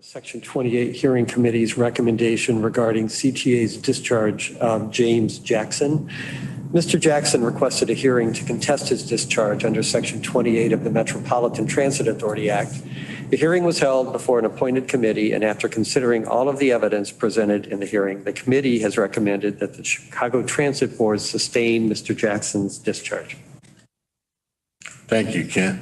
Section 28 Hearing Committee's recommendation regarding CTA's discharge of James Jackson. Mr. Jackson requested a hearing to contest his discharge under Section 28 of the Metropolitan Transit Authority Act. The hearing was held before an appointed committee, and after considering all of the evidence presented in the hearing, the committee has recommended that the Chicago Transit Board sustain Mr. Jackson's discharge. Thank you, Ken.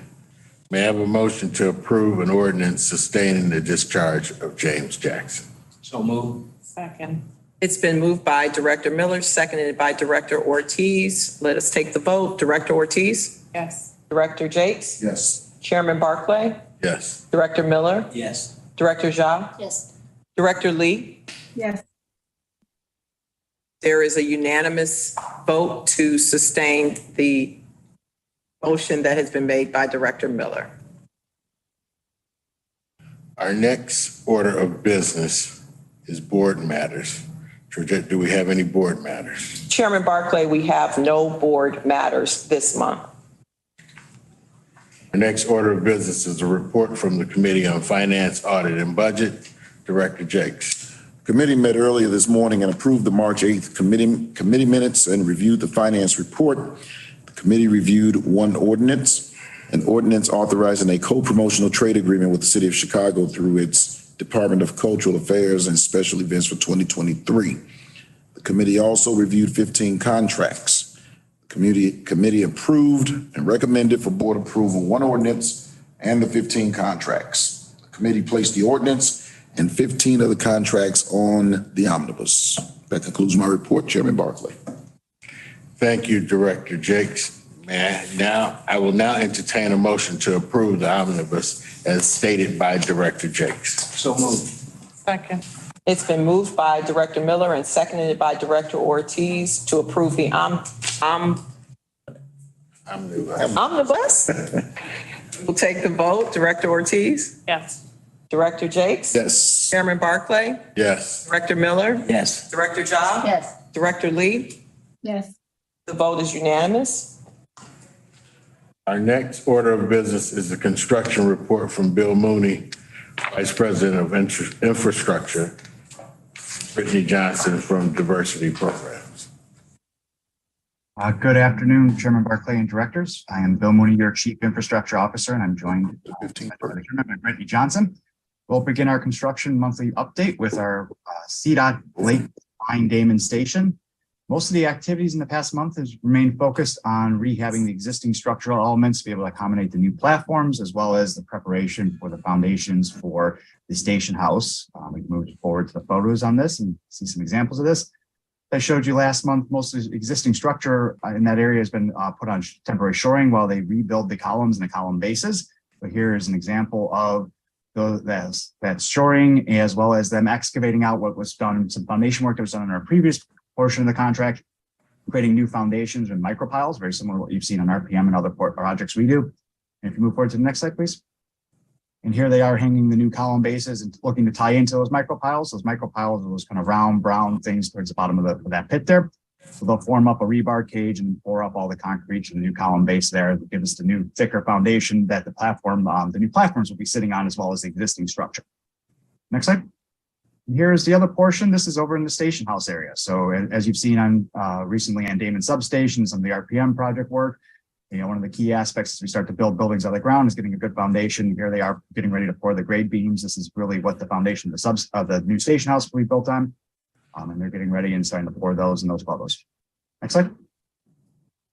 May I have a motion to approve an ordinance sustaining the discharge of James Jackson? So move. Second. It's been moved by Director Miller, seconded by Director Ortiz. Let us take the vote. Director Ortiz? Yes. Director Jakes? Yes. Chairman Barclay? Yes. Director Miller? Yes. Director Ja? Yes. Director Lee? Yes. There is a unanimous vote to sustain the motion that has been made by Director Miller. Our next order of business is board matters. Georgette, do we have any board matters? Chairman Barclay, we have no board matters this month. Our next order of business is a report from the Committee on Finance, Audit, and Budget. Director Jakes. Committee met earlier this morning and approved the March 8th committee minutes and reviewed the finance report. The committee reviewed one ordinance, an ordinance authorizing a co-promotional trade agreement with the City of Chicago through its Department of Cultural Affairs and Special Events for 2023. The committee also reviewed 15 contracts. The committee approved and recommended for board approval one ordinance and the 15 contracts. The committee placed the ordinance and 15 of the contracts on the omnibus. That concludes my report, Chairman Barclay. Thank you, Director Jakes. I will now entertain a motion to approve the omnibus as stated by Director Jakes. So move. Second. It's been moved by Director Miller and seconded by Director Ortiz to approve the omnibus. We'll take the vote. Director Ortiz? Yes. Director Jakes? Yes. Chairman Barclay? Yes. Director Miller? Yes. Director Ja? Yes. Director Lee? Yes. The vote is unanimous. Our next order of business is the construction report from Bill Mooney, Vice President of Infrastructure, Brittany Johnson from Diversity Programs. Good afternoon, Chairman Barclay and directors. I am Bill Mooney, your Chief Infrastructure Officer, and I'm joined by Brittany Johnson. We'll begin our construction monthly update with our CDOT Lake Pine Damon Station. Most of the activities in the past month has remained focused on rehabbing the existing structural elements to be able to accommodate the new platforms, as well as the preparation for the foundations for the station house. We've moved forward to the photos on this and see some examples of this. I showed you last month, most of the existing structure in that area has been put on temporary shoring while they rebuild the columns and the column bases. But here is an example of that shoring, as well as them excavating out what was done, some foundation work that was done in our previous portion of the contract, creating new foundations and micropiles, very similar to what you've seen on RPM and other projects we do. And if you move forward to the next slide, please. And here they are hanging the new column bases and looking to tie into those micropiles. Those micropiles are those kind of round brown things towards the bottom of that pit there. So they'll form up a rebar cage and pour up all the concrete to the new column base there that gives us the new thicker foundation that the platform, the new platforms will be sitting on, as well as the existing structure. Next slide. And here's the other portion. This is over in the station house area. So as you've seen on recently on Damon Substation, some of the RPM project work, one of the key aspects as we start to build buildings out of the ground is getting a good foundation. Here they are getting ready to pour the grade beams. This is really what the foundation of the new station house will be built on. And they're getting ready and starting to pour those and those bubbles. Next slide.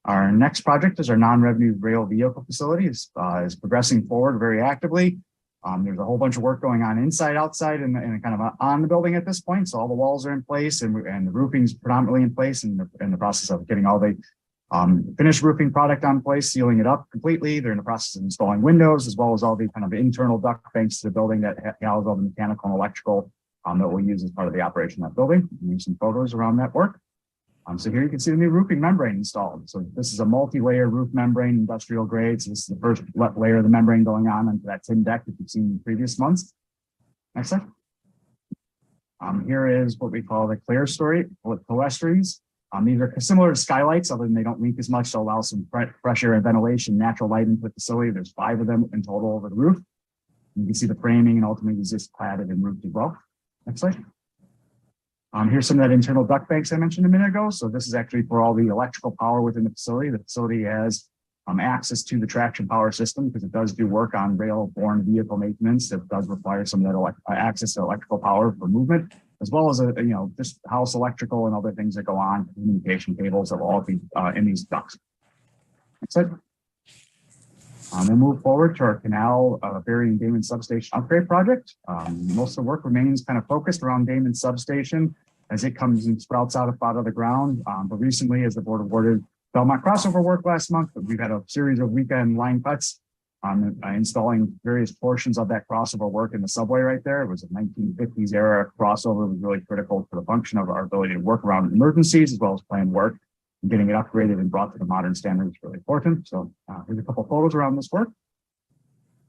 Our next project is our non-revenue rail vehicle facility. Is progressing forward very actively. There's a whole bunch of work going on inside, outside, and kind of on the building at this point. So all the walls are in place and the roofing is predominantly in place, and in the process of getting all the finished roofing product on place, sealing it up completely. They're in the process of installing windows, as well as all the kind of internal duct banks to the building that house all the mechanical and electrical that we'll use as part of the operation of that building. Use some photos around that work. So here you can see the new roofing membrane installed. So this is a multi-layer roof membrane, industrial grade. So this is the first layer of the membrane going on into that tin deck that you've seen in previous months. Next slide. Here is what we call the clear story with clerestories. These are similar to skylights, other than they don't leak as much to allow some fresh air and ventilation, natural light into the facility. There's 5 of them in total over the roof. You can see the framing and ultimately is just cladded and roofed as well. Next slide. Here's some of that internal duct banks I mentioned a minute ago. So this is actually for all the electrical power within the facility. The facility has access to the traction power system because it does do work on rail-borne vehicle maintenance that does require some of that access to electrical power for movement, as well as just house electrical and other things that go on, communication cables that will all be in these ducts. Next slide. We'll move forward to our Canal Berry and Damon Substation upgrade project. Most of the work remains kind of focused around Damon Substation as it comes and sprouts out of the ground. But recently, as the board awarded Belmont crossover work last month, we've had a series of weekend line cuts installing various portions of that crossover work in the subway right there. It was a 1950s era crossover. It was really critical for the function of our ability to work around emergencies as well as planned work. And getting it upgraded and brought to the modern standard is really important. So here's a couple of photos around this work.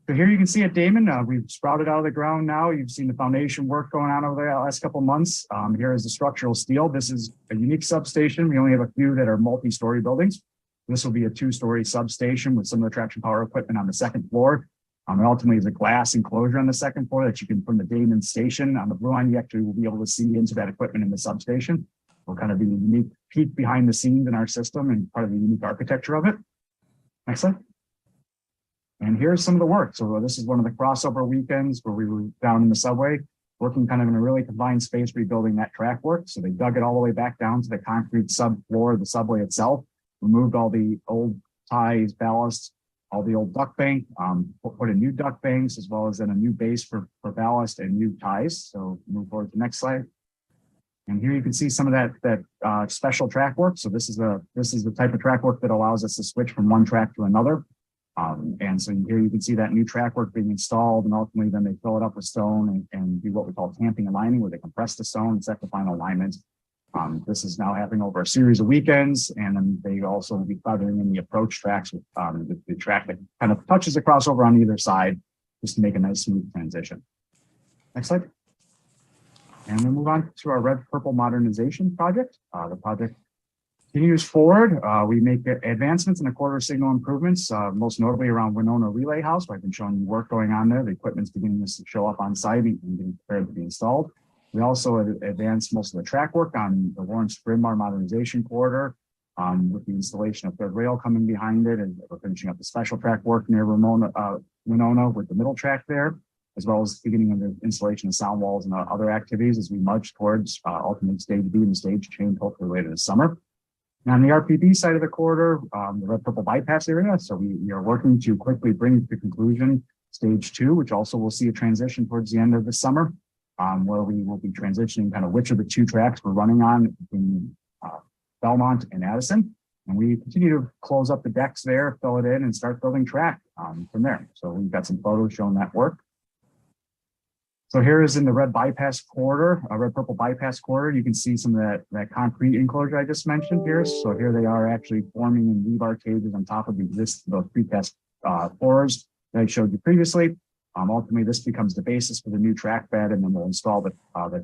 So here you can see at Damon, we've sprouted out of the ground now. You've seen the foundation work going on over the last couple of months. Here is the structural steel. This is a unique substation. We only have a few that are multi-story buildings. This will be a 2-story substation with some of the traction power equipment on the second floor. And ultimately is a glass enclosure on the second floor that you can, from the Damon station on the blue line, you actually will be able to see into that equipment in the substation. Will kind of be a unique peek behind the scenes in our system and part of the unique architecture of it. Next slide. And here's some of the work. So this is one of the crossover weekends where we were down in the subway, working kind of in a really confined space, rebuilding that track work. So they dug it all the way back down to the concrete subfloor of the subway itself, removed all the old ties, ballast, all the old duct bank, put in new duct banks, as well as then a new base for ballast and new ties. So move forward to the next slide. And here you can see some of that special track work. So this is the type of track work that allows us to switch from one track to another. And so here you can see that new track work being installed, and ultimately then they fill it up with stone and do what we call tamping and lining, where they compress the stone and set the final alignment. This is now happening over a series of weekends, and then they also will be feathering in the approach tracks with the track that kind of touches the crossover on either side, just to make a nice smooth transition. Next slide. And we'll move on to our red purple modernization project. The project continues forward. We make advancements in the quarter signal improvements, most notably around Winona Relay House, where I've been showing you work going on there. The equipment's beginning to show up on site and getting prepared to be installed. We also advanced most of the track work on the Lawrence-Bryn Mawr modernization corridor with the installation of third rail coming behind it. And we're finishing up the special track work near Winona with the middle track there, as well as beginning of the installation of sound walls and other activities as we march towards ultimate stage B and stage change hopefully later this summer. Now on the RPB side of the corridor, the red purple bypass area. So we are working to quickly bring to conclusion stage 2, which also will see a transition towards the end of the summer, where we will be transitioning kind of which of the 2 tracks we're running on between Belmont and Addison. And we continue to close up the decks there, fill it in, and start building track from there. So we've got some photos showing that work. So here is in the red bypass corridor, red purple bypass corridor. You can see some of that concrete enclosure I just mentioned here. So here they are actually forming in rebar cages on top of those precast floors that I showed you previously. Ultimately, this becomes the basis for the new track bed, and then we'll install the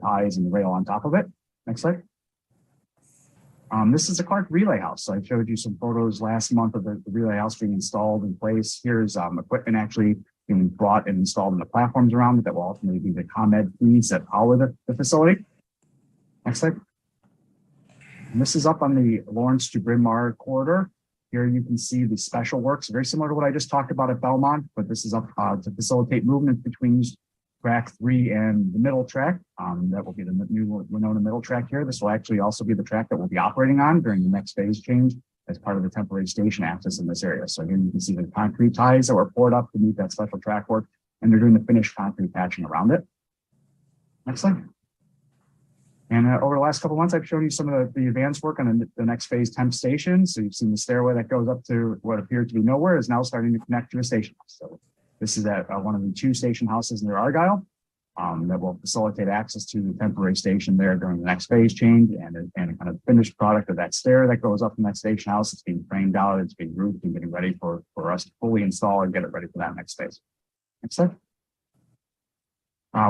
ties and the rail on top of it. Next slide. This is the Clark Relay House. So I showed you some photos last month of the relay house being installed in place. Here's equipment actually being brought and installed in the platforms around it that will ultimately be the ComEd feeds that power the facility. Next slide. And this is up on the Lawrence to Bryn Mawr corridor. Here you can see the special works, very similar to what I just talked about at Belmont, but this is up to facilitate movement between track 3 and the middle track. That will be the new Winona middle track here. This will actually also be the track that we'll be operating on during the next phase change as part of the temporary station access in this area. So here you can see the concrete ties that were poured up to meet that special track work, and they're doing the finished concrete patching around it. Next slide. And over the last couple of months, I've shown you some of the advanced work on the next phase temp station. So you've seen the stairway that goes up to what appeared to be nowhere is now starting to connect to a station house. So this is at one of the 2 station houses near Argyle that will facilitate access to the temporary station there during the next phase change, and a kind of finished product of that stair that goes up from that station house. It's being framed out, it's being roofed and getting ready for us to fully install and get it ready for that next phase. Next slide.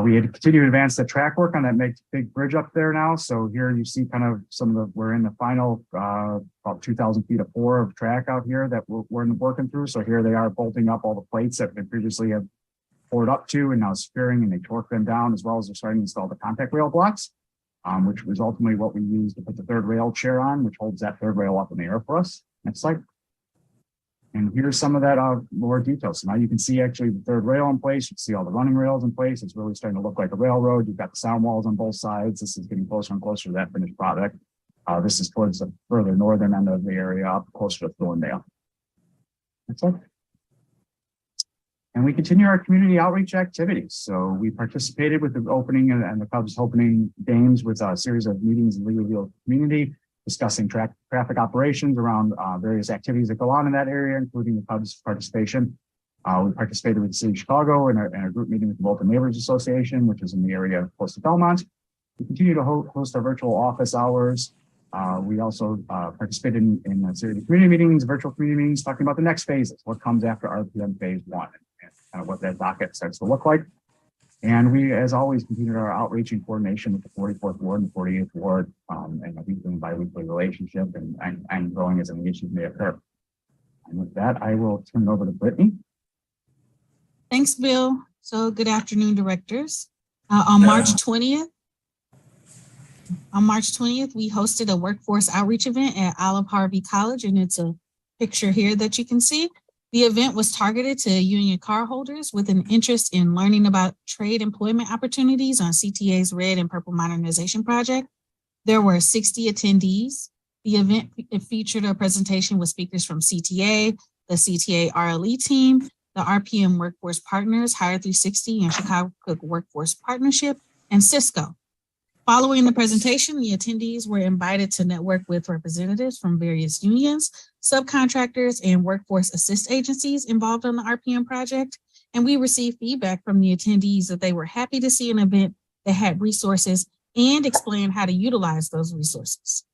We had to continue to advance the track work on that big bridge up there now. So here you see kind of we're in the final about 2,000 feet of 4 of track out here that we're working through. So here they are bolting up all the plates that we previously have poured up to and now securing, and they torque them down, as well as they're starting to install the contact rail blocks, which was ultimately what we used to put the third rail chair on, which holds that third rail up in the air for us. Next slide. And here's some of that more details. So now you can see actually the third rail in place. You can see all the running rails in place. It's really starting to look like a railroad. You've got the sound walls on both sides. This is getting closer and closer to that finished product. This is towards the further northern end of the area, up closer to Thorndale. Next slide. And we continue our community outreach activities. So we participated with the opening and the Cubs opening games with a series of meetings in the Leagueville community, discussing traffic operations around various activities that go on in that area, including the Cubs participation. We participated with the City of Chicago in a group meeting with the Bolton Neighbors Association, which is in the area close to Belmont. We continue to host our virtual office hours. We also participated in a series of community meetings, virtual community meetings, talking about the next phases, what comes after RPM phase 1, and kind of what that docket starts to look like. And we, as always, continued our outreach and coordination with the 44th Ward and the 48th Ward, and a weekly and bi-weekly relationship and growing as any issues may occur. And with that, I will turn it over to Brittany. Thanks, Bill. So good afternoon, directors. On March 20th, we hosted a workforce outreach event at Olive Harvey College, and it's a picture here that you can see. The event was targeted to union cardholders with an interest in learning about trade employment opportunities on CTA's Red and Purple Modernization Project. There were 60 attendees. The event featured a presentation with speakers from CTA, the CTA RLE team, the RPM Workforce Partners, Hire 360 and Chicago Cook Workforce Partnership, and Cisco. Following the presentation, the attendees were invited to network with representatives from various unions, subcontractors, and workforce assist agencies involved on the RPM project. And we received feedback from the attendees that they were happy to see an event that had resources and explained how to utilize those resources.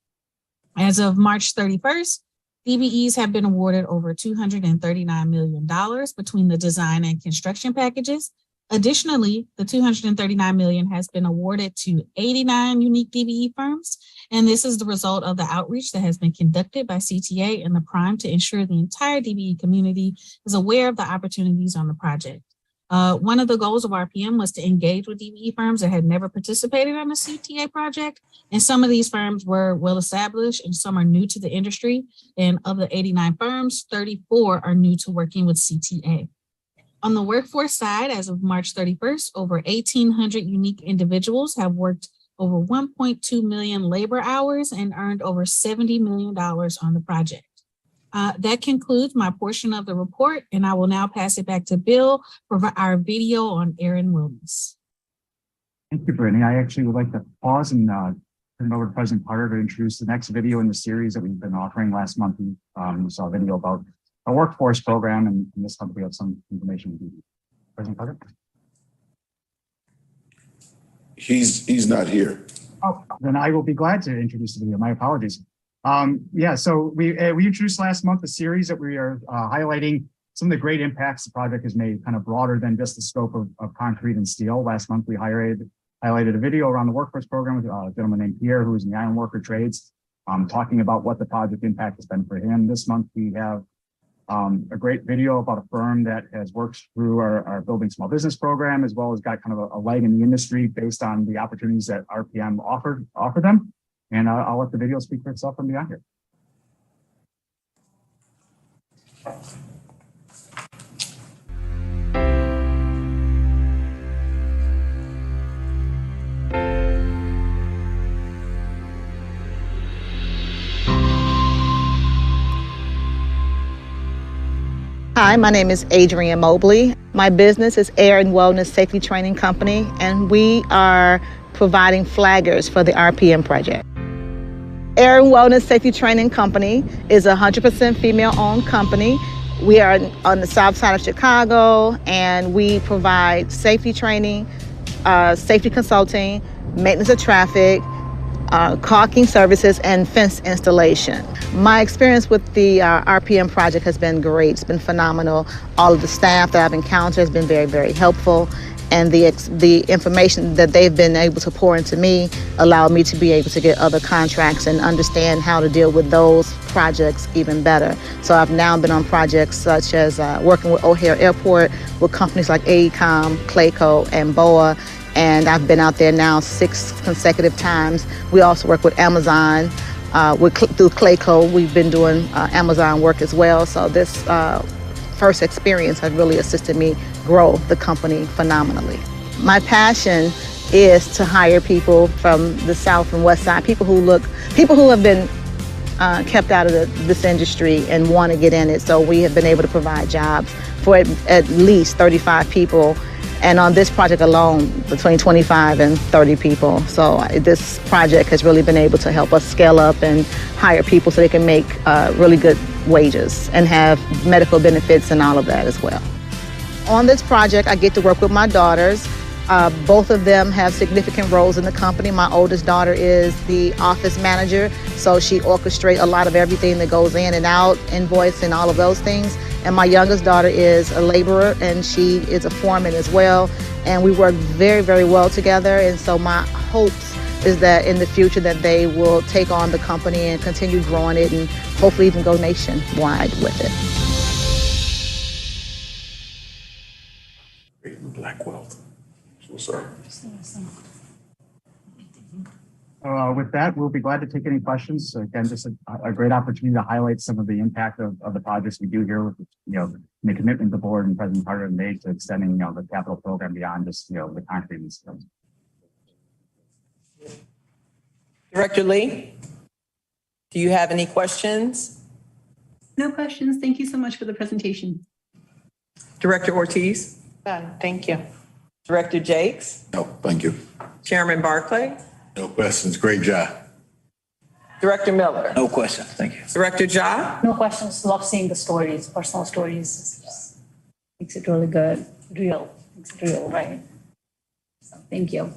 As of March 31st, DBEs have been awarded over $239 million between the design and construction packages. Additionally, the $239 million has been awarded to 89 unique DBE firms, and this is the result of the outreach that has been conducted by CTA and the Prime to ensure the entire DBE community is aware of the opportunities on the project. One of the goals of RPM was to engage with DBE firms that had never participated on the CTA project, and some of these firms were well established and some are new to the industry, and of the 89 firms, 34 are new to working with CTA. On the workforce side, as of March 31st, over 1,800 unique individuals have worked over 1.2 million labor hours and earned over $70 million on the project. That concludes my portion of the report, and I will now pass it back to Bill for our video on air and wellness. Thank you, Brittany. I actually would like to pause and turn it over to President Carter to introduce the next video in the series that we've been offering. Last month, we saw a video about a workforce program, and this month we have some information. President Carter? He's not here. Oh, then I will be glad to introduce the video. My apologies. Yeah, so we introduced last month a series that we are highlighting some of the great impacts the project has made, kind of broader than just the scope of concrete and steel. Last month, we highlighted a video around the workforce program with a gentleman named Pierre, who is in the iron worker trades, talking about what the project impact has been for him. This month, we have a great video about a firm that has worked through our Building Small Business program, as well as got kind of a leg in the industry based on the opportunities that RPM offer them. And I'll let the video speak for itself from beyond here. Hi, my name is Adrienne Mobley. My business is Air and Wellness Safety Training Company, and we are providing flaggers for the RPM project. Air and Wellness Safety Training Company is a 100% female-owned company. We are on the south side of Chicago, and we provide safety training, safety consulting, maintenance of traffic, caulking services, and fence installation. My experience with the RPM project has been great. It's been phenomenal. All of the staff that I've encountered has been very, very helpful. and the information that they've been able to pour into me allowed me to be able to get other contracts and understand how to deal with those projects even better. So I've now been on projects such as working with O'Hare Airport with companies like AECOM, Clayco, and BOA, and I've been out there now 6 consecutive times. We also work with Amazon. Through Clayco, we've been doing Amazon work as well. So this first experience has really assisted me grow the company phenomenally. My passion is to hire people from the South and West Side, people who have been kept out of this industry and want to get in it. So we have been able to provide jobs for at least 35 people. And on this project alone, between 25 and 30 people. So this project has really been able to help us scale up and hire people so they can make really good wages and have medical benefits and all of that as well. On this project, I get to work with my daughters. Both of them have significant roles in the company. My oldest daughter is the office manager, so she orchestrates a lot of everything that goes in and out, invoice and all of those things. And my youngest daughter is a laborer, and she is a foreman as well. And we work very, very well together. And so my hopes is that in the future that they will take on the company and continue growing it and hopefully even go nationwide with it. Black wealth. What's up? With that, we'll be glad to take any questions. So again, just a great opportunity to highlight some of the impact of the projects we do here with, the commitment the board and President Carter have made to extending, the capital program beyond just, the concrete and stuff. Director Lee, do you have any questions? No questions. Thank you so much for the presentation. Director Ortiz? Done. Thank you. Director Jakes? No, thank you. Chairman Barclay? No questions. Great job. Director Miller? No questions. Thank you. Director Ja? No questions. Love seeing the stories, personal stories. Makes it really good. Real. Makes it real, right? So thank you.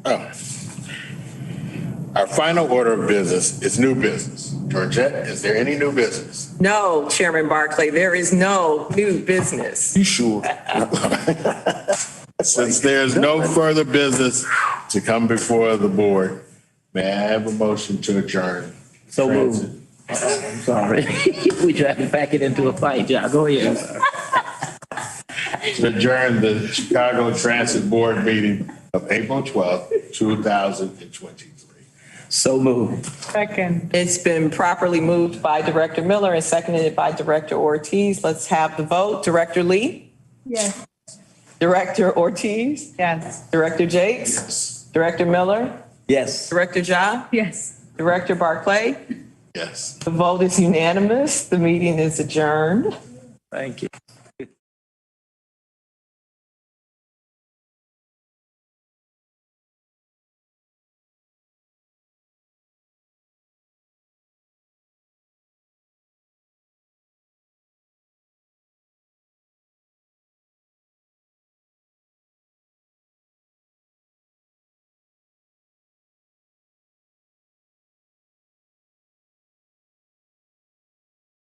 Oh. Our final order of business is new business. Georgette, is there any new business? No, Chairman Barclay, there is no new business. You sure? Since there's no further business to come before the board, may I have a motion to adjourn? So moved. I'm sorry. We tried to pack it into a fight. Yeah, go ahead. To adjourn the Chicago Transit Board meeting of April 12th, 2023. So moved. Second. It's been properly moved by Director Miller and seconded by Director Ortiz. Let's have the vote. Director Lee? Yes. Director Ortiz? Yes. Director Jakes? Yes. Director Miller? Yes. Director Ja? Yes. Director Barclay? Yes. The vote is unanimous. The meeting is adjourned. Thank you.